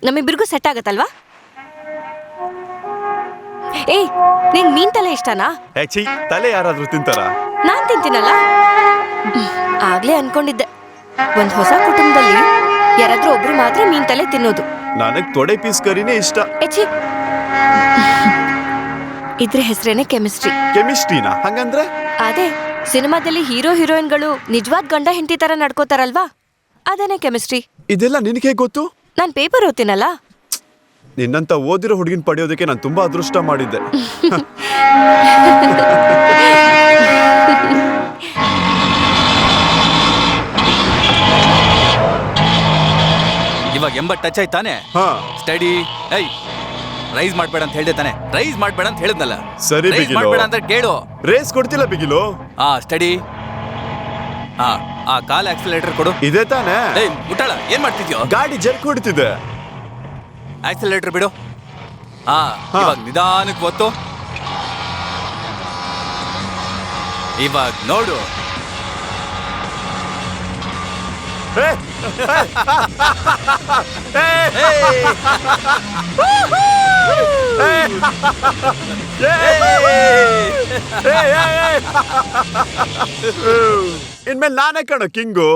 [SPEAKER 9] ನಮ್ಮಿಬ್ಬರಿಗೂ ಸೆಟ್ ಆಗತ್ತಲ್ವಾ? ಏಯ್, ನಿಂಗ್ ಮೀನ್ ತಲೆ ಇಷ್ಟನಾ?
[SPEAKER 2] ಛೀ, ತಲೆ ಯಾರಾದ್ರೂ ತಿಂತಾರ?
[SPEAKER 9] ನಾನ್ ತಿಂತೀನಲ್ಲ. ಆಗ್ಲೇ ಅನ್ಕೊಂಡಿದ್ದೆ, ಒಂದ್ ಹೊಸ ಕುಟುಂಬದಲ್ಲಿ ಯಾರಾದ್ರೂ ಒಬ್ರು ಮಾತ್ರ ಮೀನ್ ತಲೆ ತಿನ್ನೋದು.
[SPEAKER 2] ನನಗ್ ತೊಡೆ ಪೀಸ್ ಕರಿನೇ ಇಷ್ಟ.
[SPEAKER 9] ಛೀ, ಇದ್ರ ಹೆಸರೇನೆ ಕೆಮಿಸ್ಟ್ರಿ.
[SPEAKER 2] ಕೆಮಿಸ್ಟ್ರಿನಾ? ಹಂಗಂದ್ರೆ
[SPEAKER 9] ಅದೇ ಸಿನಿಮಾದಲ್ಲಿ ಹೀರೋ ಹೀರೋಯಿನ್ಗಳು ನಿಜವಾದ ಗಂಡ ಹೆಂಡತಿ ತರ ನಡ್ಕೋತಾರಲ್ವಾ, ಅದೇನೆ ಕೆಮಿಸ್ಟ್ರಿ.
[SPEAKER 2] ಇದೆಲ್ಲ ನಿನಗೆ ಗೊತ್ತು?
[SPEAKER 9] ನಾನ್ ಪೇಪರ್ ಓದ್ತೀನಲ್ಲ.
[SPEAKER 2] ನಿನ್ನಂತ ಓದಿರೋ ಹುಡುಗಿನ ಪಡೆಯೋದಕ್ಕೆ ನಾನು ತುಂಬಾ ಅದೃಷ್ಟ ಮಾಡಿದ್ದೆ.
[SPEAKER 7] ಇವಾಗ 80 ಟಚ್ ಆಯ್ತಾನೆ. ಸ್ಟಡಿ. ಐ, ರೈಸ್ ಮಾಡ್ಬೇಡ ಅಂತ ಹೇಳ್ದೆ ತಾನೆ? ರೈಸ್ ಮಾಡ್ಬೇಡ ಅಂತ ಹೇಳಿದ್ನಲ್ಲ.
[SPEAKER 2] ಸರಿ
[SPEAKER 7] ರೈಸ್
[SPEAKER 2] ಬಿಗಿಲು,
[SPEAKER 7] ಮಾಡ್ಬೇಡ ಅಂತ ಕೇಳು.
[SPEAKER 2] ರೇಸ್ ಕೊಡ್ತಿಲ್ಲ ಬಿಗಿಲು.
[SPEAKER 7] ಸ್ಟಡಿ. ಆ ಕಾಲ್ ಆಕ್ಸಿಲೇಟರ್ ಕೊಡು.
[SPEAKER 2] ಇದೆ ತಾನೆ?
[SPEAKER 7] ಏಯ್ ಮುಟ್ಟಾಳ, ಏನ್ ಮಾಡ್ತಿದ್ಯೋ?
[SPEAKER 2] ಗಾಡಿ ಜರ್ಕ್ ಹೊಡ್ತಿದೆ.
[SPEAKER 7] ಆಕ್ಸಿಲೇಟರ್ ಬಿಡು. ಇವಾಗ ನಿಧಾನಕ್ಕೆ ಒತ್ತು. ಇವಾಗ ನೋಡು.
[SPEAKER 2] ಇನ್ಮೇಲೆ ನಾನೇ ಕಣ ಕಿಂಗು.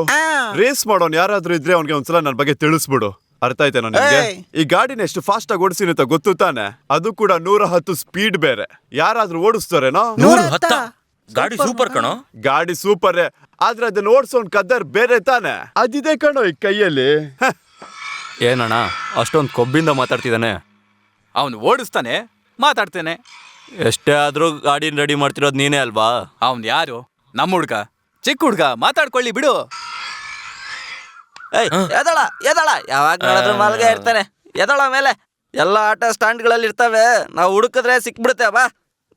[SPEAKER 2] ರೇಸ್ ಮಾಡೋನ್ ಯಾರಾದ್ರೂ ಇದ್ರೆ ಅವ್ನಿಗೆ ಒಂದ್ಸಲ ನನ್ನ ಬಗ್ಗೆ ತಿಳಿಸ್ಬಿಡು. ಅರ್ಥ ಆಯ್ತೇನೋ ನಿಮ್ಗೆ? ಈ ಗಾಡಿನ ಎಷ್ಟು ಫಾಸ್ಟ್ ಆಗಿ ಓಡಿಸಿನಿ ಅಂತ ಗೊತ್ತು ತಾನೆ? ಅದು ಕೂಡ 110 ಸ್ಪೀಡ್ ಬೇರೆ. ಯಾರಾದ್ರೂ ಓಡಿಸ್ತಾರೇನೋ?
[SPEAKER 3] 110? ಗಾಡಿ ಸೂಪರ್ ಕಣೋ.
[SPEAKER 2] ಗಾಡಿ ಸೂಪರ್, ಆದ್ರೆ ಅದನ್ನ ಓಡಿಸೋನ್ ಕದ್ದರ್ ಬೇರೆ ತಾನೆ. ಅದಿದೆ ಕಣೋ ಈ ಕೈಯಲ್ಲಿ.
[SPEAKER 4] ಏನಣ್ಣ ಅಷ್ಟೊಂದು ಕೊಬ್ಬಿಂದ ಮಾತಾಡ್ತಿದ್ದಾನೆ?
[SPEAKER 7] ಅವನು ಓಡಿಸ್ತಾನೆ, ಮಾತಾಡ್ತೇನೆ.
[SPEAKER 4] ಎಷ್ಟೇ ಆದ್ರೂ ಗಾಡಿನ ರೆಡಿ ಮಾಡ್ತಿರೋದು ನೀನೇ ಅಲ್ವಾ?
[SPEAKER 7] ಅವನ್ ಯಾರು? ನಮ್ಮ ಹುಡ್ಗ, ಚಿಕ್ಕ ಹುಡ್ಗ, ಮಾತಾಡ್ಕೊಳ್ಳಿ ಬಿಡು.
[SPEAKER 4] ಎದಳ ಎದಳ, ಯಾವಾಗ ನೋಡಿದ್ರು ಮಲ್ಗೆ ಇರ್ತಾನೆ. ಎದಳ ಮೇಲೆ ಎಲ್ಲ ಆಟೋ ಸ್ಟ್ಯಾಂಡ್ಗಳಲ್ಲಿ ಇರ್ತವೆ, ನಾವು ಹುಡುಕಿದ್ರೆ ಸಿಕ್ಬಿಡುತ್ತೆ. ಬಾ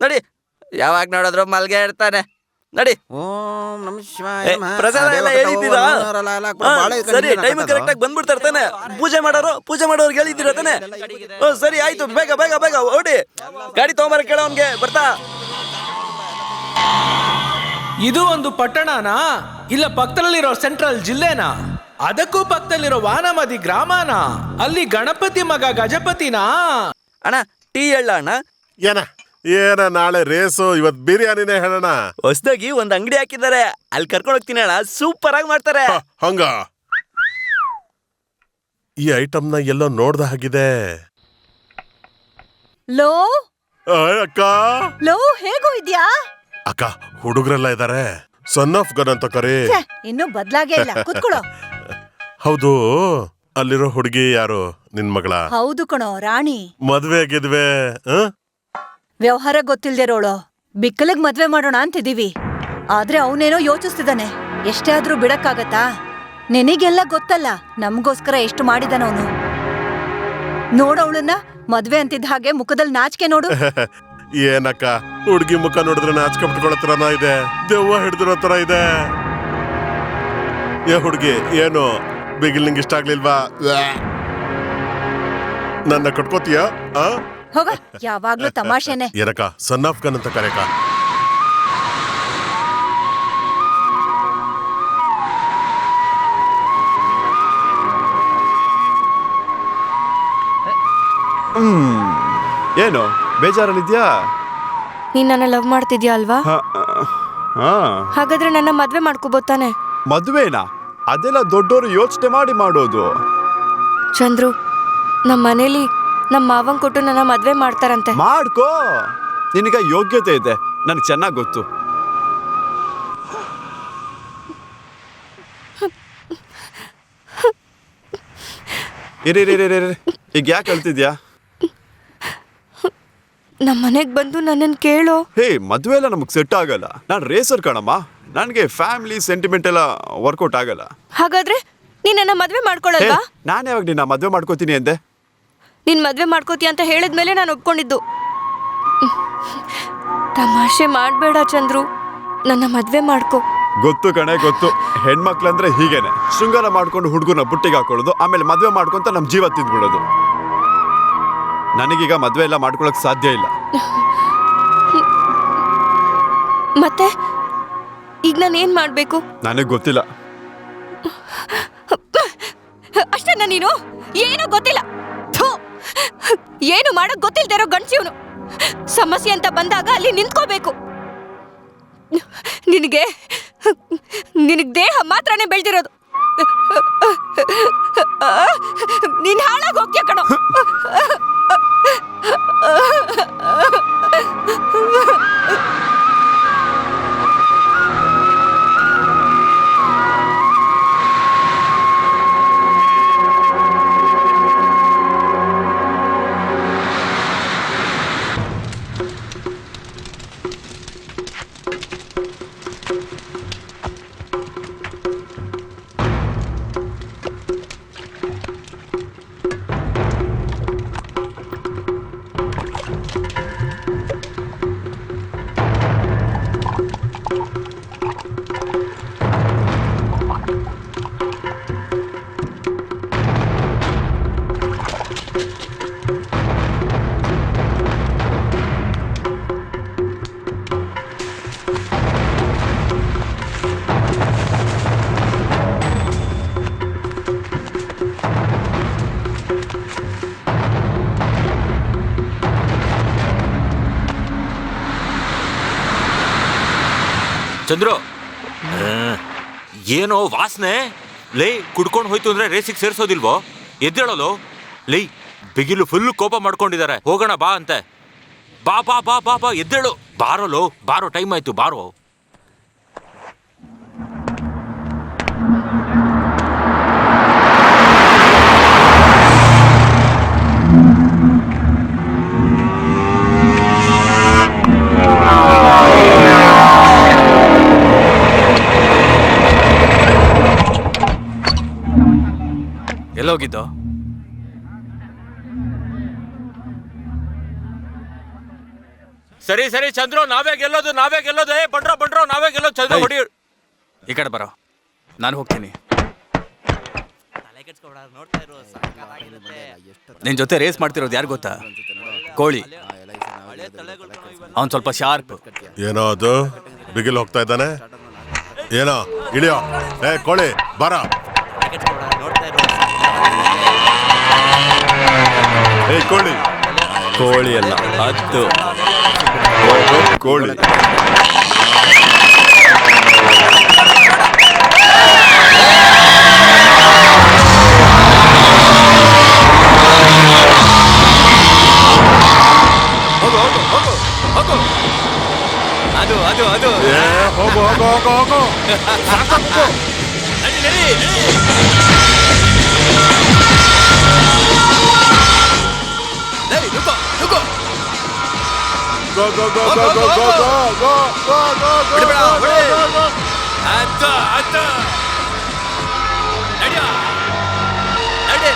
[SPEAKER 4] ನಡಿ, ಯಾವಾಗ ನೋಡಿದ್ರು ಮಲ್ಗೆ ಇರ್ತಾನೆ. ನಡಿ.
[SPEAKER 6] ಓಂ ನಮಃ ಶಿವಾಯ.
[SPEAKER 4] ಪ್ರಸಾದ ಎಲ್ಲ ಹೇಳಿದ್ದೀರಾ? ಸರಿ, ಟೈಮ್ ಕರೆಕ್ಟ್ ಆಗಿ ಬಂದ್ಬಿಡ್ತಾರೆ ತಾನೆ? ಪೂಜೆ ಮಾಡೋರ್ಗೆ ಹೇಳಿದ್ದೀರಾ ತಾನೆ? ಸರಿ ಆಯ್ತು, ಬೇಗ ಬೇಗ ಬೇಗ ಓಡಿ. ಗಾಡಿ ತಗೊಂಬರ ಕೇಳ ಅವನ್ಗೆ, ಬರ್ತಾ.
[SPEAKER 12] ಇದು ಒಂದು ಪಟ್ಟಣನಾ? ಇಲ್ಲ ಪಕ್ಕದಲ್ಲಿರೋ ಸೆಂಟ್ರಲ್ ಜಿಲ್ಲೆನಾ? ಅದಕ್ಕೂ ಪಕ್ಕದಲ್ಲಿರೋ ವಾನಮದಿ ಗ್ರಾಮನ? ಅಲ್ಲಿ ಗಣಪತಿ ಮಗ ಗಜಪತಿನಾ?
[SPEAKER 4] ಅಣ್ಣ ಟೀ ಹೇಳ ಅಣ್ಣ.
[SPEAKER 5] ಏನ ನಾಳೆ ರೇಸು, ಇವತ್ ಬಿರಿಯಾನಿನೇ ಹೇಳೋಣ.
[SPEAKER 4] ಹೊಸದಾಗಿ ಒಂದ್ ಅಂಗಡಿ ಹಾಕಿದ್ದಾರೆ, ಅಲ್ಲಿ ಕರ್ಕೊಂಡು ಹೋಗ್ತೀನಿ ಅಣ್ಣ. ಸೂಪರ್ ಆಗಿ ಮಾಡ್ತಾರೆ.
[SPEAKER 5] ಹಂಗ ಈ ಐಟಮ್ ನ ಎಲ್ಲೋ ನೋಡ್ದ ಹಾಗಿದೆ.
[SPEAKER 8] ಲೋ
[SPEAKER 5] ಅಕ್ಕ,
[SPEAKER 8] ಲೋ, ಹೇಗೂ ಇದ್ಯಾ?
[SPEAKER 5] ಅಕ್ಕ, ಹುಡುಗರೆಲ್ಲ ಇದಾರೆ. ಸನ್ ಆಫ್ ಗನ್ ಅಂತ ಕರೆ.
[SPEAKER 8] ಇನ್ನೂ ಬದ್ಲಾಗೇ ಇಲ್ಲ, ಕೂತ್ಕೊಳ್ಳೋ.
[SPEAKER 5] ಹೌದು, ಅಲ್ಲಿರೋ ಹುಡುಗಿ ಯಾರು? ನಿನ್ ಮಗಳ?
[SPEAKER 8] ಹೌದು ಕಣೋ, ರಾಣಿ.
[SPEAKER 5] ಮದ್ವೆ ಗಿದ್ವೆ?
[SPEAKER 8] ವ್ಯವಹಾರ ಗೊತ್ತಿಲ್ದಿರೋಳು. ಬಿಕ್ಕಲಿಗ್ ಮದ್ವೆ ಮಾಡೋಣ ಅಂತಿದೀವಿ. ಆದ್ರೆ ಅವನೇನೋ ಯೋಚಿಸ್ತಿದ್ದಾನೆ. ಎಷ್ಟೇ ಆದ್ರೂ ಬಿಡಕ್ಕಾಗತ್ತಾ? ನಿನಗೆಲ್ಲ ಗೊತ್ತಲ್ಲ, ನಮ್ಗೋಸ್ಕರ ಎಷ್ಟು ಮಾಡಿದಾನವನು. ನೋಡವಳನ್ನ ಮದ್ವೆ ಅಂತಿದ್ದ ಹಾಗೆ ಮುಖದಲ್ಲಿ ನಾಚಿಕೆ ನೋಡು.
[SPEAKER 5] ಏನಕ್ಕ ಹುಡುಗಿ ಮುಖ ನೋಡಿದ್ರೆ ನಾಚಿಕೆ ಬಿಟ್ಕೊಳ್ಳೋ ತರನ ಇದೆ, ದೆವ್ವ ಹಿಡಿದಿರೋ ತರ ಇದೆ. ಏ ಹುಡುಗಿ, ಏನು ಬಿಗಿಲ್ ನಿಂಗೆ ಇಷ್ಟ ಆಗ್ಲಿಲ್ವಾ? ನನ್ನ ಕಟ್ಕೋತೀಯ?
[SPEAKER 8] ಹೋಗ, ಯಾವಾಗ್ಲೂ ತಮಾಷೆನೆ.
[SPEAKER 5] ಏನಕ್ಕ ಸನ್ ಆಫ್ ಗನ್ ಅಂತ ಕರೆಕ.
[SPEAKER 2] ಏನು ಬೇಜಾರಲ್ಲಿದ್ಯಾ?
[SPEAKER 9] ನೀನ್ ನನ್ನ ಲವ್ ಮಾಡ್ತಿದ್ಯಾ ಅಲ್ವಾ?
[SPEAKER 2] ಹಾ.
[SPEAKER 9] ಹಾಗಾದ್ರೆ ನನ್ನ ಮದ್ವೆ ಮಾಡ್ಕೋಬೋತಾನೆ?
[SPEAKER 2] ಮದ್ವೆನಾ? ಅದೆಲ್ಲ ದೊಡ್ಡೋರು ಯೋಚನೆ ಮಾಡಿ ಮಾಡೋದು.
[SPEAKER 9] ಚಂದ್ರು, ನಮ್ಮ ಮನೇಲಿ ನಮ್ಮ ಮಾವನ್ ಕೊಟ್ಟು ನನ್ನ ಮದ್ವೆ ಮಾಡ್ತಾರಂತೆ.
[SPEAKER 2] ಮಾಡ್ಕೋ, ನಿನಗ ಯೋಗ್ಯತೆ ಇದೆ, ನನಗೆ ಚೆನ್ನಾಗಿ ಗೊತ್ತು. ಇರಿ ಈಗ ಯಾಕೆ ಹೇಳ್ತಿದ್ಯಾ?
[SPEAKER 9] ನಮ್ಮ ಮನೆಗ್ ಬಂದು ನನ್ನನ್ನು ಕೇಳೋ.
[SPEAKER 2] ಹೇ, ಮದ್ವೆ ಎಲ್ಲ ನಮಗ್ ಸೆಟ್ ಆಗಲ್ಲ. ನಾನು ರೇಸರ್ ಕಣಮ್ಮ, ನನಗೆ ಫ್ಯಾಮಿಲಿ ಸೆಂಟಿಮೆಂಟ್ ಎಲ್ಲ ವರ್ಕೌಟ್ ಆಗಲ್ಲ.
[SPEAKER 9] ಹಾಗಾದ್ರೆ ನೀನ್ ನನ್ನ ಮದ್ವೆ ಮಾಡ್ಕೊಳ್ಳಲ್ವಾ?
[SPEAKER 2] ನಾನು ಯಾವಾಗ ನಿನ್ನ ಮದ್ವೆ ಮಾಡ್ಕೋತೀನಿ ಅಂದೆ?
[SPEAKER 9] ನೀನ್ ಮದ್ವೆ ಮಾಡ್ಕೋತೀಯ ಅಂತ ಹೇಳಿದ್ಮೇಲೆ ನಾನು ಒಪ್ಕೊಂಡಿದ್ದು. ತಮಾಷೆ ಮಾಡ್ಬೇಡ ಚಂದ್ರು, ನನ್ನ ಮದ್ವೆ ಮಾಡ್ಕೋ.
[SPEAKER 2] ಗೊತ್ತು ಕಣೆ, ಗೊತ್ತು. ಹೆಣ್ಮಕ್ಳಂದ್ರೆ ಹೀಗೇನೆ, ಶೃಂಗಾರ ಮಾಡ್ಕೊಂಡು ಹುಡುಗನ ಬುಟ್ಟಿಗೆ ಹಾಕೊಳ್ಳೋದು, ಆಮೇಲೆ ಮದ್ವೆ ಮಾಡ್ಕೊಂತ ನಮ್ ಜೀವ ತಿಂದ್ಬಿಡೋದು. ನನಗೀಗ ಮದ್ವೆ ಎಲ್ಲ ಮಾಡ್ಕೊಳಕ್ ಸಾಧ್ಯ ಇಲ್ಲ.
[SPEAKER 9] ಮತ್ತೆ ಈಗ ನಾನು ಏನ್ ಮಾಡ್ಬೇಕು?
[SPEAKER 2] ನನಗ್ ಗೊತ್ತಿಲ್ಲ.
[SPEAKER 9] ಅಷ್ಟನ್ನ ನೀನು ಏನೂ ಗೊತ್ತಿಲ್ಲ. ಏನು ಮಾಡಕ್ ಗೊತ್ತಿಲ್ದೇ ಇರೋ ಗಂಡ್ಸಿವ್ನು. ಸಮಸ್ಯೆ ಅಂತ ಬಂದಾಗ ಅಲ್ಲಿ ನಿಂತ್ಕೋಬೇಕು. ನಿನಗೆ ದೇಹ ಮಾತ್ರನೇ ಬೆಳೆದಿರೋದು. ನೀನ್ ಹಾಳಾಗಿ ಹೋಗ್ತೀಯ ಕಣೋ.
[SPEAKER 3] ಚಂದ್ರು, ಏನೋ ವಾಸನೆ ಲೇ. ಕುಡ್ಕೊಂಡು ಹೋಯ್ತು ಅಂದ್ರೆ ರೇಸಿಗೆ ಸೇರ್ಸೋದಿಲ್ವೋ? ಎದ್ದೇಳೋದು ಲೇ. ಬಿಗಿಲು ಫುಲ್ ಕೋಪ ಮಾಡ್ಕೊಂಡಿದ್ದಾರೆ. ಹೋಗೋಣ ಬಾ ಅಂತೆ. ಬಾ ಬಾ ಬಾ ಬಾ ಬಾ, ಎದ್ದೇಳು. ಬಾರೋಲೋ, ಬಾರೋ, ಟೈಮ್ ಆಯ್ತು, ಬಾರೋ.
[SPEAKER 7] ಎಲ್ಲೋಗಿದ್ದು?
[SPEAKER 3] ಸರಿ ಸರಿ ಚಂದ್ರು, ನಾವೇ ಗೆಲ್ಲೋದು. ಬಂಡ್ರೋ, ನಾವೇ ಗೆಲ್ಲೋದು. ಚಂದ್ರು ಹೊಡಿ.
[SPEAKER 7] ಈ ಕಡೆ ಬರೋ, ನಾನು ಹೋಗ್ತೀನಿ. ನಿನ್ ಜೊತೆ ರೇಸ್ ಮಾಡ್ತಿರೋದು ಯಾರು ಗೊತ್ತಾ? ಕೋಳಿ. ಅವನ್ ಸ್ವಲ್ಪ ಶಾರ್ಪ್.
[SPEAKER 5] ಏನೋ ಅದು ಬಿಗಿಲ್ ಹೋಗ್ತಾ ಇದ್ದಾನೆ. ಏನೋ ಇಳಿಯೋ. ಏ ಕೋಳಿ, ಬರ.
[SPEAKER 2] ಏ ಕೋಳಿ.
[SPEAKER 7] ಕೋಳಿ ಅಲ್ಲ, ಹತ್ತು
[SPEAKER 2] ಕೋಳಿ.
[SPEAKER 7] ಅದು
[SPEAKER 5] ಹೋಗು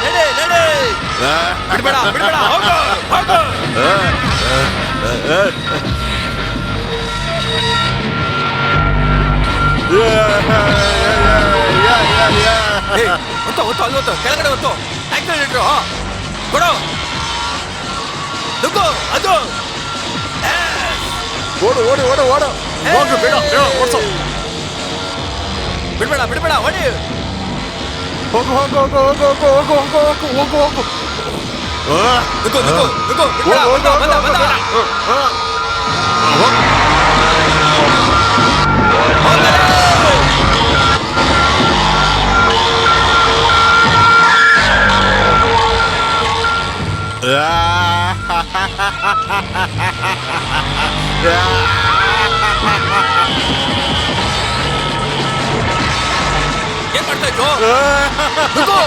[SPEAKER 7] ನಡೆ ನಡೆ ನಡೆ ಬಿಡ್ಬೇಡ ಬಿಡ್ಬೇಡ ಹೋಗು ಹೋಗು ಒತ್ತು ಒತ್ತು ಅಲ್ಲಿ ಒತ್ತು ಕೆಳಗಡೆ ಒತ್ತು ಆಕ್ಸಿಲೇಟರ್ ಕೊಡು ನುಗ್ಗು ಅದು
[SPEAKER 5] ಓಡು ಓಡು ಓಡು ಓಡು ಹೋಗು ಬೇಡ ಓಡಿಸು
[SPEAKER 7] ಬಿಡ್ಬೇಡ ಬಿಡ್ಬೇಡ ಹೊಡಿ
[SPEAKER 5] ಹೋಗು ಹೋಗು ಹೋಗು ಹೋಗು ಹೋಗು ಹೋಗು ಹೋಗು ಹೋಗು ಹೋಗು
[SPEAKER 7] ನುಗ್ಗು ನುಗ್ಗು ನುಗ್ಗು ಬಿಡ್ಬೇಡ ಬಂದ ಬಂದ ಏನ್ ಮಾಡ್ತಾ ಇತ್ತು ನುಗ್ಗು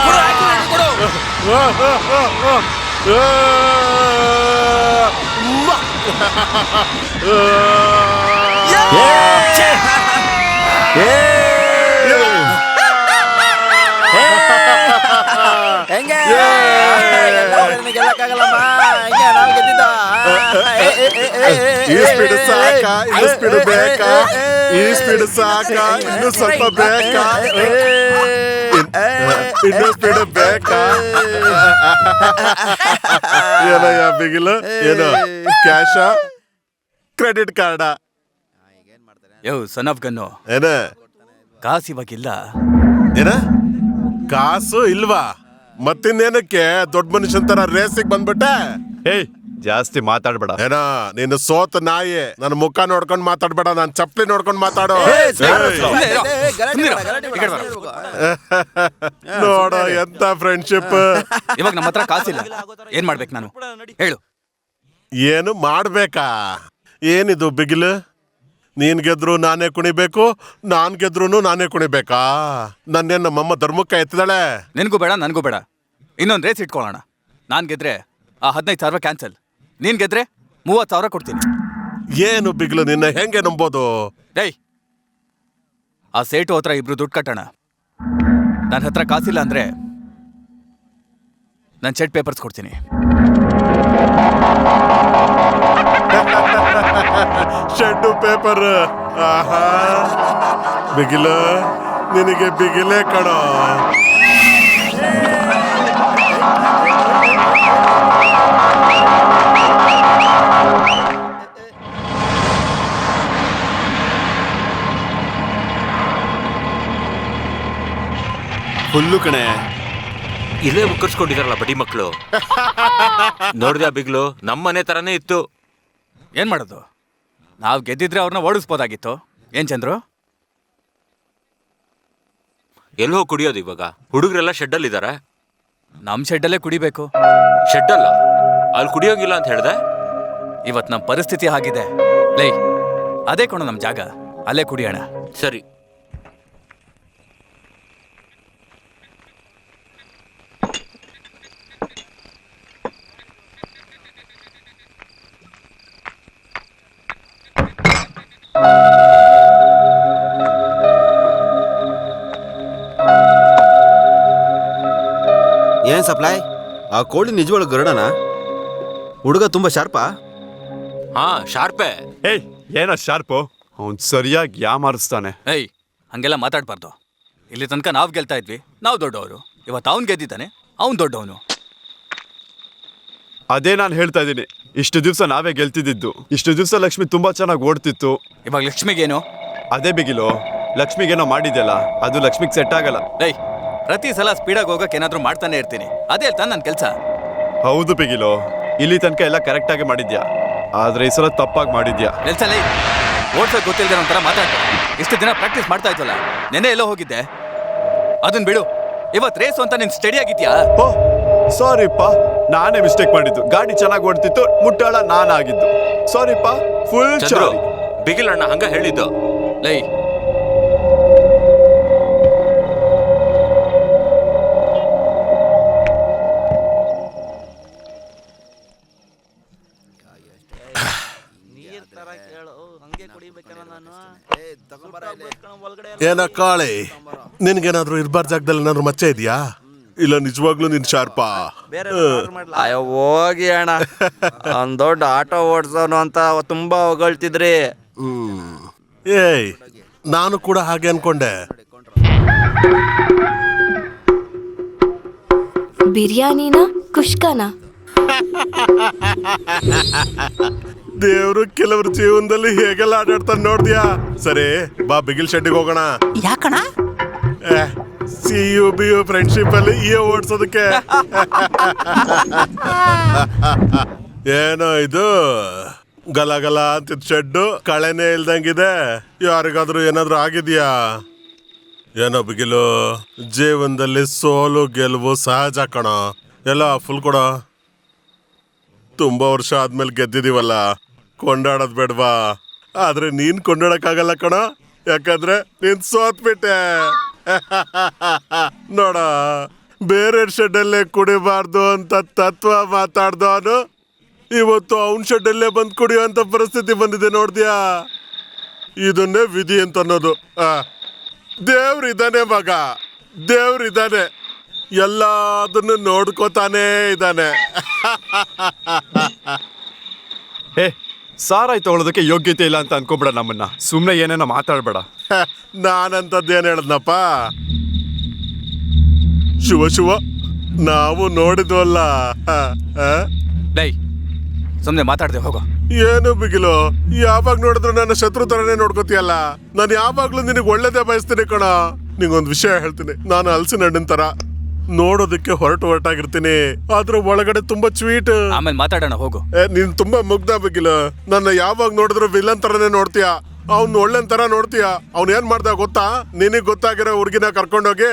[SPEAKER 7] ಕೊಡು ಆಕ್ಸಿಲೇಟರ್ ಕೊಡು
[SPEAKER 1] ಹೆಂಗೆ ಗೆಲ್ಲಕ್ಕಾಗಲ್ಲಮ್ಮ ಹೆಂಗೆ ನಾವು ಗೆದ್ದಿದ್ದ
[SPEAKER 5] ಈ ಸ್ಪೀಡ್ ಸಾಕ ಇನ್ನು ಸ್ಪೀಡ್ ಬೇಕಾ ಈ ಸ್ಪೀಡ್ ಸಾಕ ಇನ್ನು ಸ್ವಲ್ಪ ಬೇಕಾ ಇನ್ನು ಸ್ಪೀಡ್ ಬೇಕಾ ಏನಯ್ಯ ಬಿಗಿಲು ಏನು ಕ್ಯಾಶ ಕ್ರೆಡಿಟ್ ಕಾರ್ಡ
[SPEAKER 7] ಯೋ ಸನ್ ಆಫ್ ಗನ್ನು
[SPEAKER 5] ಏನ
[SPEAKER 7] ಕಾಸು ಇವಾಗಿಲ್ಲ
[SPEAKER 5] ಏನ ಕಾಸು ಇಲ್ವಾ ಮತ್ತಿನ್ನೇನಕ್ಕೆ ದೊಡ್ಡ ಮನುಷ್ಯನ್ ತರ ರೇಸಿಗೆ ಬಂದ್ಬಿಟ್ಟೆ
[SPEAKER 2] ಏಯ್ ಜಾಸ್ತಿ ಮಾತಾಡ್ಬೇಡ.
[SPEAKER 5] ಏನೋ ನೀನು ಸೋತ ನಾಯಿ ನನ್ನ ಮುಖ ನೋಡ್ಕೊಂಡ್ ಮಾತಾಡ್ಬೇಡ, ನಾನ್ ಚಪ್ಪಲಿ ನೋಡ್ಕೊಂಡ್ ಮಾತಾಡೋ. ನೋಡೋ ಎಂತ ಫ್ರೆಂಡ್ಶಿಪ್.
[SPEAKER 7] ಇವಾಗ ನಮ್ಮ ಹತ್ರ ಕಾಸಿಲ್ಲ, ಏನ್ ಮಾಡ್ಬೇಕು ನಾನು ಹೇಳು?
[SPEAKER 5] ಏನು ಮಾಡ್ಬೇಕಾ? ಏನಿದು ಬಿಗಿಲು? ನೀನ್ ಗೆದ್ರು ನಾನೇ ಕುಣಿಬೇಕು, ನಾನ್ ಗೆದ್ರು ನಾನೇ ಕುಣಿಬೇಕಾ? ನನ್ನೇನ್ ನಮ್ಮಮ್ಮ ಧರ್ಮಕ್ಕ ಎತ್ತಿದಾಳೆ?
[SPEAKER 7] ನಿನ್ಗೂ ಬೇಡ ನನ್ಗೂ ಬೇಡ, ಇನ್ನೊಂದ್ ರೇಸ್ ಇಟ್ಕೊಳ್ಳೋಣ. ನಾನ್ ಗೆದ್ರೆ ಆ 15,000 ಕ್ಯಾನ್ಸಲ್, ನೀನ್ ಗೆದ್ರೆ 30,000 ಕೊಡ್ತೀನಿ.
[SPEAKER 5] ಏನು ಬಿಗ್ಲು ನಿನ್ನ ಹೆಂಗೆ ನಂಬೋದು?
[SPEAKER 7] ಡೈ ಆ ಸೇಟು ಹತ್ರ ಇಬ್ರು ದುಡ್ಡು ಕಟ್ಟೋಣ. ನನ್ನ ಹತ್ರ ಕಾಸಿಲ್ಲ ಅಂದ್ರೆ ನಾನು ಚೆಕ್ ಪೇಪರ್ಸ್ ಕೊಡ್ತೀನಿ.
[SPEAKER 5] Shed paper. ಬಿಗಿಲು ನಿನಗೆ ಬಿಗಿಲೇ ಕಣೋ.
[SPEAKER 11] ಫುಲ್ಲು ಕಣೆ,
[SPEAKER 3] ಇಲ್ಲೇ ಮುಕ್ಕರ್ಸ್ಕೊಂಡಿದಾರಲ್ಲ ಬಡಿ ಮಕ್ಕಳು. ನೋಡ್ದ್ಯಾ ಬಿಗ್ಲು, ನಮ್ಮನೆ ತರಾನೇ ಇತ್ತು.
[SPEAKER 7] ಏನ್ ಮಾಡೋದು? ನಾವು ಗೆದ್ದಿದ್ರೆ ಅವ್ರನ್ನ ಓಡಿಸ್ಬೋದಾಗಿತ್ತು. ಏನ್ ಚಂದ್ರು?
[SPEAKER 3] ಎಲ್ಲಿ ಹೋಗಿ ಕುಡಿಯೋದು ಇವಾಗ? ಹುಡುಗರೆಲ್ಲ ಶೆಡ್ಡಲ್ಲಿ ಇದಾರೆ.
[SPEAKER 7] ನಮ್ ಶೆಡ್ಡಲ್ಲೇ ಕುಡಿಬೇಕು.
[SPEAKER 3] ಶೆಡ್ಡಲ್ಲ, ಅಲ್ಲಿ ಕುಡಿಯೋಂಗಿಲ್ಲ ಅಂತ ಹೇಳ್ದೆ.
[SPEAKER 7] ಇವತ್ ನಮ್ ಪರಿಸ್ಥಿತಿ ಆಗಿದೆ. ಲೈ ಅದೇ ಕೊಣ ನಮ್ ಜಾಗ, ಅಲ್ಲೇ ಕುಡಿಯೋಣ.
[SPEAKER 3] ಸರಿ.
[SPEAKER 11] ಏನ್ ಸಪ್ಲೈ? ಆ ಕೋಳಿ ನಿಜವಾಗ್ಲೂ ಗರುಡನ? ಹುಡುಗ ತುಂಬಾ ಶಾರ್ಪಾ?
[SPEAKER 3] ಹಾ ಶಾರ್ಪೇ.
[SPEAKER 2] ಏಯ್ ಏನೋ ಶಾರ್ಪು, ಅವ್ನು ಸರಿಯಾಗಿ ಯಾಮಾರಿಸ್ತಾನೆ.
[SPEAKER 7] ಏಯ್ ಹಂಗೆಲ್ಲ ಮಾತಾಡ್ಬಾರ್ದು. ಇಲ್ಲಿ ತನಕ ನಾವು ಗೆಲ್ತಾ ಇದ್ವಿ, ನಾವು ದೊಡ್ಡವರು. ಇವತ್ತು ಅವ್ನು ಗೆದ್ದಿದ್ದಾನೆ, ಅವ್ನು ದೊಡ್ಡವನು.
[SPEAKER 2] ಅದೇ ನಾನು ಹೇಳ್ತಾ ಇದ್ದೀನಿ, ಇಷ್ಟು ದಿವಸ ನಾವೇ ಗೆಲ್ತಿದ್ದು. ಇಷ್ಟು ದಿವಸ ಲಕ್ಷ್ಮಿ ತುಂಬಾ ಚೆನ್ನಾಗಿ ಓಡ್ತಿತ್ತು.
[SPEAKER 7] ಇವಾಗ ಲಕ್ಷ್ಮಿಗೇನು?
[SPEAKER 2] ಅದೇ ಬಿಗಿಲು, ಲಕ್ಷ್ಮಿಗೇನೋ ಮಾಡಿದ್ಯಲ್ಲ, ಅದು ಲಕ್ಷ್ಮಿಗೆ ಸೆಟ್ ಆಗಲ್ಲ.
[SPEAKER 7] ಏಯ್ ಪ್ರತಿ ಸಲ ಸ್ಪೀಡಾಗಿ ಹೋಗಕ್ಕೆ ಏನಾದ್ರು ಮಾಡ್ತಾನೆ ಇರ್ತೀನಿ, ಅದೇ ತಾನು ನನ್ನ ಕೆಲಸ.
[SPEAKER 2] ಹೌದು ಬಿಗಿಲು, ಇಲ್ಲಿ ತನಕ ಎಲ್ಲ ಕರೆಕ್ಟ್ ಆಗಿ ಮಾಡಿದ್ಯಾ, ಆದ್ರೆ ಈ ಸಲ ತಪ್ಪಾಗಿ ಮಾಡಿದ್ಯಾ.
[SPEAKER 7] ನಿಲ್ಸಲ್ಲ, ಓಡ್ಸೋಕ್ ಗೊತ್ತಿಲ್ದೇ ಒಂಥರ ಮಾತಾಡ್ತಾರೆ. ಇಷ್ಟು ದಿನ ಪ್ರಾಕ್ಟೀಸ್ ಮಾಡ್ತಾ ಇದ್ವಲ್ಲ, ನೆನ್ನೆ ಎಲ್ಲೋ ಹೋಗಿದ್ದೆ. ಅದನ್ ಬಿಡು, ಇವತ್ತು ರೇಸು ಅಂತ ನೀನ್ ಸ್ಟಡಿ ಆಗಿದ್ಯಾ?
[SPEAKER 2] ಓ ಸಾರಿಪ್ಪ, ನಾನೇ ಮಿಸ್ಟೇಕ್ ಮಾಡಿದ್ದು. ಗಾಡಿ ಚೆನ್ನಾಗಿ ಓಡ್ತಿತ್ತು, ಮುಟ್ಟಾಳ ನಾನಾಗಿದ್ದು. ಸಾರಿಪ್ಪ, ಫುಲ್
[SPEAKER 3] ಚಂದ್ರು, ಬಿಗಿಲ್ ಅಣ್ಣ ಹಂಗ ಹೇಳಿದ್ದು.
[SPEAKER 7] ಲೈ
[SPEAKER 5] ಏನ ಕಾಳಿ, ನಿನ್ಗೇನಾದ್ರೂ ಇರ್ಬಾರ್ದ ಜಾಗದಲ್ಲಿ ಏನಾದ್ರು ಮಚ್ಚೆ ಇದೆಯಾ? ಇಲ್ಲ ನಿಜವಾಗ್ಲೂ ನೀನ್ ಶಾರ್ಪಾ?
[SPEAKER 4] ಅಯ್ಯೋ ಹೋಗಿ ಅಣ್ಣ, ಒಂದ್ ದೊಡ್ಡ ಆಟೋ ಓಡ್ಸೋನು ಅಂತ ತುಂಬಾ ಹೊಗಳ್ತಿದ್ರಿ.
[SPEAKER 5] ಏಯ್, ನಾನು ಕೂಡ ಹಾಗೆ ಅನ್ಕೊಂಡೆ.
[SPEAKER 9] ಬಿರಿಯಾನಿನ ಕುಷ್ಕಾನ?
[SPEAKER 5] ದೇವ್ರು ಕೆಲವ್ರ ಜೀವನದಲ್ಲಿ ಹೇಗೆಲ್ಲ ಆಟಾಡ್ತಾನೆ ನೋಡ್ದ್ಯಾ? ಸರಿ ಬಾ ಬಿಗಿಲ್ ಶೆಡ್ಡಿಗೆ ಹೋಗೋಣ.
[SPEAKER 1] ಯಾಕಣ?
[SPEAKER 5] CU ಫ್ರೆಂಡ್ಶಿಪ್ ಅಲ್ಲಿ ಓಡ್ಸೋದಕ್ಕೆ. ಏನೋ ಇದು ಗಲ ಗಲ ಅಂತಿದ್ ಶೆಡ್ಡು ಕಳೆನೇ ಇಲ್ದಂಗಿದೆ. ಯಾರಿಗಾದ್ರೂ ಏನಾದ್ರೂ ಆಗಿದ್ಯಾ? ಏನೋ ಬಿಗಿಲು, ಜೀವನದಲ್ಲಿ ಸೋಲು ಗೆಲುವು ಸಹಜ ಕಣ. ಎಲ್ಲ ಫುಲ್ ಕೊಡ. ತುಂಬಾ ವರ್ಷ ಆದ್ಮೇಲೆ ಗೆದ್ದಿದೀವಲ್ಲ, ಕೊಂಡಾಡೋದ್ ಬೇಡ್ವಾ? ಆದ್ರೆ ನೀನ್ ಕೊಂಡಾಡಕ್ಕಾಗಲ್ಲ ಕಣ, ಯಾಕಂದ್ರೆ ನೀನ್ ಸೋತ್ಬಿಟ್ಟೆ. ನೋಡ, ಬೇರೆ ಶೆಡ್ಡಲ್ಲೇ ಕುಡಿಬಾರ್ದು ಅಂತ ತತ್ವ ಮಾತಾಡ್ದವನು ಇವತ್ತು ಅವನ್ ಶೆಡ್ಡಲ್ಲೇ ಬಂದ್ ಕುಡಿಯುವಂತ ಪರಿಸ್ಥಿತಿ ಬಂದಿದೆ ನೋಡ್ದ್ಯಾ? ಇದನ್ನೇ ವಿಧಿ ಅಂತ ಅನ್ನೋದು. ದೇವ್ರಿದ್ದಾನೆ ಮಗ, ದೇವ್ರಿದ್ದಾನೆ, ಎಲ್ಲದನ್ನು ನೋಡ್ಕೋತಾನೇ ಇದ್ದಾನೆ.
[SPEAKER 2] ಸಾರಾಯಿ ತಗೊಳ್ಳೋದಕ್ಕೆ ಯೋಗ್ಯತೆ ಇಲ್ಲ ಅಂತ ಅನ್ಕೋಬೇಡ ನಮ್ಮನ್ನ. ಸುಮ್ಮನೆ ಏನೇನೋ ಮಾತಾಡ್ಬೇಡ.
[SPEAKER 5] ನಾನಂತದ್ದೇನು ಹೇಳದ್ನಪ್ಪ? ಶಿವ ನಾವು ನೋಡಿದ್ವಲ್ಲ.
[SPEAKER 7] ಡೈ ಸುಮ್ಮನೆ ಮಾತಾಡ್ದೆ ಹೋಗೋ.
[SPEAKER 5] ಏನು ಬಿಗಿಲು, ಯಾವಾಗ ನೋಡಿದ್ರು ನನ್ನ ಶತ್ರು ತರನೇ ನೋಡ್ಕೋತೀಯಲ್ಲ. ನಾನು ಯಾವಾಗ್ಲೂ ನಿನಗೆ ಒಳ್ಳೇದೇ ಬಯಸ್ತೀನಿ ಕಣ. ನಿಂಗೊಂದು ವಿಷಯ ಹೇಳ್ತೀನಿ, ನಾನು ಹಲಸಿನ ಹಣ್ಣಿನ ತರ ನೋಡೋದಕ್ಕೆ ಹೊರಟಾಗಿರ್ತೀನಿ, ಆದ್ರೂ ಒಳಗಡೆ ತುಂಬಾ ಸ್ವೀಟ್.
[SPEAKER 7] ಆಮೇಲೆ ಮಾತಾಡೋಣ ಹೋಗು.
[SPEAKER 5] ನೀನ್ ತುಂಬಾ ಮುಗ್ಧ ಬಿಗಿಲು. ನನ್ನ ಯಾವಾಗ ನೋಡಿದ್ರು ವಿಲನ್ ತರನೇ ನೋಡ್ತೀಯ, ಅವ್ನು ಒಳ್ಳೆನ್ ತರ ನೋಡ್ತೀಯ. ಅವ್ನ್ ಏನ್ ಮಾಡ್ದ ಗೊತ್ತಾ? ನಿನಗ್ ಗೊತ್ತಾಗಿರೋ ಹುಡುಗಿನ ಕರ್ಕೊಂಡೋಗಿ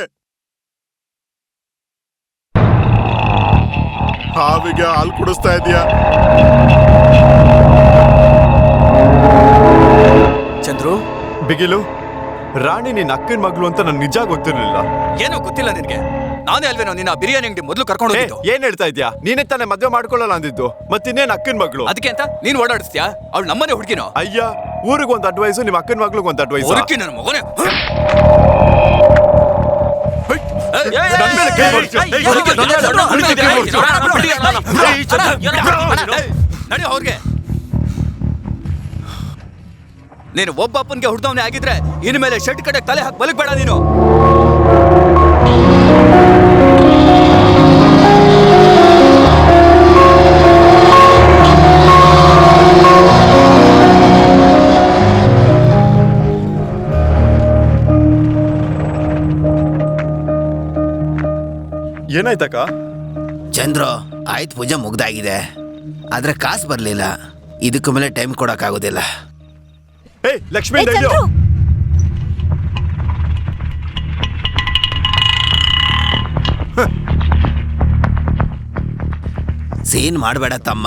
[SPEAKER 5] ಹಾವಿಗೆ ಹಾಲು ಕುಡಿಸ್ತಾ ಇದೀಯ.
[SPEAKER 7] ಚಂದ್ರು,
[SPEAKER 2] ಬಿಗಿಲು, ರಾಣಿ ನಿನ್ನ ಅಕ್ಕನ ಮಗಳು ಅಂತ ನನ್ ನಿಜ ಗೊತ್ತಿರ್ಲಿಲ್ಲ.
[SPEAKER 7] ಏನೋ ಗೊತ್ತಿಲ್ಲ ನಿನ್ಗೆ? ನಾನೇ ಅಲ್ವೇನೋ ನಿನ್ನ ಬಿರಿಯಾನಿ ಅಂಗಡಿ ಮೊದಲು ಕರ್ಕೊಂಡು ಹೋಗಿದ್ದು.
[SPEAKER 2] ಏನ್ ಹೇಳ್ತಾ ಇದ್ಯಾ? ನೀನೇ ತಾನೇ ಮದ್ವೆ ಮಾಡ್ಕೊಳ್ಳಲ್ಲ ಅಂದಿದ್ದು, ಮತ್ತಿನ್ನೇನ್ ಅಕ್ಕನ ಮಗಳು?
[SPEAKER 7] ಅದಕ್ಕೆ ಅಂತ ನೀನ್ ಓಡಾಡಿಸ್ತೀಯಾ? ಅವಳು ನಮ್ಮನೆ ಹುಡುಗಿನೋ?
[SPEAKER 2] ಅಯ್ಯ, ಊರಿಗೆ ಒಂದು ಅಡ್ವೈಸು, ನಿಮ್ಮ ಅಕ್ಕನ ಮಗಳಿಗೆ ಒಂದು ಅಡ್ವೈಸ್.
[SPEAKER 7] ನನ್ನ ಮಗನೇ ನಡಿ ಅವ್ರಿಗೆ. ನೀನು ಒಬ್ಬ ಅಪ್ಪನ್ಗೆ ಹುಡ್ದವನೇ ಆಗಿದ್ರೆ ಇನ್ಮೇಲೆ ಶೆಡ್ ಕಡೆ ತಲೆ ಹಾಕಿ ಬಲಕ್ಬೇಡ ನೀನು.
[SPEAKER 2] ಏನಾಯ್ತಕ್ಕ?
[SPEAKER 6] ಚಂದ್ರು, ಆಯ್ತು ಪೂಜೆ ಮುಗ್ದಾಗಿದೆ, ಆದ್ರೆ ಕಾಸು ಬರ್ಲಿಲ್ಲ. ಇದಕ್ಕೂ ಮೇಲೆ ಟೈಮ್ ಕೊಡಕ್ಕಾಗೋದಿಲ್ಲ.
[SPEAKER 2] ಲಕ್ಷ್ಮೀ,
[SPEAKER 6] ಸೀನ್ ಮಾಡಬೇಡ ತಮ್ಮ,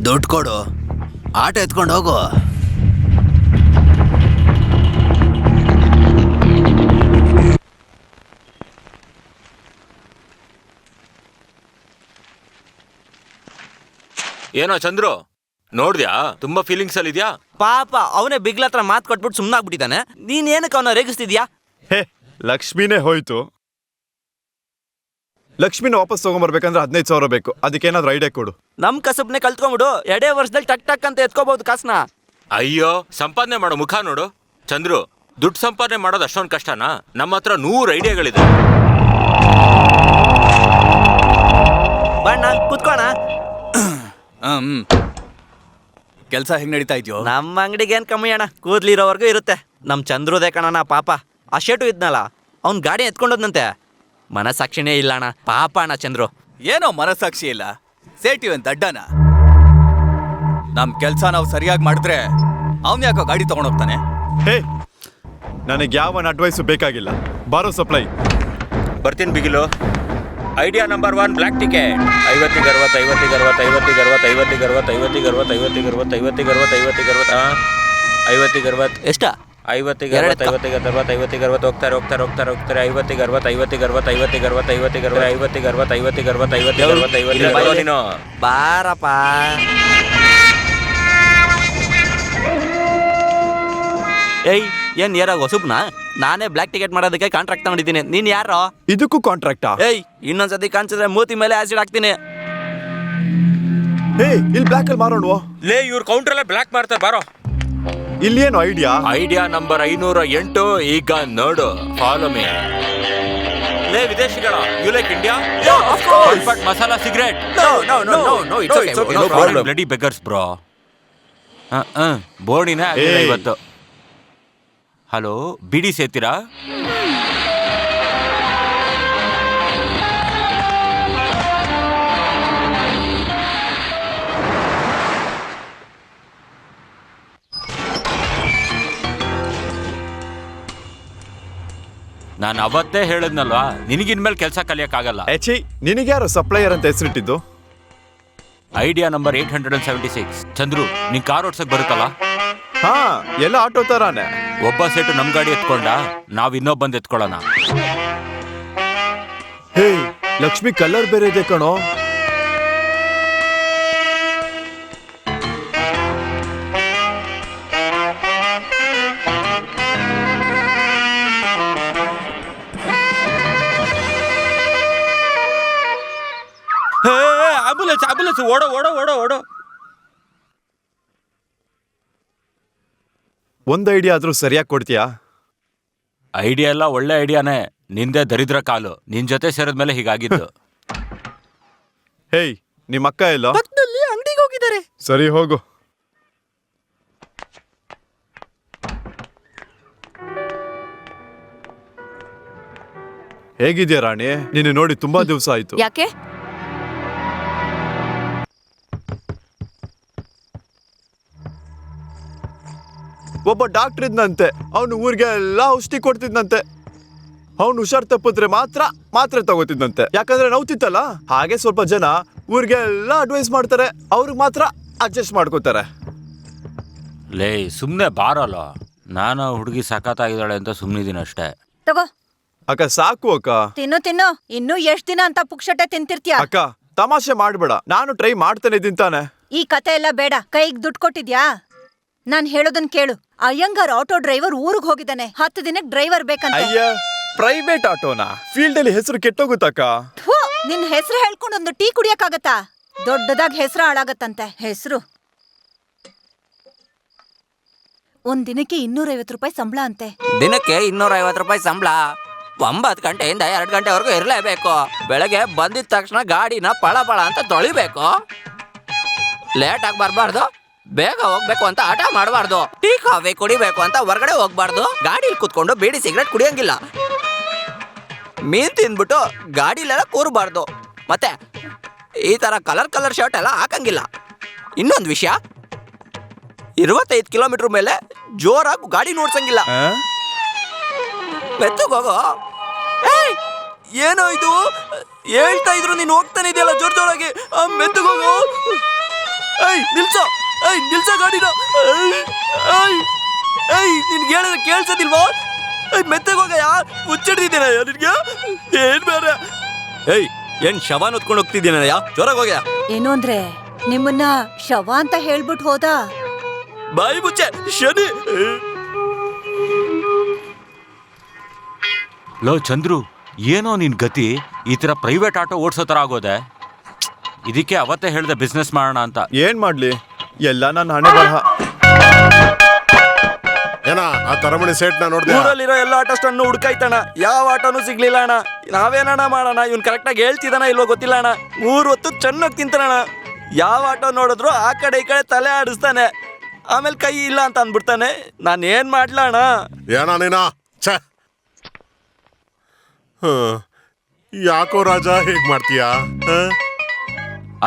[SPEAKER 6] ದುಡ್ಡು ಕೊಡು, ಆಟೋ ಎತ್ಕೊಂಡು ಹೋಗು.
[SPEAKER 3] ಏನೋ ಚಂದ್ರು, ನೋಡ್ದ್ಯಾ? ತುಂಬಾ ಫೀಲಿಂಗ್ಸ್ ಅಲ್ಲಿ ಇದ್ಯಾ?
[SPEAKER 4] ಪಾಪ ಅವನೇ ಬಿಗ್ಲ ಹತ್ರ ಮಾತು ಕೊಟ್ಬಿಟ್ಟು ಸುಮ್ಮನಾಗ್ಬಿಟ್ಟಿದ್ದಾನೆ. ನೀನ್ ಏನಕ್ಕೆ ಅವನ ರೇಗಿಸ್ತಿದ್ಯಾ?
[SPEAKER 2] ಲಕ್ಷ್ಮಿನೇ ಹೋಯ್ತು. ಲಕ್ಷ್ಮಿನ ವಾಪಸ್ ತಗೊಂಡ್ಬರ್ಬೇಕಂದ್ರೆ 15,000 ಬೇಕು. ಅದಕ್ಕೇನಾದ್ರೂ ಐಡಿಯಾ ಕೊಡು.
[SPEAKER 4] ನಮ್ ಕಸಬ್ನೆ ಕಲ್ತ್ಕೊಂಡ್ಬಿಡು, 2 ವರ್ಷದಲ್ಲಿ ಟಕ್ ಟಕ್ ಅಂತ ಎತ್ಕೋಬಹುದು ಕಾಸ್ನ.
[SPEAKER 3] ಅಯ್ಯೋ, ಸಂಪಾದನೆ ಮಾಡೋ ಮುಖ ನೋಡು. ಚಂದ್ರು, ದುಡ್ಡು ಸಂಪಾದನೆ ಮಾಡೋದು ಅಷ್ಟೊಂದು ಕಷ್ಟನಾ? ನಮ್ಮ ಹತ್ರ 100 ಐಡಿಯಾಗಳಿದೆ.
[SPEAKER 4] ಬಣ್ಣ ಕುತ್ಕೋಣ.
[SPEAKER 7] ಕೆಲಸ ಹೆಂಗ್ ನಡೀತಾ ಇದೆಯೋ?
[SPEAKER 4] ನಮ್ಮ ಅಂಗಡಿಗೆ ಏನ್ ಕಮ್ಮಿ ಅಣ್ಣ, ಕೂದ್ಲಿರೋವರೆಗೂ ಇರುತ್ತೆ. ನಮ್ ಚಂದ್ರುದೇ ಕಣಣ್ಣ ಪಾಪ. ಆ ಶೇಟು ಇದ್ನಲ್ಲ, ಅವ್ನ್ ಗಾಡಿ ಎತ್ಕೊಂಡೋದ್ನಂತೆ. ಮನಸಾಕ್ಷಿನೇ ಇಲ್ಲ ಅಣ್ಣ, ಪಾಪ ಅಣ್ಣ ಚಂದ್ರು.
[SPEAKER 7] ಏನೋ ಮನಸ್ಸಾಕ್ಷಿ ಇಲ್ಲ, ಸೇಟಿವ್ ಅಂತ ಅಡ್ಡನ. ನಮ್ ಕೆಲ್ಸ ನಾವು ಸರಿಯಾಗಿ ಮಾಡಿದ್ರೆ ಅವ್ನ್ ಯಾಕೋ ಗಾಡಿ ತಗೊಂಡೋಗ್ತಾನೆ.
[SPEAKER 2] ನನಗೆ ಯಾವನ್ ಅಡ್ವೈಸು ಬೇಕಾಗಿಲ್ಲ. ಬಾರೋ ಸಪ್ಲೈ.
[SPEAKER 3] ಬರ್ತೀನಿ ಬಿಗಿಲು. Idea number 1 black ticket. 50 60 50 60 50 60 50 60 50 60 50 60 50 60 50 60 50 60
[SPEAKER 4] ಎಷ್ಟ?
[SPEAKER 3] 50 60 50 60 50 60 ಹೋಗ್ತಾರೆ ಹೋಗ್ತಾರೆ ಹೋಗ್ತಾರೆ ಹೋಗ್ತಾರೆ 50 60 50 60 50 60 50 60 50 60 50 60 50 60 50 ನೀನು
[SPEAKER 4] ಬಾರಪ್ಪ. ಏಯ್, ಏನ್ ಏರಾಗ ಹೊಸಬ್ನ? ನಾನೇ ಬ್ಲಾಕ್ ಟಿಕೆಟ್ ಮಾಡೋದಕ್ಕೆ ಕಾಂಟ್ರಾಕ್ಟ್ ತಗೊಂಡಿದ್ದೀನಿ. ನೀನ್ ಯಾರೋ?
[SPEAKER 2] ಇದಕ್ಕೂ ಕಾಂಟ್ರಾಕ್ಟಾ?
[SPEAKER 4] ಏಯ್ ಇನ್ನೊಂದ್ಸತಿ ಕಾಣಿಸಿದ್ರೆ ಮೂತಿ ಮೇಲೆ ಆಸಿಡ್ ಹಾಕ್ತೀನಿ.
[SPEAKER 2] ಇಲ್ಲಿ ಬ್ಲಾಕ್ ಅಲ್ಲಿ ಮಾರೋಣ.
[SPEAKER 3] ಲೇ ಇವ್ರ ಕೌಂಟರ್ ಎಲ್ಲ ಬ್ಲಾಕ್ ಮಾಡ್ತಾರೆ ಬಾರೋ.
[SPEAKER 2] ಇಲ್ಲಿ ಏನು
[SPEAKER 3] ಐಡಿಯಾ ನಂಬರ್ 508. ಈಗ ನೋಡು, ಫಾಲೋ ಮೀ. ಲೇ ವಿದೇಶಿಗಳ, you like India? But masala cigarette?
[SPEAKER 4] No, it's okay, no problem.
[SPEAKER 3] Bloody beggars bro. ಬೋರ್ಡಿನ ಇವತ್ತು. ಹಲೋ, ಬಿಡಿ ಸೇತೀರಾ? ನಾನು ಅವತ್ತೇ ಹೇಳಿದ್ನಲ್ವಾ, ನಿನಗಿನ್ಮೇಲೆ ಕೆಲಸ ಕಲಿಯಕ್ಕಾಗಲ್ಲ.
[SPEAKER 2] ನಿನಗ್ಯಾರು ಸಪ್ಲೈಯರ್ ಅಂತ ಹೆಸರಿಟ್ಟಿದ್ದು?
[SPEAKER 3] Idea number 876. ಚಂದ್ರು, ನಿನ್ ಕಾರ್ ಓಡ್ಸಕ್ ಬರುತ್ತಲ್ಲ?
[SPEAKER 2] ಹಾ, ಎಲ್ಲ ಆಟೋ ತರಾನೆ.
[SPEAKER 3] ಒಬ್ಬ ಸೇಟು ನಮ್ ಗಾಡಿ ಎತ್ಕೊಂಡ, ನಾವ್ ಇನ್ನೊಬ್ಬಂದ್ ಎತ್ಕೊಳ್ಳೋಣ.
[SPEAKER 2] ಹೇ, ಲಕ್ಷ್ಮಿ ಕಲರ್ ಬೇರೆ ಇದೆ ಕಣೋ.
[SPEAKER 3] ಆಂಬುಲೆನ್ಸ್, ಓಡೋ ಓಡೋ ಓಡೋ ಓಡೋ.
[SPEAKER 2] ಒಂದ್ ಐಡಿಯಾ ಆದ್ರೂ ಸರಿಯಾಗಿ ಕೊಡ್ತೀಯಾ?
[SPEAKER 3] ಐಡಿಯಾ ಎಲ್ಲ ಒಳ್ಳೆ ಐಡಿಯಾನೇ, ನಿಂದೆ ದರಿದ್ರ ಕಾಲು. ನಿನ್ ಜೊತೆ ಸೇರಿದ್ಮೇಲೆ ಹೀಗಾಗಿದ್ದು.
[SPEAKER 2] ಹೇಯ್, ನಿಮ್ಮ ಅಕ್ಕ ಎಲ್ಲ
[SPEAKER 4] ಅಂಗಡಿಗೆ ಹೋಗಿದ್ದಾರೆ.
[SPEAKER 2] ಸರಿ ಹೋಗು. ಹೇಗಿದ್ಯಾ ರಾಣಿ? ನಿನ್ನ ನೋಡಿ ತುಂಬಾ ದಿವಸ ಆಯ್ತು.
[SPEAKER 9] ಯಾಕೆ?
[SPEAKER 2] ಒಬ್ಬ ಡಾಕ್ಟರ್ ಇದ್ನಂತೆ, ಅವನು ಊರಿಗೆಲ್ಲ ಔಷಧಿ ಕೊಡ್ತಿದ್ನಂತೆ. ಅವನು ಹುಷಾರ್ ತಪ್ಪಿದ್ರೆ ಮಾತ್ರೆ ತಗೋತಿದ್ನಂತೆ. ಯಾಕಂದ್ರೆ ನೋವ್ತಿತ್ತಲ್ಲ, ಹಾಗೆ ಸ್ವಲ್ಪ ಜನ ಊರಿಗೆಲ್ಲ ಅಡ್ವೈಸ್ ಮಾಡ್ತಾರೆ, ಅವ್ರಿಗೆ ಮಾತ್ರ ಅಡ್ಜಸ್ಟ್ ಮಾಡ್ಕೋತಾರೆ.
[SPEAKER 3] ಲೇ ಸುಮ್ನೆ ಬಾರಲ್ಲ, ನಾನು ಹುಡುಗಿ ಸಖತ್ತಾಗಿದ್ದಾಳೆ ಅಂತ ಸುಮ್ನಿದೀನಿ ಅಷ್ಟೇ.
[SPEAKER 8] ತಗೋ
[SPEAKER 2] ಅಕ್ಕ, ಸಾಕು ಅಕ್ಕ.
[SPEAKER 8] ತಿನ್ನು. ಇನ್ನು ಎಷ್ಟ್ ದಿನ ಅಂತ ಪುಕ್ಷಟೆ ತಿಂತಿರ್ತೀಯ?
[SPEAKER 2] ಅಕ್ಕ, ತಮಾಷೆ ಮಾಡ್ಬೇಡ, ನಾನು ಟ್ರೈ ಮಾಡ್ತಾನೆ ತಿಂತಾನೆ.
[SPEAKER 8] ಈ ಕತೆ ಎಲ್ಲ ಬೇಡ. ಕೈಗ್ ದುಡ್ಡು ಕೊಟ್ಟಿದ್ಯಾ? ನಾನ್ ಹೇಳೋದನ್ ಕೇಳು. ಅಯ್ಯಂಗಾರ್ ಆಟೋ ಡ್ರೈವರ್ ಊರಿಗೆ ಹೋಗಿದ್ದಾನೆ. 10 ದಿನಕ್ಕೆ ಡ್ರೈವರ್ ಬೇಕಂತ.
[SPEAKER 2] ಅಯ್ಯ, ಪ್ರೈವೇಟ್ ಆಟೋನಾ? ಫೀಲ್ಡ್ ಅಲ್ಲಿ ಹೆಸರು ಕೆಟ್ಟೋಗುತ್ತಕ್ಕ.
[SPEAKER 8] ನಿನ್ ಹೆಸರು ಹೇಳ್ಕೊಂಡು ಒಂದು ಟೀ ಕುಡಿಯಕ್ಕಾಗತ್ತಾ? ದೊಡ್ಡದಾಗ್ ಹೆಸರು ಹಾಳಾಗತ್ತಂತೆ. ಹೆಸರು ಒಂದ್ ದಿನಕ್ಕೆ 250 ರೂಪಾಯಿ ಸಂಬಳ ಅಂತೆ.
[SPEAKER 4] ದಿನಕ್ಕೆ 250 ರೂಪಾಯಿ ಸಂಬಳ. 9 ಗಂಟೆಯಿಂದ 2 ಗಂಟೆವರೆಗೂ ಇರಲೇಬೇಕು. ಬೆಳಗ್ಗೆ ಬಂದಿದ ತಕ್ಷಣ ಗಾಡಿನ ಪಳ ಅಂತ ತೊಳಿಬೇಕು. ಲೇಟ್ ಆಗಿ ಬರಬಾರ್ದು, ಬೇಗ ಹೋಗ್ಬೇಕು ಅಂತ ಆಟ ಮಾಡಬಾರ್ದು. ಟೀ ಕಾಫಿ ಕುಡಿಬೇಕು ಅಂತ ಹೊರಗಡೆ ಹೋಗ್ಬಾರ್ದು. ಗಾಡಿಲಿ ಕುತ್ಕೊಂಡು ಬೀಡಿ ಸಿಗರೇಟ್ ಕುಡಿಯಂಗಿಲ್ಲ. ಮೀನ್ ತಿಂದ್ಬಿಟ್ಟು ಗಾಡಿಲೆಲ್ಲ ಕೂರಬಾರ್ದು. ಮತ್ತೆ ಈ ತರ ಕಲರ್ ಶರ್ಟ್ ಎಲ್ಲ ಹಾಕಂಗಿಲ್ಲ. ಇನ್ನೊಂದು ವಿಷಯ, 25 ಕಿಲೋಮೀಟರ್ ಮೇಲೆ ಜೋರಾಗಿ ಗಾಡಿ ನೋಡ್ಸಂಗಿಲ್ಲ. ಮೆತ್ತಗೋಗೋ. ಏನೋ ಇದು ಹೇಳ್ತಾ ಇದ್ರು, ನೀನು ಹೋಗ್ತಾನೆ ಇದೆಯಲ್ಲ ಜೋರಾಗಿ. ಮೆತ್ತಗೋಗೋ. ನಿಲ್ಸೋ ಗಾಡಿನ. ನಿನ್ಗೆ ಹೇಳಿದ್ರೆ ಕೇಳ್ಸೋದಿಲ್ವೋ? ಮೆತ್ತಗೋಗಯ್ಯ, ಮುಚ್ಚಿಡ್ದಿದ್ದೀನ ನಿನ್ಗೆ. ಏನ್ ಬೇರೆ? ಏನ್ ಶವ ಹೊತ್ಕೊಂಡು ಹೋಗ್ತಿದ್ದೀನಯ್ಯ, ಜೋರಾಗಿ ಹೋಗ್ಯ.
[SPEAKER 8] ಏನು ಅಂದ್ರೆ ನಿಮ್ಮನ್ನ ಶವ ಅಂತ ಹೇಳ್ಬಿಟ್ಟು ಹೋದ.
[SPEAKER 4] ಬಾಯಿ ಮುಚ್ಚೆ ಶನಿ.
[SPEAKER 3] ಲೋ ಚಂದ್ರು, ಏನೋ ನಿನ್ ಗತಿ? ಈ ತರ ಪ್ರೈವೇಟ್ ಆಟೋ ಓಡ್ಸೋ ತರ ಆಗೋದೆ. ಇದಕ್ಕೆ ಅವತ್ತೇ ಹೇಳ್ದೆ ಬಿಸ್ನೆಸ್ ಮಾಡೋಣ ಅಂತ.
[SPEAKER 2] ಏನ್ ಮಾಡ್ಲಿ, ಎಲ್ಲ ನನ್ನ ಹಣೆ ಬರಹ.
[SPEAKER 5] ಏನ ಆ ತರಮಣಿ ಸೇಟ್ನ ನೋಡ್ದೆ?
[SPEAKER 4] ಊರಲ್ಲಿರೋ ಎಲ್ಲ ಆಟೋ ಸ್ಟ್ಯಾಂಡ್ ಹುಡ್ಕಾಯ್ತಣ, ಯಾವ ಆಟೋನು ಸಿಗ್ಲಿಲ್ಲ ಅಣ್ಣ. ನಾವೇನಣ್ಣ ಮಾಡೋಣ? ಇವ್ನು ಕರೆಕ್ಟಾಗಿ ಹೇಳ್ತಿದ್ದಾನ ಇಲ್ವೋ ಗೊತ್ತಿಲ್ಲ ಅಣ್ಣ. 3 ಹೊತ್ತು ಚೆನ್ನಾಗಿ ತಿಂತಾನಣ್ಣ. ಯಾವ ಆಟೋ ನೋಡಿದ್ರು ಆ ಕಡೆ ಈ ಕಡೆ ತಲೆ ಆಡಿಸ್ತಾನೆ, ಆಮೇಲೆ ಕೈ ಇಲ್ಲ ಅಂತ ಅಂದ್ಬಿಡ್ತಾನೆ. ನಾನು ಏನ್ ಮಾಡ್ಲ ಅಣ್ಣ?
[SPEAKER 5] ಏನ ನೀನ? ಛೇ, ಯಾಕೋ ರಾಜ ಹೇಗ್ ಮಾಡ್ತೀಯಾ?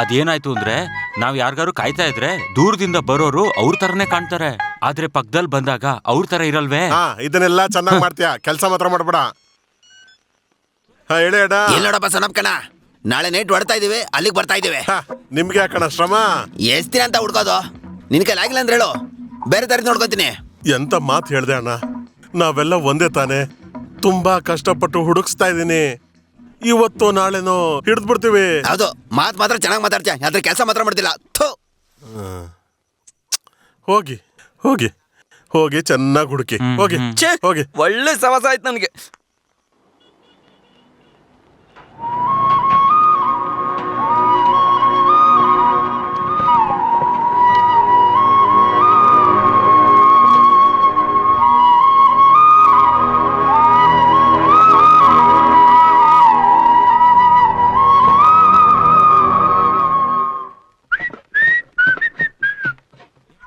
[SPEAKER 3] ಅದೇನಾಯ್ತು ಅಂದ್ರೆ, ನಾವ್ ಯಾರಿಗಾರು ಕಾಯ್ತಾ ಇದ್ರೆ ದೂರದಿಂದ ಬರೋರು ಅವ್ರ ತರನೇ ಕಾಣ್ತಾರೆ, ಆದ್ರೆ ಪಕ್ಕದಲ್ಲಿ ಬಂದಾಗ ಅವ್ರ ತರ ಇರಲ್ವೇ?
[SPEAKER 5] ಇದನ್ನೆಲ್ಲ ಚೆನ್ನಾಗಿ ಮಾಡ್ತೀಯಾ, ಕೆಲಸ ಮಾತ್ರ ಮಾಡ್ಬೇಡ. ಹೇಳಿ ಅಣ್ಣ.
[SPEAKER 6] ಎಲ್ಲೋಡಪ್ಪ ಸನಪ್ ಕಣ, ನಾಳೆ ನೈಟ್ ಹೊಡ್ತಾ ಇದೀವಿ, ಅಲ್ಲಿಗೆ ಬರ್ತಾ ಇದೀವಿ.
[SPEAKER 5] ನಿಮ್ಗೆ ಯಾಕಣ ಶ್ರಮ?
[SPEAKER 6] ಎಷ್ಟ್ ದಿನ ಅಂತ ಹುಡ್ಕೋದು? ನಿನ್ ಕೈಲಿ ಆಗಿಲ್ಲ ಅಂದ್ರೆ ಹೇಳು, ಬೇರೆ ದಾರಿ ನೋಡ್ಕೋತೀನಿ.
[SPEAKER 5] ಎಂತ ಮಾತು ಹೇಳ್ದೆ ಅಣ್ಣ, ನಾವೆಲ್ಲ ಒಂದೇ ತಾನೆ. ತುಂಬಾ ಕಷ್ಟಪಟ್ಟು ಹುಡುಕ್ಸ್ತಾ ಇದೀನಿ. ಇವತ್ತು ನಾಳೆನೋ ಹಿಡಿದು ಬಿಡ್ತೀವಿ.
[SPEAKER 6] ಹೌದು, ಮಾತು ಮಾತ್ರ ಚೆನ್ನಾಗಿ ಮಾತಾಡ್ತೀಯ, ಆದ್ರೆ ಕೆಲಸ ಮಾತ್ರ ಮಾಡ್ತಿಲ್ಲ.
[SPEAKER 5] ಹೋಗಿ ಹೋಗಿ ಹೋಗಿ ಚೆನ್ನಾಗಿ ಹುಡುಕಿ ಹೋಗಿ ಹೋಗಿ.
[SPEAKER 7] ಒಳ್ಳೆ ಸವಾಸ ಆಯ್ತು ನನಗೆ.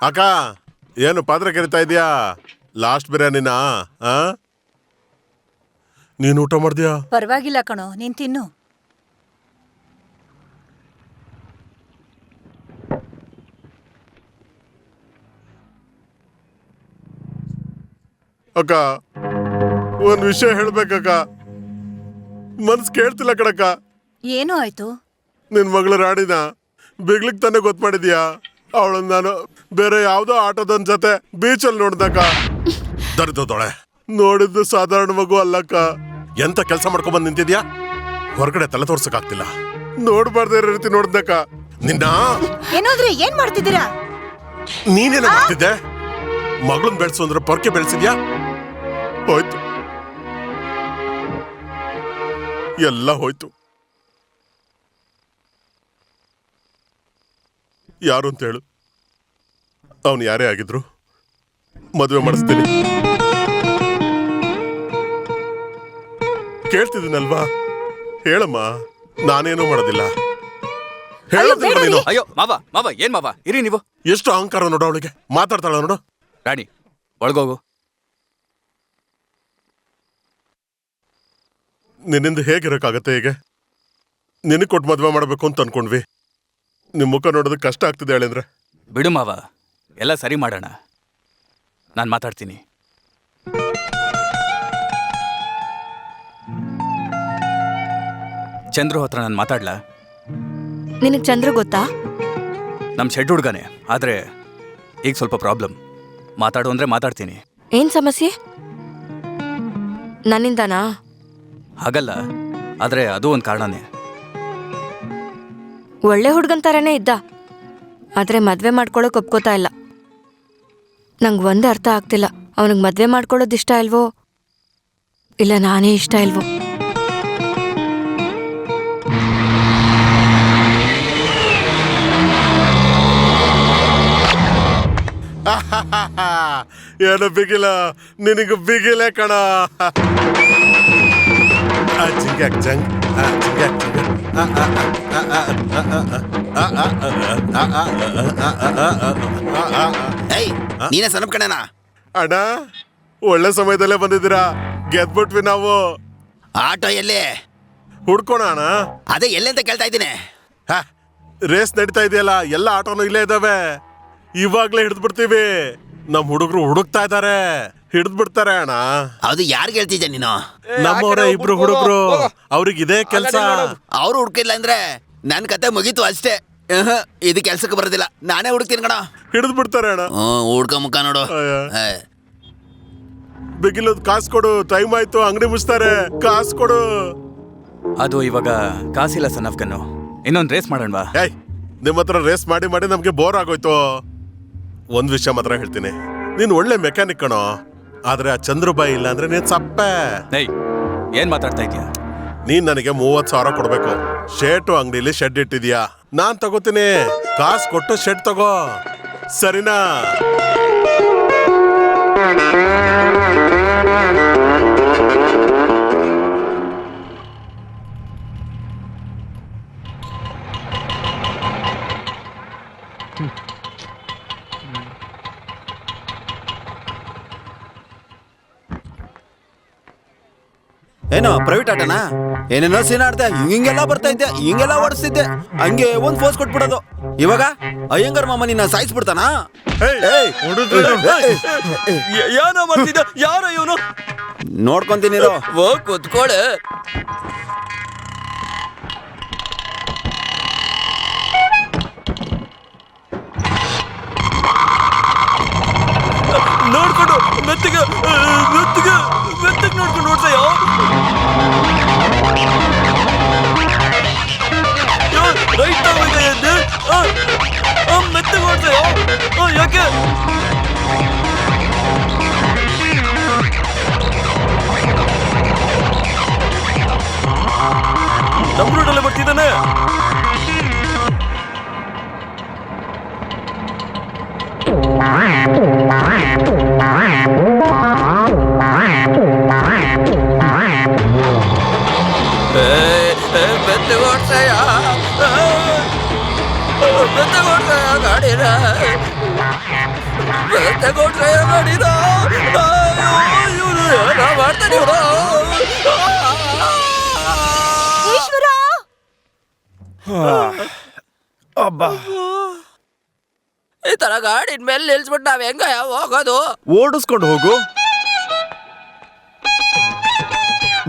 [SPEAKER 5] ಅಕ್ಕ ಏನು ಪಾತ್ರೆ ಕರಿತಾ ಇದೀಯಾ? ಲಾಸ್ಟ್ ಬಿರಿಯಾನಿನ ನೀನು ಊಟ ಮಾಡ್ದ್ಯಾ?
[SPEAKER 8] ಪರವಾಗಿಲ್ಲ ಕಣೋ, ನೀನ್ ತಿನ್ನು.
[SPEAKER 5] ಅಕ್ಕ ಒಂದ್ ವಿಷಯ ಹೇಳ್ಬೇಕಕ್ಕ, ಮನ್ಸ್ ಕೇಳ್ತಿಲ್ಲ ಕಣಕ್ಕ.
[SPEAKER 8] ಏನೋ ಆಯ್ತು?
[SPEAKER 5] ನಿನ್ ಮಗಳ ರಾಣಿನ ಬಿಗ್ಲಿಕ್ ತಾನೇ ಗೊತ್ತು ಮಾಡಿದ್ಯಾ? ಅವಳನ್ನ ನಾನು ಬೇರೆ ಯಾವ್ದೋ ಆಟೋದನ್ ಜೊತೆ ಬೀಚಲ್ಲಿ ನೋಡ್ದಕ್ಕ. ದರ್ದೊಳೆ ನೋಡಿದ್ದು ಸಾಧಾರಣ ಮಗು ಅಲ್ಲಕ್ಕ. ಎಂತ ಕೆಲಸ ಮಾಡ್ಕೊಂಡ್ ನಿಂತಿದ್ಯಾ? ಹೊರಗಡೆ ತಲೆ ತೋರ್ಸಕ್ ಆಗ್ತಿಲ್ಲ. ನೋಡ್ಬಾರ್ದೇ ರೀತಿ ನೋಡ್ದಕ್ಕ ನಿನ್ನ.
[SPEAKER 8] ಏನಾದ್ರೆ ಏನ್ ಮಾಡ್ತಿದ್ದೀರಾ?
[SPEAKER 5] ನೀನೇನ ಮಾಡ್ತಿದ್ದೆ? ಮಗಳನ್ ಬೆಳೆಸು ಅಂದ್ರೆ ಪೊರ್ಕೆ ಬೆಳೆಸಿದ್ಯಾ? ಹೋಯ್ತು, ಎಲ್ಲ ಹೋಯ್ತು. ಯಾರು ಅಂತ ಹೇಳು, ಅವನು ಯಾರೇ ಆಗಿದ್ರು ಮದುವೆ ಮಾಡಿಸ್ತೀನಿ. ಕೇಳ್ತಿದ್ದೀನಲ್ವಾ? ಹೇಳಮ್ಮ, ನಾನೇನೂ ಮಾಡೋದಿಲ್ಲ. ಹೇಳೋದಿಲ್ಲ ನೀನು.
[SPEAKER 7] ಅಯ್ಯೋ ಮಾವ ಮಾವ, ಏನ್ ಮಾವ ಇರಿ ನೀವು.
[SPEAKER 5] ಎಷ್ಟು ಅಹಂಕಾರ ನೋಡು ಅವಳಿಗೆ, ಮಾತಾಡ್ತಾಳ ನೋಡು.
[SPEAKER 7] ರಾಣಿ ಒಳಗೋಗು.
[SPEAKER 5] ನಿನ್ನಿಂದ ಹೇಗಿರೋಕ್ಕಾಗತ್ತೆ? ಹೇಗೆ ನಿನಗೆ ಕೊಟ್ಟು ಮದುವೆ ಮಾಡಬೇಕು ಅಂತ ಅನ್ಕೊಂಡ್ವಿ. ನಿಮ್ ಮುಖ ನೋಡೋದಕ್ಕೆ ಕಷ್ಟ ಆಗ್ತಿದೆ ಹೇಳಿದ್ರೆ.
[SPEAKER 7] ಬಿಡು ಮಾವ, ಎಲ್ಲ ಸರಿ ಮಾಡೋಣ. ನಾನು ಮಾತಾಡ್ತೀನಿ. ಚಂದ್ರು ಹತ್ರ ನಾನು ಮಾತಾಡ್ಲಾ?
[SPEAKER 9] ನಿನಗ್ ಚಂದ್ರ ಗೊತ್ತಾ?
[SPEAKER 7] ನಮ್ಮ ಶೆಡ್ ಹುಡ್ಗನೆ, ಆದ್ರೆ ಈಗ ಸ್ವಲ್ಪ ಪ್ರಾಬ್ಲಮ್. ಮಾತಾಡು ಅಂದ್ರೆ ಮಾತಾಡ್ತೀನಿ.
[SPEAKER 9] ಏನ್ ಸಮಸ್ಯೆ? ನನ್ನಿಂದನಾ?
[SPEAKER 7] ಹಾಗಲ್ಲ, ಆದ್ರೆ ಅದು ಒಂದು ಕಾರಣನೇ.
[SPEAKER 9] ಒಳ್ಳೆ ಹುಡ್ಗನ್ ಥರನೇ ಇದ್ದ, ಆದ್ರೆ ಮದ್ವೆ ಮಾಡ್ಕೊಳ್ಳೋಕೆ ಒಪ್ಕೋತಾ ಇಲ್ಲ. ನಂಗೆ ಒಂದು ಅರ್ಥ ಆಗ್ತಿಲ್ಲ, ಅವನಿಗೆ ಮದ್ವೆ ಮಾಡ್ಕೊಳ್ಳೋದು ಇಷ್ಟ ಇಲ್ವೋ ಇಲ್ಲ ನಾನೇ ಇಷ್ಟ ಇಲ್ವೋ.
[SPEAKER 5] ಏನು ಬಿಗಿಲ, ನಿನಗೆ ಬಿಗಿಲೆ ಕಣ.
[SPEAKER 6] ನೀನೇ ಸನಪ್ ಕಣನಾ?
[SPEAKER 5] ಅಣ್ಣ, ಒಳ್ಳೆ ಸಮಯದಲ್ಲೇ ಬಂದಿದ್ದೀರಾ. ಗೆದ್ಬಿಟ್ವಿ ನಾವು.
[SPEAKER 6] ಆಟೋ ಎಲ್ಲಿ
[SPEAKER 5] ಹುಡ್ಕೋಣ ಅಣ್ಣ.
[SPEAKER 6] ಅದೇ ಎಲ್ಲಿ ಅಂತ ಕೇಳ್ತಾ ಇದ್ದೀನಿ.
[SPEAKER 5] ರೇಸ್ ನಡೀತಾ ಇದೆಯಲ್ಲ, ಎಲ್ಲ ಆಟೋನು ಇಲ್ಲೇ ಇದಾವೆ. ಇವಾಗ್ಲೇ ಹಿಡಿದು ಬಿಡ್ತೀವಿ. ನಮ್ ಹುಡುಗರು ಹುಡುಕ್ತಾ ಇದಾರೆ, ಹಿಡಿದು ಬಿಡ್ತಾರೆ ಅಣ್ಣ.
[SPEAKER 6] ಅದು ಯಾರಿಗೆ ಹೇಳ್ತಿದ್ದೆ ನೀನು?
[SPEAKER 5] ನಮ್ಮವರೇ ಇಬ್ರು ಹುಡುಗರು, ಅವ್ರಿಗೆ ಇದೇ ಕೆಲ್ಸ.
[SPEAKER 6] ಅವ್ರು ಹುಡುಕಿಲ್ಲ ಅಂದ್ರೆ ನನ್ ಕತೆ ಮುಗೀತು ಅಷ್ಟೇ. ಇದು ಕೆಲ್ಸಕ್ಕೆ ಬರೋದಿಲ್ಲ, ನಾನೇ ಹುಡುಕ್ತೀನಿ ಕಣ.
[SPEAKER 5] ಹಿಡಿದು ಬಿಡ್ತಾರೆ ಅಣ್ಣ.
[SPEAKER 6] ಹುಡ್ಕ ಮುಖ ನೋಡು.
[SPEAKER 5] ಬಿಗಿಲದ್ ಕಾಸು ಕೊಡು, ಟೈಮ್ ಆಯ್ತು, ಅಂಗಡಿ ಮುಚ್ತಾರೆ, ಕಾಸು ಕೊಡು.
[SPEAKER 7] ಅದು ಇವಾಗ ಕಾಸಿಲ್ಲ ಸನ್ನಫ್ಗನ್ನು. ಇನ್ನೊಂದು ರೇಸ್ ಮಾಡೋಣವಾ?
[SPEAKER 5] ಏಯ್, ನಿಮ್ಮ ಹತ್ರ ರೇಸ್ ಮಾಡಿ ಮಾಡಿ ನಮ್ಗೆ ಬೋರ್ ಆಗೋಯ್ತು. ಒಂದ್ ವಿಷಯ ಮಾತ್ರ ಹೇಳ್ತೀನಿ, ನೀನ್ ಒಳ್ಳೆ ಮೆಕ್ಯಾನಿಕ್ ಕಣೋ, ಆದ್ರೆ ಆ ಚಂದ್ರಬಾಯಿ ಇಲ್ಲ ಅಂದ್ರೆ ನೀನ್ ಸಪ್ಪೆ.
[SPEAKER 7] ಏಯ್, ಏನ್ ಮಾತಾಡ್ತಾ ಇದೀಯ?
[SPEAKER 5] ನೀನ್ ನನಗೆ 30,000 ಕೊಡ್ಬೇಕು. ಶೇಟು ಅಂಗಡಿಲಿ ಶೆಡ್ ಇಟ್ಟಿದ್ಯಾ, ನಾನ್ ತಗೋತೀನಿ. ಕಾಸು ಕೊಟ್ಟು ಶೆಡ್ ತಗೋ, ಸರಿನಾ?
[SPEAKER 11] ಏನೋ ಪ್ರೈವೇಟ್ ಆಟನಾ? ಏನೇನೋ ಸೀನ್ ಆಡ್ದೆ, ಹಿಂಗೆಲ್ಲ ಬರ್ತಾ ಇದ್ದೆ, ಹಿಂಗೆಲ್ಲ ಓಡಿಸ್ತಿದ್ದೆ, ಹಂಗೆ ಒಂದ್ ಫೋರ್ಸ್ ಕೊಟ್ಬಿಡೋದು. ಇವಾಗ ಅಯ್ಯಂಗಾರ್ ಮಾಮ ನಿನ್ನ ಸಾಯಿಸ್ಬಿಡ್ತಾನ?
[SPEAKER 7] ಏನೋ ಮಾಡ್ತಿದ್ದ? ಯಾರೋ ಇವನು?
[SPEAKER 11] ನೋಡ್ಕೊಂತೀನಿರೋ.
[SPEAKER 4] ಕೂತ್ಕೊಳ್ಳೆ.
[SPEAKER 7] ನೋಡ್ಕೊಂಡು ಮೆತ್ತಗೆ ಮೆತ್ತಗೆ ಮೆತ್ತಗೆ ನೋಡ್ಕೊಂಡು ನೋಡ್ತಾಯ. ರೈಟ್ ಮೆತ್ತಗೆ ನೋಡ್ತಾಯ. ಯಾಕೆ
[SPEAKER 11] ನಮ್ಮ ರೋಡಲ್ಲೇ ಬರ್ತಿದ್ದಾನೆ.
[SPEAKER 8] ಈಶ್ವರ
[SPEAKER 4] ಈ ತರ ಗಾಡಿನ ಮೇಲೆ ನಿಲ್ಸ್ಬಿಟ್ಟು ನಾವ್ ಹೆಂಗ ಹೋಗೋದು?
[SPEAKER 2] ಓಡಿಸ್ಕೊಂಡು ಹೋಗು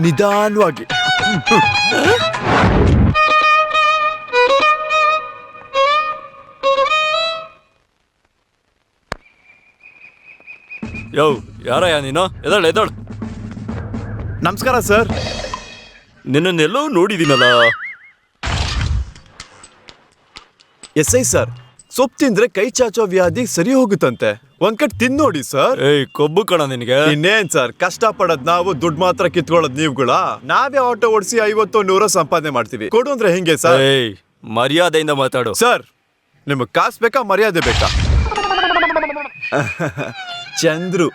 [SPEAKER 2] ನಿಧಾನವಾಗಿ.
[SPEAKER 11] ಯೋ ಯಾರಯ್ಯ ನೀನು? ಎದಳು.
[SPEAKER 2] ನಮಸ್ಕಾರ ಸರ್.
[SPEAKER 11] ನಿನ್ನನ್ನೆಲ್ಲೋ ನೋಡಿದ್ದೀನಲ್ಲ.
[SPEAKER 2] SI ಸರ್, ಸೊಪ್ಪು ತಿಂದ್ರೆ ಕೈ ಚಾಚೋ ವ್ಯಾಧಿ ಸರಿ ಹೋಗುತ್ತಂತೆ. ಒಂದ್ ಕಟ್ ತಿಂದ್ ನೋಡಿ ಸರ್.
[SPEAKER 11] ಏಯ್ ಕೊಬ್ಬು ಕಣ ನಿನಗೆ.
[SPEAKER 2] ಇನ್ನೇನ್ ಸರ್, ಕಷ್ಟ ಪಡೋದ್ ನಾವು, ದುಡ್ಡು ಮಾತ್ರ ಕಿತ್ಕೊಳ್ಳೋದ್ ನೀವುಗಳ. ನಾವೇ ಆಟೋ ಓಡಿಸಿ 50-100 ಸಂಪಾದನೆ ಮಾಡ್ತೀವಿ. ಕೊಡು ಅಂದ್ರೆ ಹೆಂಗೆ ಸರ್?
[SPEAKER 11] ಏಯ್ ಮರ್ಯಾದೆಯಿಂದ ಮಾತಾಡು.
[SPEAKER 2] ಸರ್, ನಿಮಗ್ ಕಾಸು ಬೇಕಾ ಮರ್ಯಾದೆ ಬೇಕಾ? ಚಂದ್ರು.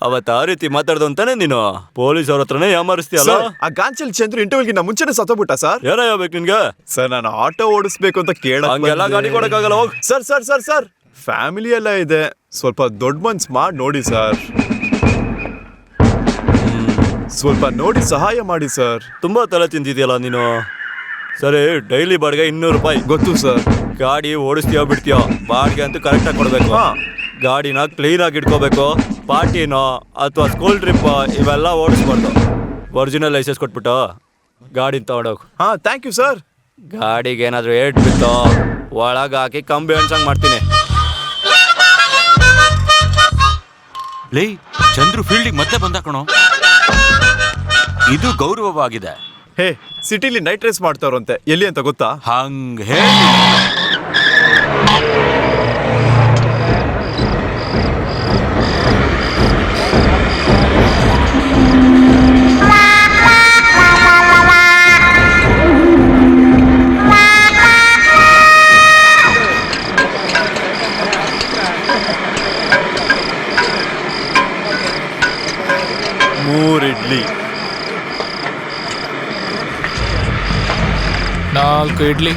[SPEAKER 11] ಅವತ್ತು ಆ ರೀತಿ ಮಾತಾಡ್ದು ಅಂತಾನೆ ನೀನು ಪೊಲೀಸ್ ಅವ್ರ ಹತ್ರನೇ ಯಾಮಾರಿಸ್ತೀಯಲ್ಲ.
[SPEAKER 2] ಆ ಗಾಂಚಲ್ ಚಂದ್ರು ಇಂಟರ್ವ್ಯೂಲ್ಗಿನ್ನ ಮುಂಚೆನೆ ಸತ್ತೋಗ್ಬಿಟ್ಟ ಸರ್.
[SPEAKER 11] ಏನಾಗಬೇಕು ನಿನ್ಗೆ?
[SPEAKER 2] ಸರ್, ನಾನು ಆಟೋ ಓಡಿಸ್ಬೇಕು ಅಂತ
[SPEAKER 11] ಹಂಗೆಲ್ಲ ಗಾಡಿ ಕೊಡಕ್ಕಾಗಲ್ಲ, ಹೋಗ್.
[SPEAKER 2] Sir sir sir sir family ಎಲ್ಲ ಇದೆ, ಸ್ವಲ್ಪ ದೊಡ್ಡ ಮನ್ಸ್ ಮಾಡಿ ನೋಡಿ ಸರ್. ಸ್ವಲ್ಪ ನೋಡಿ ಸಹಾಯ ಮಾಡಿ ಸರ್.
[SPEAKER 11] ತುಂಬಾ ತಲೆ ತಿಂತಿದ್ಯಲ್ಲ ನೀನು. ಸರಿ, ಡೈಲಿ ಬಾಡಿಗೆ 200 ರೂಪಾಯಿ.
[SPEAKER 2] ಗೊತ್ತು ಸರ್.
[SPEAKER 11] ಗಾಡಿ ಓಡಿಸ್ತೀಯೋ ಬಿಡ್ತೀಯೋ, ಬಾಡಿಗೆ ಅಂತೂ ಕರೆಕ್ಟಾಗಿ ಕೊಡ್ಬೇಕು. ಗಾಡಿನ ಕ್ಲೀನ್ ಆಗಿ ಇಟ್ಕೋಬೇಕು. ಪಾರ್ಟಿನೋ ಅಥವಾ ಸ್ಕೂಲ್ ಟ್ರಿಪ್ ಇವೆಲ್ಲ ಓಡಿಸ್ಬಾರ್ದು. ಒರಿಜಿನಲ್ ಲೈಸೆನ್ಸ್ ಕೊಟ್ಬಿಟ್ಟು ಗಾಡಿನ ತಗೊಂಡೋಗು.
[SPEAKER 2] Thank you sir.
[SPEAKER 11] ಗಾಡಿಗೆ ಏನಾದರೂ ಏಟ್ ಬಿತ್ತೋ ಒಳಗೆ ಹಾಕಿ ಕಂಬಿ ಅಣ್ಸಂಗ್ ಮಾಡ್ತೀನಿ.
[SPEAKER 3] ಲೇ, ಚಂದ್ರು ಫೀಲ್ಡಿಗೆ ಮತ್ತೆ ಬಂದ ಕಣೋ. ಇದು ಗೌರವವಾಗಿದೆ.
[SPEAKER 2] ಹೇ, ಸಿಟಿಲಿ ನೈಟ್ ರೇಸ್ ಮಾಡ್ತಾರಂತೆ. ಎಲ್ಲಿ ಅಂತ ಗೊತ್ತಾ?
[SPEAKER 3] ಹಂಗ ಹೇಳಿ.
[SPEAKER 2] ಇಡ್ಲಿ,
[SPEAKER 12] 4 ಇಡ್ಲಿ,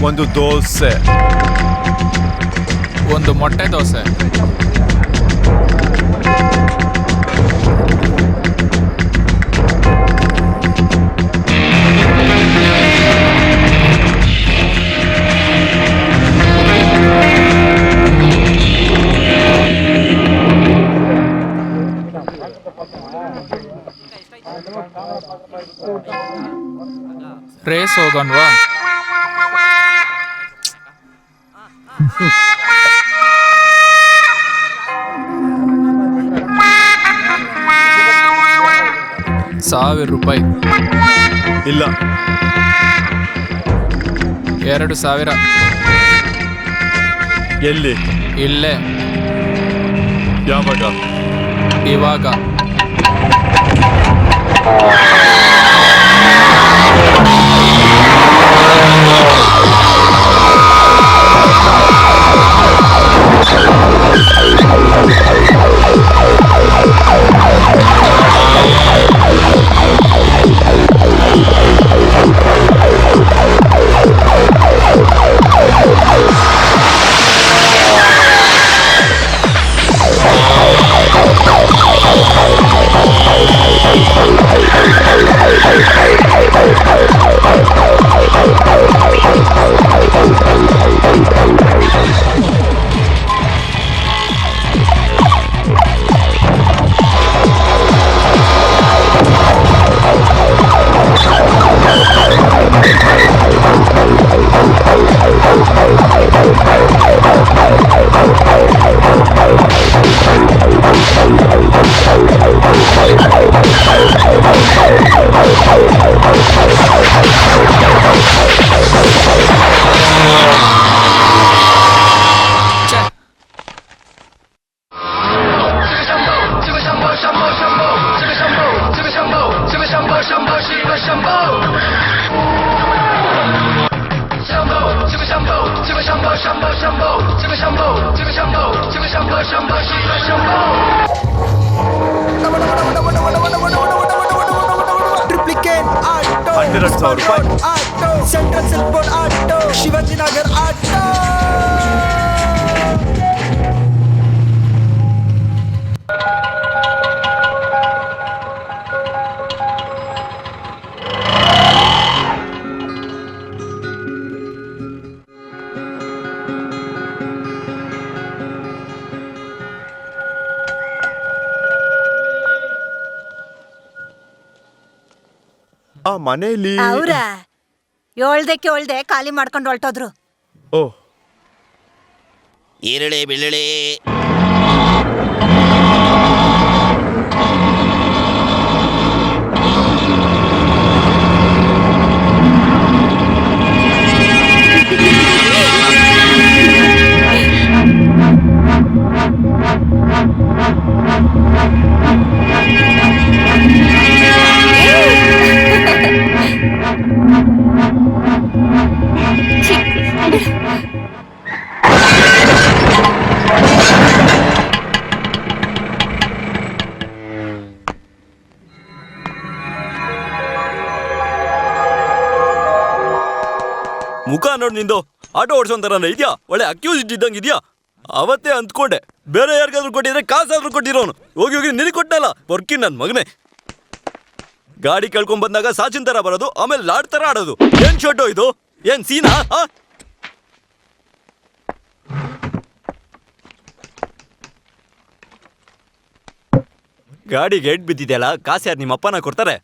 [SPEAKER 2] 1 ದೋಸೆ,
[SPEAKER 12] 1 ಮೊಟ್ಟೆ ದೋಸೆ, ರೇಸ್ ಹೋಗೋಣವಾ? ₹1000.
[SPEAKER 2] ಇಲ್ಲ
[SPEAKER 12] 2000.
[SPEAKER 2] ಎಲ್ಲಿ?
[SPEAKER 12] ಇಲ್ಲೇ.
[SPEAKER 2] ಯಾವಾಗ?
[SPEAKER 12] ಇವಾಗ.
[SPEAKER 1] ಟ್ರಿಪ್ಲಿಕೇನ್ ಆಟೋ,
[SPEAKER 2] 12,000 ರೂಪಾಯಿ.
[SPEAKER 1] Auto, central silk auto, Shivajinagar auto.
[SPEAKER 2] ಆ ಮನೆಯಲ್ಲಿ
[SPEAKER 8] ಅವ್ರ ಏಳ್ದೆ ಖಾಲಿ ಮಾಡ್ಕೊಂಡು ಹೊರಟೋದ್ರು.
[SPEAKER 2] ಓ
[SPEAKER 6] ಈರುಳ್ಳಿ ಬೆಳ್ಳುಳ್ಳಿ
[SPEAKER 11] ಮುಖ ನೋಡಿ ನಿಂದು ಆಟೋ ಓಡಿಸೋಂತಾರ ಇದೆಯಾ? ಒಳ್ಳೆ ಅಕ್ಯೂಸ್ಡ್ ಇದ್ದಂಗೆ ಇದೆಯಾ? ಅವತ್ತೇ ಅಂದ್ಕೊಂಡೆ ಬೇರೆ ಯಾರಿಗಾದ್ರೂ ಕೊಟ್ಟಿದ್ರೆ ಕಾಸಾದ್ರೂ ಕೊಟ್ಟಿರೋನು. ಹೋಗಿ ಹೋಗಿ ನಿನಗೆ ಕೊಟ್ಟನಲ್ಲ ಬರ್ಕಿ ನನ್ನ ಮಗನೇ. ಗಾಡಿ ಕೇಳ್ಕೊಂಡ್ ಬಂದಾಗ ಸಾಚಿನ್ ತರ ಬರೋದು, ಆಮೇಲೆ ಲಾಡ್ ತರ ಆಡೋದು. ಏನ್ ಶೋಟೋ ಇದು? ಏನ್ ಸೀನಾ? ಗಾಡಿಗೆ ಏಟ್ ಬಿದ್ದಿದೆಯಲ್ಲ, ಕಾಸು ಯಾರು ನಿಮ್ಮ ಅಪ್ಪನ ಕೊಡ್ತಾರೆ?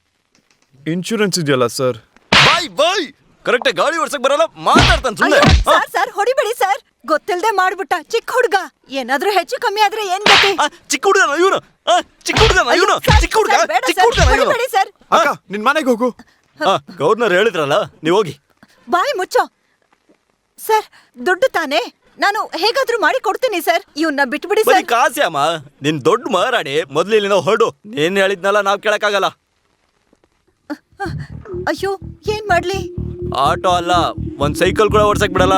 [SPEAKER 2] ಇನ್ಶೂರೆನ್ಸ್ ಇದೆಯಲ್ಲ ಸರ್.
[SPEAKER 11] ಬಾಯ್ ಬಾಯ್ ಕರೆಕ್ಟಾಗಿ ಗಾಡಿ ಓಡ್ಸಕ್ ಬರಲ್ಲ, ಮಾತಾಡ್ತಾನೆ ಸುಮ್ಮನೆ.
[SPEAKER 8] ಸರ್ ಹೊಡಿಬೇಡಿ ಸರ್, ಗೊತ್ತಿಲ್ದೆ ಮಾಡ್ಬಿಟ್ಟ. ಚಿಕ್ಕ ಹುಡ್ಗ, ಏನಾದ್ರೂ ಹೆಚ್ಚು ಕಮ್ಮಿ ಆದ್ರೆ ಏನ್ ಗತಿ?
[SPEAKER 11] ಚಿಕ್ಕ ಹುಡುಗನ ಇವನು, ಚಿಕ್ಕ ಹುಡುಗನ ಇವನು, ಚಿಕ್ಕ ಹುಡುಗ, ಚಿಕ್ಕ ಹುಡುಗನ ಇವನು.
[SPEAKER 8] ಹೊಡಿಬೇಡಿ ಸರ್.
[SPEAKER 2] ಅಕ್ಕ ನಿನ್ ಮನೆಗೆ ಹೋಗು.
[SPEAKER 11] ಗವರ್ನರ್ ಹೇಳಿದ್ರಲ್ಲ, ನೀವು ಹೋಗಿ.
[SPEAKER 8] ಬಾಯಿ ಮುಚ್ಚೋ ಸರ್. ದುಡ್ಡು ತಾನೇ, ನಾನು ಹೇಗಾದ್ರೂ ಮಾಡಿ ಕೊಡ್ತೀನಿ ಸರ್. ಇವನ್ನ ಬಿಟ್ಬಿಡಿ
[SPEAKER 11] ಬರೀ
[SPEAKER 8] ಸರ್.
[SPEAKER 11] ಕಾಸೆ ಅಮ್ಮ, ನಿನ್ ದೊಡ್ಡ ಮಾರಾಡಿ ಮೊದ್ಲು ಇಲ್ಲಿಂದ ಹೊರಡು. ಏನ್ ಹೇಳಿದ್ನಲ್ಲ ನಾವ್ ಕೇಳಕ್ಕಾಗಲ್ಲ.
[SPEAKER 8] ಅಯ್ಯೋ ಏನ್ ಮಾಡ್ಲಿ?
[SPEAKER 11] ಆಟೋ ಅಲ್ಲ, ಒಂದ್ ಸೈಕಲ್ ಕೂಡ ಓಡ್ಸಕ್ ಬಿಡಲ್ಲ.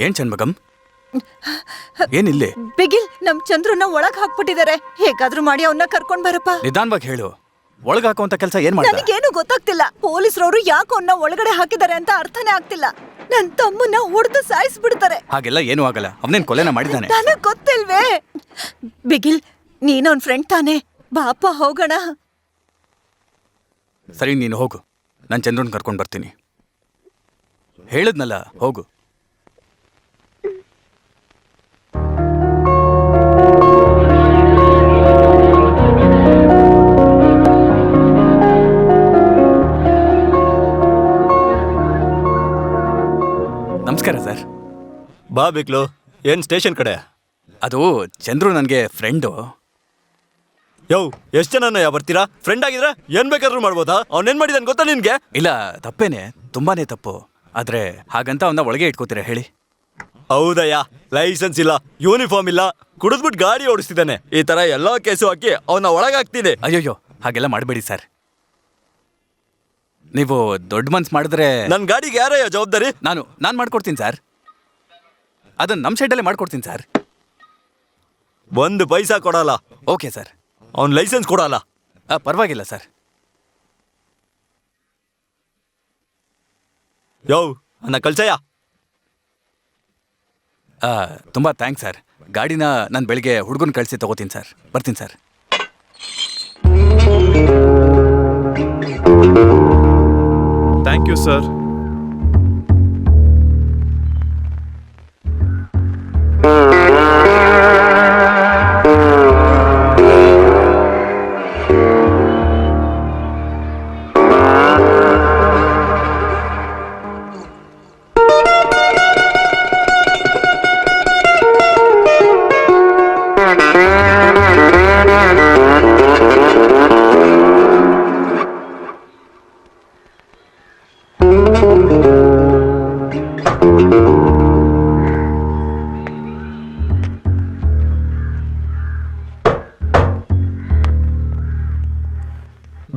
[SPEAKER 7] ಏನ್ ಚನ್ಮಗಂ, ಏನಿಲ್ಲಿ?
[SPEAKER 8] ಬಿಗಿಲ್, ನಮ್ ಚಂದ್ರನ್ನ ಒಳಗ್ ಹಾಕ್ಬಿಟ್ಟಿದ್ದಾರೆ. ಹೇಗಾದ್ರೂ ಮಾಡಿ ಅವನ್ನ ಕರ್ಕೊಂಡ್ ಬರಪ್ಪ.
[SPEAKER 7] ನಿಧಾನವಾಗಿ ಹೇಳು. ಒಳಗ್ ಹಾಕುವಂತ ಕೆಲಸ ಏನ್ ಮಾಡ್ದ?
[SPEAKER 8] ನನಗೇನು ಗೊತ್ತಾಗ್ತಿಲ್ಲ. ಪೊಲೀಸರವರು ಯಾಕೆ ಅವನ್ನ ಒಳಗಡೆ ಹಾಕಿದ್ದಾರೆ ಅಂತ ಅರ್ಥನೇ ಆಗ್ತಿಲ್ಲ. ನನ್ ತಮ್ಮನ್ನ ಹೊಡೆದು ಸಾಯಿಸ್ಬಿಡ್ತಾರೆ.
[SPEAKER 7] ಹಾಗೆಲ್ಲ ಏನೂ ಆಗಲ್ಲ. ಅವನೇನ್ ಕೊಲೆನ ಮಾಡಿದಾನೆ?
[SPEAKER 8] ನನಗ್ ಗೊತ್ತಿಲ್ವೇ? ಬಿಗಿಲ್, ನೀನ್ ಅವ್ನ್ ಫ್ರೆಂಡ್ ತಾನೆ, ಬಾಪ ಹೋಗೋಣ.
[SPEAKER 7] ಸರಿ, ನೀನು ಹೋಗು. ನಾನು ಚಂದ್ರನ್ ಕರ್ಕೊಂಡು ಬರ್ತೀನಿ. ಹೇಳಿದ್ನಲ್ಲ, ಹೋಗು. ನಮಸ್ಕಾರ ಸರ್.
[SPEAKER 11] ಬಾ ಬಿಕ್ಲು. ಏನ್ ಸ್ಟೇಷನ್ ಕಡೆ?
[SPEAKER 7] ಅದು ಚಂದ್ರು ನನಗೆ ಫ್ರೆಂಡು.
[SPEAKER 11] ಯೋ, ಎಷ್ಟ್ ಜನ ಬರ್ತೀರಾ? ಫ್ರೆಂಡ್ ಆಗಿದ್ರೆ ಏನ್ ಬೇಕಾದ್ರೂ ಮಾಡ್ಬೋದಾ? ಅವನೇನ್ ಮಾಡಿದಾನ್ ಗೊತ್ತಾ ನಿನ್ಗೆ?
[SPEAKER 7] ಇಲ್ಲ, ತಪ್ಪೇನೆ, ತುಂಬಾನೇ ತಪ್ಪು. ಆದ್ರೆ ಹಾಗಂತ ಅವನ್ನ ಒಳಗೆ ಇಟ್ಕೋತೀರಾ ಹೇಳಿ?
[SPEAKER 11] ಹೌದಯ್ಯ, ಲೈಸೆನ್ಸ್ ಇಲ್ಲ, ಯೂನಿಫಾರ್ಮ್ ಇಲ್ಲ, ಕುಡಿದ್ಬಿಟ್ಟು ಗಾಡಿ ಓಡಿಸ್ತಿದ್ದಾನೆ. ಈ ತರ ಎಲ್ಲಾ ಕೇಸು ಹಾಕಿ ಅವನ್ನ ಒಳಗಾಗ್ತೀನಿ.
[SPEAKER 7] ಅಯ್ಯೋಯ್ಯೋ, ಹಾಗೆಲ್ಲ ಮಾಡಬೇಡಿ ಸರ್. ನೀವು ದೊಡ್ಡ ಮನ್ಸು ಮಾಡಿದ್ರೆ
[SPEAKER 11] ನನ್ ಗಾಡಿಗೆ ಯಾರಯ್ಯ ಜವಾಬ್ದಾರಿ?
[SPEAKER 7] ನಾನು ಮಾಡ್ಕೊಡ್ತೀನಿ ಸರ್. ಅದನ್ನ ನಮ್ಮ ಸೈಡಲ್ಲೇ ಮಾಡ್ಕೊಡ್ತೀನಿ ಸರ್.
[SPEAKER 11] ಒಂದು ಪೈಸಾ ಕೊಡಲ್ಲ.
[SPEAKER 7] Okay sir.
[SPEAKER 11] ಅವ್ನ್ ಲೈಸೆನ್ಸ್ ಕೊಡಲ್ಲ.
[SPEAKER 7] ಪರವಾಗಿಲ್ಲ ಸರ್.
[SPEAKER 11] ಯೋ, ಅನ್ನ ಕಳ್ಸಯ್ಯ.
[SPEAKER 7] ತುಂಬ ಥ್ಯಾಂಕ್ಸ್ ಸರ್. ಗಾಡಿನ ನಾನು ಬೆಳಿಗ್ಗೆ ಹುಡುಗನ ಕಳಿಸಿ ತಗೋತೀನಿ ಸರ್. ಬರ್ತೀನಿ ಸರ್.
[SPEAKER 2] Thank you sir.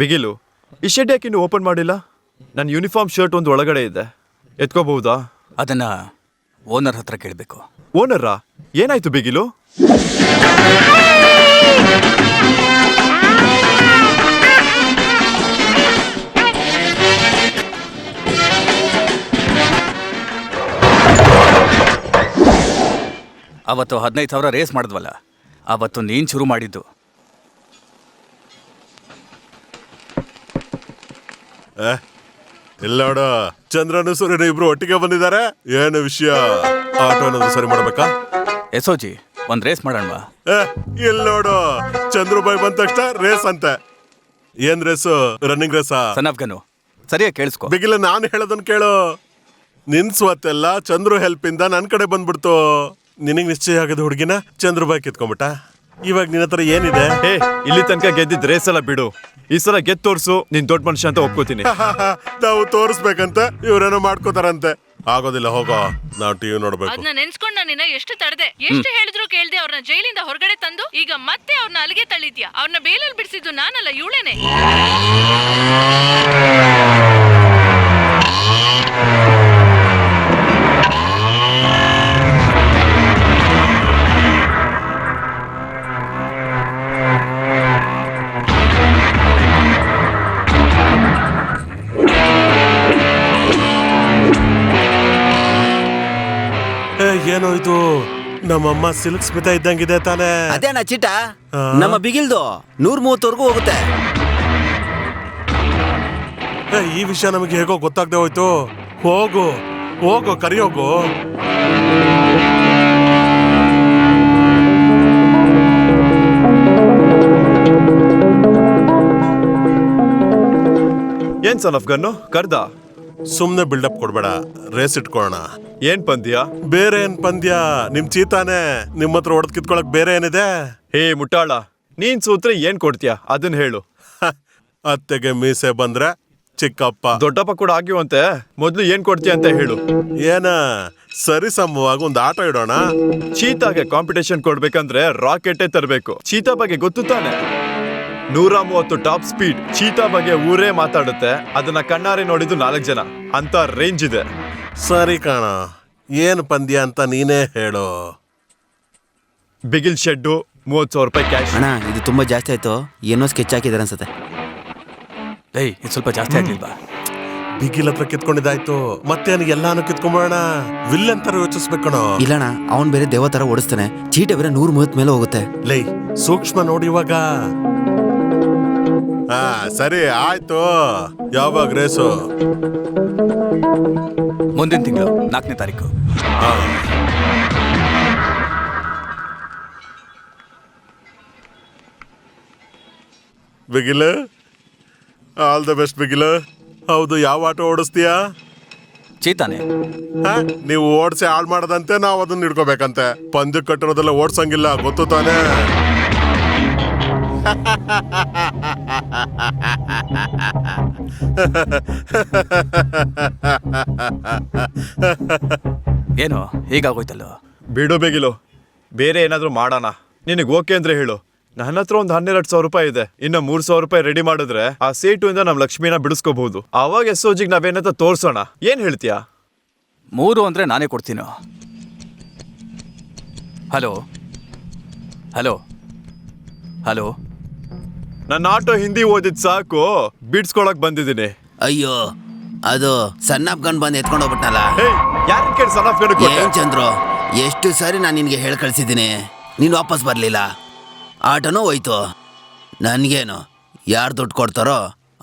[SPEAKER 2] ಬಿಗಿಲು, ಈ ಶೆಡ್ ಯಾಕೆ ಇನ್ನು ಓಪನ್ ಮಾಡಿಲ್ಲ? ನನ್ನ ಯೂನಿಫಾರ್ಮ್ ಶರ್ಟ್ ಒಂದು ಒಳಗಡೆ ಇದೆ, ಎತ್ಕೋಬಹುದಾ?
[SPEAKER 7] ಅದನ್ನ ಓನರ್ ಹತ್ರ ಕೇಳಬೇಕು.
[SPEAKER 2] ಓನರಾ? ಏನಾಯ್ತು ಬಿಗಿಲು?
[SPEAKER 7] ಅವತ್ತು 15,000 ರೇಸ್ ಮಾಡಿದ್ವಲ್ಲ, ಅವತ್ತು ನೀನ್ ಶುರು ಮಾಡಿದ್ದು.
[SPEAKER 5] ಇಲ್ಲ ನೋಡು, ಚಂದ್ರನು ಸೂರ್ಯನು ಇಬ್ರು ಒಟ್ಟಿಗೆ ಬಂದಿದ್ದಾರೆ. ಏನು ವಿಷಯ? ಆಟೋ ಏನಾದ್ರು ಸರಿ ಮಾಡ್ಬೇಕಾ?
[SPEAKER 7] ಎಸೋಜಿ, ಒಂದ್ ರೇಸ್ ಮಾಡೋಣ.
[SPEAKER 5] ಇಲ್ಲ ನೋಡು, ಚಂದ್ರು ಬಾಯ್ ಬಂದ ತಕ್ಷಣ ರೇಸ್ ಅಂತೆ. ಏನ್ ರೇಸು? ರನ್ನಿಂಗ್ ರೇಸಾ?
[SPEAKER 7] ಸನಫ್ಗನು ಸರಿಯಾಗಿ ಕೇಳಿಸ್ಕೊ.
[SPEAKER 5] ಬಿಗಿಲ ನಾನು ಹೇಳೋದನ್ನ ಕೇಳು. ನಿನ್ ಸ್ವತ್ತೆಲ್ಲ ಚಂದ್ರು ಹೆಲ್ಪ್ ಇಂದ ನನ್ ಕಡೆ ಬಂದ್ಬಿಡ್ತು. ನಿನಗ್ ನಿಶ್ಚಯ ಆಗದ ಹುಡುಗಿನ ಚಂದ್ರು ಬಾಯ್ ಕಿತ್ಕೊಂಡ್ಬಿಟ್ಟ. ಇವಾಗ ನಿನ್ನ ಹತ್ರ ಏನಿದೆ?
[SPEAKER 2] ಹೇ, ಇಲ್ಲಿ ತನಕ ಗೆದ್ದಿದ್ ರೇಸ್ ಎಲ್ಲ ಬಿಡು. ಈ ಸಲ ಗೆದ್ದು ತೋರ್ಸು, ನೀನ್ ದೊಡ್ಡ ಮನುಷ್ಯ ಅಂತ ಒಪ್ಕೋತೀನಿ.
[SPEAKER 5] ನಾವು ತೋರಿಸ್ಬೇಕಂತ ಇವ್ರೇನೋ ಮಾಡ್ಕೋತಾರಂತೆ. ಆಗೋದಿಲ್ಲ, ಹೋಗೋ, ನಾವು ಟಿವಿ ನೋಡ್ಬೇಕು.
[SPEAKER 10] ಅದನ್ನ ನೆನ್ಸ್ಕೊಂಡ್ ನಾನು ಎಷ್ಟು ತಡೆದೆ, ಎಷ್ಟು ಹೇಳಿದ್ರು ಕೇಳ್ದೆ ಅವ್ರನ್ನ ಜೈಲಿಂದ ಹೊರಗಡೆ ತಂದು ಈಗ ಮತ್ತೆ ಅವ್ರನ್ನ ಅಲ್ಲಿಗೆ ತಳ್ಳಿದ್ಯಾ. ಅವ್ರನ್ನ ಬೇಲಲ್ಲಿ ಬಿಡಿಸಿದ್ದು ನಾನಲ್ಲ, ಇವಳೇನೆ.
[SPEAKER 5] ಏನೋ ಇದು, ನಮ್ಮಮ್ಮ ಸಿಲ್ಕ್ ಸ್ಮಿತಾ ಇದ್ದಂಗಿದೆ ತಾನೇ?
[SPEAKER 6] ಅದೇನಾ ಚೀಟ? ನಮ್ಮ ಬಿಗಿಲ್ದು 130ವರೆಗೂ ಹೋಗುತ್ತೆ.
[SPEAKER 5] ಈ ವಿಷಯ ನಮಗೆ ಹೇಗೋ ಗೊತ್ತಾಗ್ದೆ ಹೋಯ್ತು. ಹೋಗು ಹೋಗು, ಕರಿಯೋಗು.
[SPEAKER 2] ಏನ್ ಸನಫ್ಗನ್ನು ಕರ್ದ?
[SPEAKER 5] ಸುಮ್ನೆ ಬಿಲ್ಡಪ್ ಕೊಡ್ಬೇಡ, ರೇಸ್ ಇಟ್ಕೊಳ್ಳೋಣ.
[SPEAKER 2] ಏನ್ ಪಂದ್ಯ?
[SPEAKER 5] ಬೇರೆ ಏನ್ ಪಂದ್ಯ? ನಿಮ್ ಚೀತಾನೆ. ನಿಮ್ಮ ಹತ್ರ ಹೊಡೆದ್ ಕಿತ್ಕೊಳಕ್ ಬೇರೆ ಏನಿದೆ?
[SPEAKER 2] ಹೇ ಮುಟ್ಟಾಳ, ನೀನ್ ಸೂತ್ರೆ ಏನ್ ಕೊಡ್ತೀಯ ಅದನ್ನ ಹೇಳು.
[SPEAKER 5] ಅತ್ತೆಗೆ ಮೀಸೆ ಬಂದ್ರೆ ಚಿಕ್ಕಪ್ಪ,
[SPEAKER 2] ದೊಡ್ಡಪ್ಪ ಕೂಡ ಆಗಿವಂತೆ. ಮೊದ್ಲು ಏನ್ ಕೊಡ್ತೀಯ ಅಂತ ಹೇಳು.
[SPEAKER 5] ಏನ ಸರಿ ಸಮವಾಗಿ ಒಂದು ಆಟ ಇಡೋಣ.
[SPEAKER 2] ಚೀತಾಗೆ ಕಾಂಪಿಟೇಷನ್ ಕೊಡ್ಬೇಕಂದ್ರೆ ರಾಕೆಟೇ ತರಬೇಕು. ಚೀತಾ ಬಗ್ಗೆ ಗೊತ್ತು ತಾನೆ? 130 ಟಾಪ್ ಸ್ಪೀಡ್. ಚೀತಾ ಬಗ್ಗೆ ಊರೇ ಮಾತಾಡುತ್ತೆ. ಅದನ್ನ ಕಣ್ಣಾರೆ ನೋಡಿದ್ದು 4 ಜನ. ಅಂತ ರೇಂಜ್ ಇದೆ.
[SPEAKER 5] ಸರಿ ಕಾಣ, ಏನ್ ಪಂದ್ಯ ಅಂತ ನೀನೇ ಹೇಳು.
[SPEAKER 2] ಬಿಗಿಲ್ ಶೆಡ್ಡು, 30,000 ರೂಪಾಯಿ ಕ್ಯಾಶ್.
[SPEAKER 6] ಅಣ್ಣ, ಇದು ತುಂಬಾ ಜಾಸ್ತಿ ಆಯ್ತು. ಏನೋ ಸ್ಕೆಚ್ ಹಾಕಿದಾರೆ ಅನ್ಸುತ್ತೆ.
[SPEAKER 7] ಇದು ಸ್ವಲ್ಪ ಜಾಸ್ತಿ ಆಗ್ಲಿಲ್ವಾ?
[SPEAKER 5] ಬಿಗಿಲ್ ಹತ್ರ ಕಿತ್ಕೊಂಡಿದ್ದಾಯ್ತು, ಮತ್ತೆ ಎಲ್ಲಾನು ಕಿತ್ಕೊಂಬೋಣ. ವಿಲ್ಲನ್ ತರ ಯೋಚಿಸ್ಬೇಕಣ.
[SPEAKER 6] ಇಲ್ಲಣ್ಣ, ಅವನ್ ಬೇರೆ ದೇವ ತರ ಓಡಿಸ್ತಾನೆ. ಚೀಟೆ ಬೇರೆ 130 ಮೇಲೆ ಹೋಗುತ್ತೆ.
[SPEAKER 5] ಲೈ, ಸೂಕ್ಷ್ಮ ನೋಡಿ ಇವಾಗ. ಸರಿ ಆಯ್ತು. ಯಾವಾಗ ರೇಸು?
[SPEAKER 7] ಮುಂದಿನ ತಿಂಗಳು 4ನೇ ತಾರೀಕು.
[SPEAKER 5] Bigil, all the best Bigil. ಹೌದು, ಯಾವ ಆಟೋ ಓಡಿಸ್ತೀಯಾ?
[SPEAKER 7] ಚೀತಾನೆ.
[SPEAKER 5] ನೀವು ಓಡಿಸಿ ಹಾಳು ಮಾಡದಂತೆ ನಾವು ಅದನ್ನ ಹಿಡ್ಕೋಬೇಕಂತೆ. ಪಂದ್ಯ ಕಟ್ಟಿರೋದೆಲ್ಲ ಓಡ್ಸಂಗಿಲ್ಲ, ಗೊತ್ತು ತಾನೆ?
[SPEAKER 7] ಏನು ಹೀಗಾಗೋಯ್ತಲ್ಲೋ?
[SPEAKER 2] ಬಿಡು ಬೇಗಿಲು, ಬೇರೆ ಏನಾದ್ರೂ ಮಾಡೋಣ. ನಿನಗೆ ಓಕೆ ಅಂದ್ರೆ ಹೇಳು. ನನ್ನ ಹತ್ರ ಒಂದು 12,000 ರೂಪಾಯಿ ಇದೆ. ಇನ್ನು 3,000 ರೂಪಾಯಿ ರೆಡಿ ಮಾಡಿದ್ರೆ ಆ ಸೇಟು ಇಂದ ನಮ್ ಲಕ್ಷ್ಮಿನ ಬಿಡಿಸ್ಕೋಬಹುದು. ಅವಾಗ ಎಸ್ಒಜಿಗೆ ನಾವೇನಂತ ತೋರ್ಸೋಣ. ಏನ್ ಹೇಳ್ತೀಯಾ?
[SPEAKER 7] 3 ಅಂದ್ರೆ ನಾನೇ ಕೊಡ್ತೀನೋ. ಹಲೋ ಹಲೋ ಹಲೋ,
[SPEAKER 2] ನನ್ನ ಆಟೋ ಹಿಂದಿ ಓದಿದ್ ಸಾಕು, ಬಿಡ್ಸ್ಕೊಳಕ್ ಬಂದಿದ್ದೀನಿ.
[SPEAKER 6] ಅಯ್ಯೋ, ಅದು ಸಣ್ಣಪ್ಪಗನ್ ಬಂದು ಎತ್ಕೊಂಡು ಹೋಗ್ಬಿಟ್ನಲ್ಲ.
[SPEAKER 2] ಯಾರನ್ನ ಕೇಳಿ ಸಣ್ಣಪ್ಪಗನ್?
[SPEAKER 6] ಏನ್ ಚಂದ್ರು, ಎಷ್ಟು ಸಾರಿ ನಾನು ನಿನ್ಗೆ ಹೇಳಿ ಕಳ್ಸಿದ್ದೀನಿ, ನೀನು ವಾಪಸ್ ಬರ್ಲಿಲ್ಲ. ಆಟೋನೂ ಹೋಯ್ತು. ನನ್ಗೇನು, ಯಾರು ದುಡ್ಡು ಕೊಡ್ತಾರೋ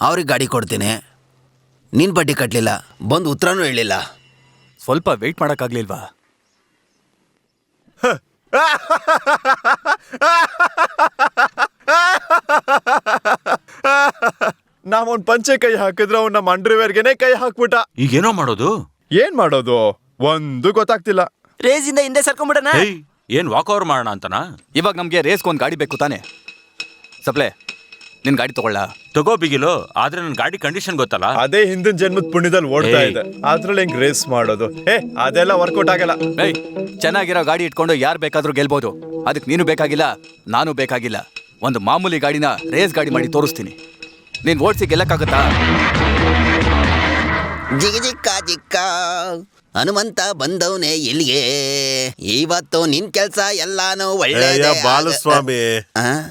[SPEAKER 6] ಅವ್ರಿಗೆ ಗಾಡಿ ಕೊಡ್ತೀನಿ. ನೀನ್ ಬಡ್ಡಿ ಕಟ್ಟಲಿಲ್ಲ, ಬಂದು ಉತ್ತರನೂ ಹೇಳಿಲ್ಲ.
[SPEAKER 7] ಸ್ವಲ್ಪ ವೆಯ್ಟ್ ಮಾಡೋಕ್ಕಾಗ್ಲಿಲ್ವಾ?
[SPEAKER 2] ನಾವೊಂದ್ ಪಂಚೆ ಕೈ ಹಾಕಿದ್ರೆ ಅವ್ನ ನಮ್ಮ ಅಂಡರ್ವೇರ್ಗೆನೆ ಕೈ ಹಾಕ್ಬಿಟ್ಟ.
[SPEAKER 3] ಈಗೇನೋ ಮಾಡೋದು?
[SPEAKER 2] ಏನ್ ಮಾಡೋದು ಒಂದು ಗೊತ್ತಾಗ್ತಿಲ್ಲ.
[SPEAKER 4] ರೇಸಿಂದ ಹಿಂದೆ ಸರ್ಕೊಂಡ್ಬಿಡಣ.
[SPEAKER 3] ಏನ್ ವಾಕ್ ಓವರ್ ಮಾಡೋಣ ಅಂತನಾ?
[SPEAKER 7] ಇವಾಗ ನಮ್ಗೆ ರೇಸ್ಗೊಂದು ಗಾಡಿ ಬೇಕು ತಾನೆ? ಸಪ್ಲೆ, ನಿನ್ ಗಾಡಿ ತಗೊಳ್ಳ?
[SPEAKER 3] ತಗೋ ಬಿಗಿಲು, ಆದ್ರೆ ನನ್ ಗಾಡಿ ಕಂಡೀಷನ್ ಗೊತ್ತಲ್ಲ.
[SPEAKER 2] ಅದೇ ಹಿಂದಿನ ಜನ್ಮದ ಪುಣ್ಯದಲ್ಲಿ ಓಡ್ತಾ ಇದೆ. ಅದ್ರಲ್ಲಿ ಹೆಂಗ್ ರೇಸ್ ಮಾಡೋದು? ಅದೆಲ್ಲ ವರ್ಕೌಟ್ ಆಗಲ್ಲ.
[SPEAKER 7] ಚೆನ್ನಾಗಿರೋ ಗಾಡಿ ಇಟ್ಕೊಂಡು ಯಾರು ಬೇಕಾದ್ರೂ ಗೆಲ್ಬಹುದು. ಅದಕ್ಕೆ ನೀನು ಬೇಕಾಗಿಲ್ಲ, ನಾನು ಬೇಕಾಗಿಲ್ಲ. ಒಂದು ಮಾಮೂಲಿ ಗಾಡಿನ ರೇಸ್ ಗಾಡಿ ಮಾಡಿ ತೋರಿಸ್ತೀನಿ. ನೀನ್ ಓಡಿಸಿ ಗೆಲ್ಲಕ್ಕಾಗತ್ತಾ?
[SPEAKER 6] ಜಿಗ ಜಿಕ್ಕ ಜಿಕ್ಕ ಹನುಮಂತ ಬಂದವನೇ ಇಲ್ಲಿಗೆ, ಇವತ್ತು ನಿನ್ ಕೆಲ್ಸ ಎಲ್ಲಾನು ಒಳ್ಳೆ.
[SPEAKER 5] ಬಾಲಸ್ವಾಮಿ,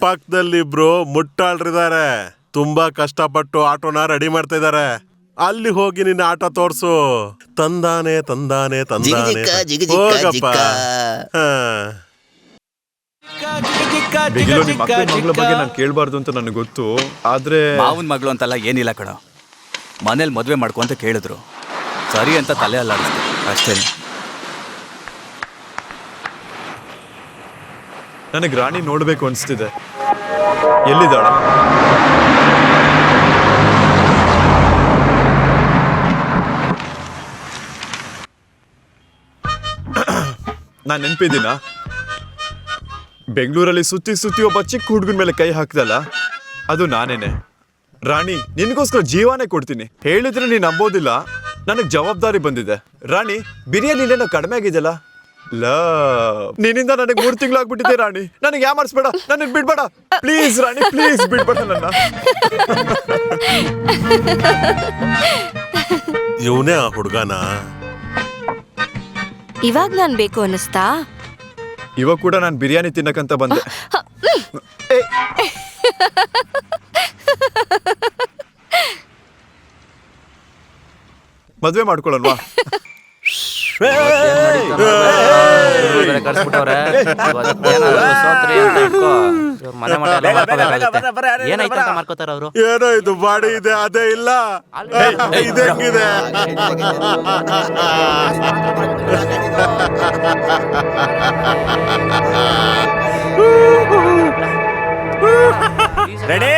[SPEAKER 5] ಪಕ್ಕದಲ್ಲಿ ಇಬ್ರು ಮುಟ್ಟಾಳ್ರಿದ್ದಾರೆ, ತುಂಬಾ ಕಷ್ಟಪಟ್ಟು ಆಟೋನ ರೆಡಿ ಮಾಡ್ತಾ ಇದಾರೆ. ಅಲ್ಲಿ ಹೋಗಿ ನಿನ್ನ ಆಟ ತೋರ್ಸು. ತಂದಾನೆ ತಂದಾನೆ ತಂದಾನೆ ಹೋಗಪ್ಪ.
[SPEAKER 2] ಬಿಗಿಲು, ನಿಮ್ಮ ಅಕ್ಕನ ಮಗಳ ಬಗ್ಗೆ ನಾನು ಕೇಳಬಾರ್ದು ಅಂತ ನನಗೆ ಗೊತ್ತು, ಆದ್ರೆ
[SPEAKER 7] ಮಾವನ್ ಮಗಳು ಅಂತೆಲ್ಲ ಏನಿಲ್ಲ ಕಣೋ. ಮನೇಲಿ ಮದ್ವೆ ಮಾಡ್ಕೊ ಅಂತ ಕೇಳಿದ್ರು, ಸರಿ ಅಂತ ತಲೆ ಅಲ್ಲಾಡಿಸ್ತು ಅಷ್ಟೇ.
[SPEAKER 2] ನನಗೆ ರಾಣಿ ನೋಡ್ಬೇಕು ಅನ್ಸ್ತಿದೆ. ಎಲ್ಲಿದ್ದಾಳ? ನಾನು ನೆನ್ಪಿದ್ದೀನ? ಬೆಂಗಳೂರಲ್ಲಿ ಸುತ್ತಿ ಸುತ್ತಿ ಒಬ್ಬ ಚಿಕ್ಕ ಹುಡುಗನ ಮೇಲೆ ಕೈ ಹಾಕ್ದಲ್ಲ, ಅದು ನಾನೇನೆ. ರಾಣಿ, ನಿನಗೋಸ್ಕರ ಜೀವನೇ ಕೊಡ್ತೀನಿ. ಹೇಳಿದ್ರೆ ನೀನು ನಂಬೋದಿಲ್ಲ, ನನಗೆ ಜವಾಬ್ದಾರಿ ಬಂದಿದೆ. ರಾಣಿ, ಬಿರಿಯಾನಿಲೇನೋ ಕಡಿಮೆ ಆಗಿದೆಯಲ್ಲ. ನಿನ್ನಿಂದ ನನಗೆ 3 ತಿಂಗಳಾಗ್ಬಿಟ್ಟಿದೆ ರಾಣಿ. ನನಗೆ ಯಾಮಾರಿಸ್ಬೇಡ, ನನಗೆ ಬಿಡ್ಬೇಡ ಪ್ಲೀಸ್ ರಾಣಿ, ಪ್ಲೀಸ್ ಬಿಡ್ಬೇಡ ನನ್ನ.
[SPEAKER 5] ಇವನೇ ಆ ಹುಡುಗನ?
[SPEAKER 9] ಇವಾಗ ನಾನ್ ಬೇಕು ಅನ್ನಿಸ್ತಾ?
[SPEAKER 2] ಇವಾಗ ಕೂಡ ನಾನು ಬಿರಿಯಾನಿ ತಿನ್ನಕಂತ ಬಂದೆ. ಮದ್ವೆ ಮಾಡ್ಕೊಳ್ಳಲ್ವಾ?
[SPEAKER 5] ಏನೋ ಇದು ಬಾಡಿ ಇದೆ, ಅದೇ ಇಲ್ಲ. ಇದೆಂಗಿದೆ?
[SPEAKER 7] ರೆಡಿ?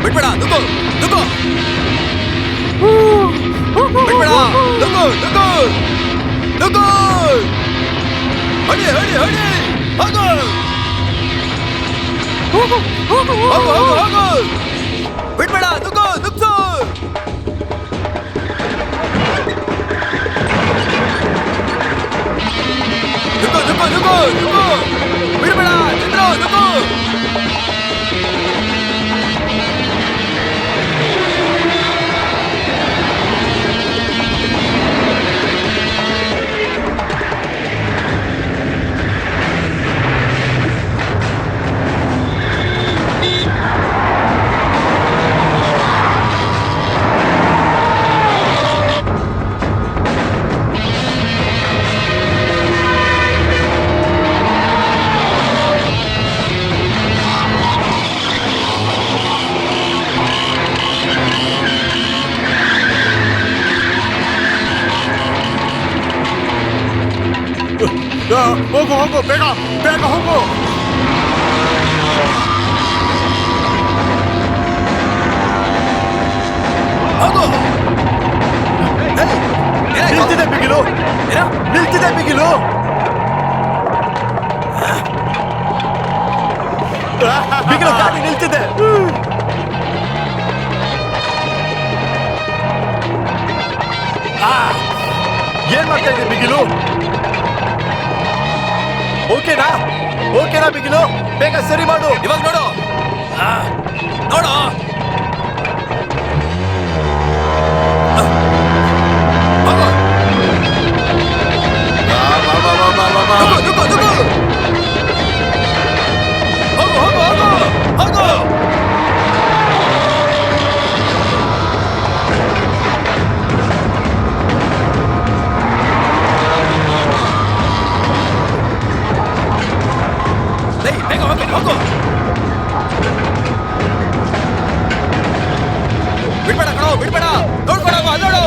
[SPEAKER 7] ಬಿಡ್ಬೇಡ, ನುಗ್ಗು ನುಗ್ಗು, ಬಿಡ್ಬೇಡ, ನುಗ್ಗು ನುಗ್ಗು ನುಗ್ಗು, ಹೊಡಿ ಹೊಡಿ ಹೊಡಿ, ಹೋಗು ಹೋಗು ಹೋಗು ಹೋಗು ಹೋಗು, ಬಿಡ್ಬೇಡ, ನುಗ್ಗು ನುಗ್ಗು, ನುಗ್ಗು ನುಗ್ಗು ನುಗ್ಗು ನುಗ್ಗು, ಬಿಡ್ಬೇಡ ಚಂದ್ರು, ನುಗ್ಗು.
[SPEAKER 5] ಹೋಗು ಹೋಗು, ಬೇಗ ಬೇಗ ಹೋಗು.
[SPEAKER 2] ನಿಲ್ತಿದೆ ಬಿಗಿಲು, ನಿಲ್ತಿದೆ ಬಿಗಿಲು. ಬಿಗಿಲು ಗಾಡಿ ನಿಲ್ತಿದೆ. ಏನ್ ಮಾಡ್ತಾ ಇದ್ದೀವಿ ಬಿಗಿಲು? ಓಕೆನಾ? ಓಕೆನಾ ಬಿಗಿಲು? ಬೇಗ ಸರಿ ಮಾಡು.
[SPEAKER 7] ಇವಾಗ ನೋಡು ನೋಡು, ನುಗ್ಗು ನುಗ್ಗು, ಹೋಗು ಹೋಗು ಹೋಗು ಹೋಗು. ಬೇಗ ಹೋಗು ಹೋಗು, ಬಿಡ್ಬೇಡ ಕಣೋ, ಬಿಡ್ಬೇಡ, ನೋಡ್ಬೇಡ, ಅಲ್ಲೋಡು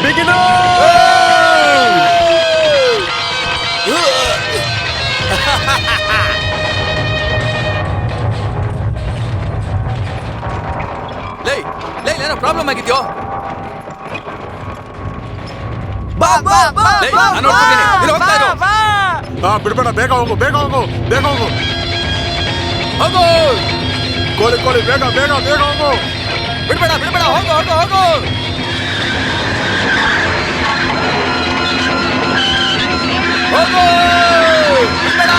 [SPEAKER 2] ಬಿಗಿಲು.
[SPEAKER 7] ಲೈ ಲೈ, ಏನೋ ಪ್ರಾಬ್ಲಮ್ ಆಗಿದ್ಯೋ? ಲೈ, ನಾನು ನೋಡ್ತಿದ್ದೀನಿ, ಇಲ್ಲಿ ಹೋಗ್ತಾ ಇರು.
[SPEAKER 5] ಬಿಡ್ಬೇಡ, ಬೇಗ ಹೋಗು, ಬೇಗ ಹೋಗು, ಬೇಗ ಹೋಗು.
[SPEAKER 11] ಹೋಗು
[SPEAKER 5] ಕೋಳಿ ಕೋಳಿ ಬೇಗ ಬೇಗ ಬೇಗ ಹೋಗು.
[SPEAKER 11] ಬಿಡ್ಬೇಡ ಬಿಡ್ಬೇಡ ಹೋಗು ಹೋಗು ಹೋಗು ಹೋಗು ಬಿಡ್ಬೇಡ.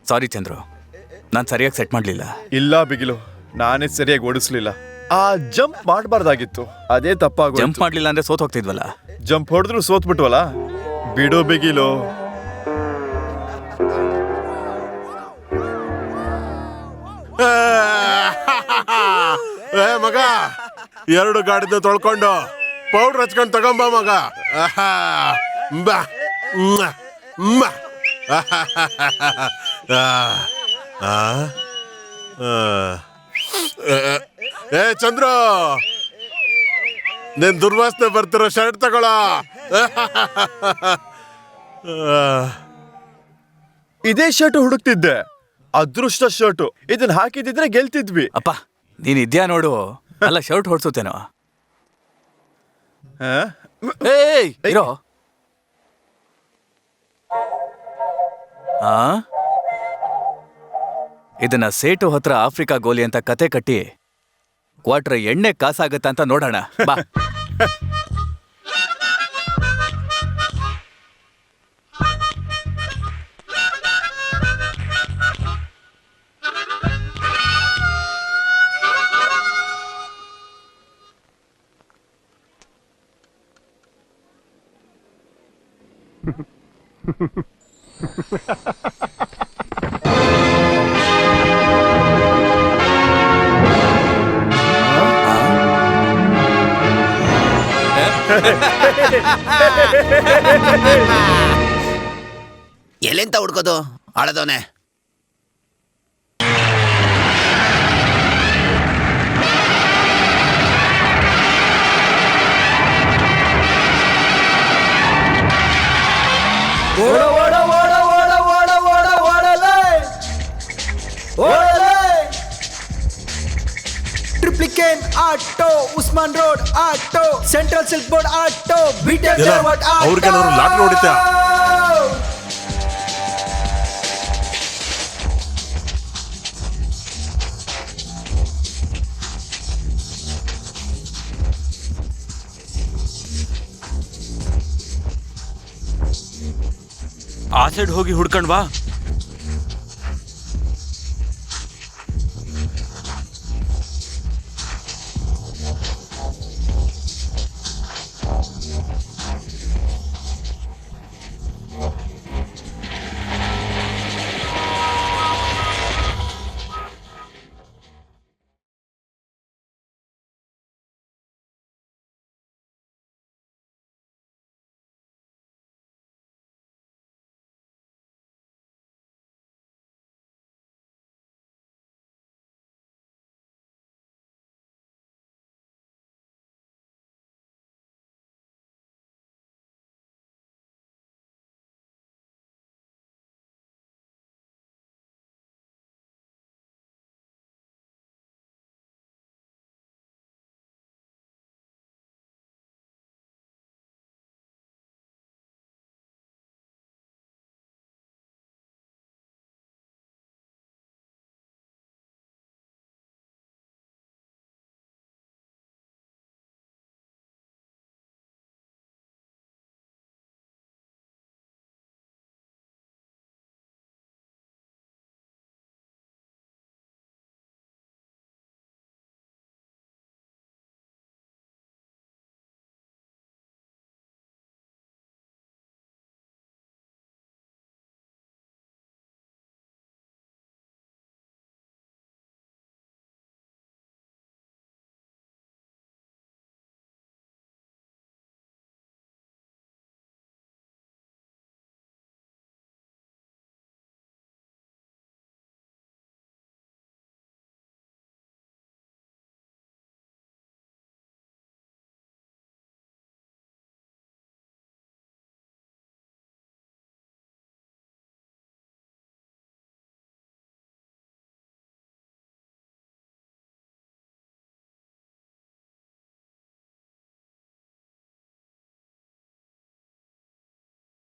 [SPEAKER 7] ಸಾರಿ ಚಂದ್ರು, ನಾನು ಸರಿಯಾಗಿ ಸೆಟ್ ಮಾಡಲಿಲ್ಲ.
[SPEAKER 2] ಇಲ್ಲ ಬಿಗಿಲು, ನಾನೇ ಸರಿಯಾಗಿ ಓಡಿಸ್ಲಿಲ್ಲ. ಆ ಜಂಪ್ ಮಾಡಬಾರ್ದಾಗಿತ್ತು, ಅದೇ ತಪ್ಪಾಗ.
[SPEAKER 7] ಜಂಪ್ ಮಾಡಲಿಲ್ಲ ಅಂದ್ರೆ ಸೋತ್ ಹೋಗ್ತಿದ್ವಲ್ಲ.
[SPEAKER 2] ಜಂಪ್ ಹೊಡೆದ್ರು ಸೋತ್ ಬಿಟ್ವಲ್ಲ. ಬಿಡು ಬಿಗಿಲು.
[SPEAKER 5] ಮಗ, 2 ಗಾಡಿನ ತೊಳ್ಕೊಂಡು ಪೌಡ್ರ್ ಹಚ್ಕೊಂಡು ತಗೊಂಬ ಮಗ. ಬಾ ಬಾ. ಏ ಚಂದ್ರು, ನೀನ್ ದುರ್ವಾಸನೆ ಬರ್ತಿರೋ ಶರ್ಟ್ ತಗೊಳ.
[SPEAKER 2] ಇದೇ ಶರ್ಟ್ ಹುಡುಕ್ತಿದ್ದೆ, ಅದೃಷ್ಟ ಶರ್ಟು. ಇದನ್ನ ಹಾಕಿದಿದ್ರೆ ಗೆಲ್ತಿದ್ವಿ.
[SPEAKER 7] ಅಪ್ಪ ನೀನ್ ಇದ್ಯಾ ನೋಡು. ಅಲ್ಲ ಶರ್ಟ್ ಹೊಡ್ಸುತ್ತೇನೋ. ಏಯ್ ಇರೋ. ಇದನ್ನ ಸೇಟು ಹತ್ರ ಆಫ್ರಿಕಾ ಗೋಲಿ ಅಂತ ಕತೆ ಕಟ್ಟಿ ಕ್ವಾರ್ಟರ್ ಎಣ್ಣೆ ಕಾಸಾಗತ್ತ ಅಂತ ನೋಡೋಣ ಬಾ.
[SPEAKER 6] ಎಲೆಂತ ಹುಡ್ಕೋದು ಆಳದವನೆ.
[SPEAKER 1] ಓಡ ಓಡ ಓಡ ಓಡ ಓಡ ಓಡ ಓಡಲೇ ಓಡಲೇ. Triplicane auto, Usman road auto, central silk board auto, BTech Dharwad auto.
[SPEAKER 5] ಅವ್ರಿಗೇನಾದ್ರು ಲಾಟ್ರಿ ಹೊಡಿತಾ?
[SPEAKER 3] ಆ ಸೈಡ್ ಹೋಗಿ ಹುಡ್ಕೊಂಡ್ ಬಾ.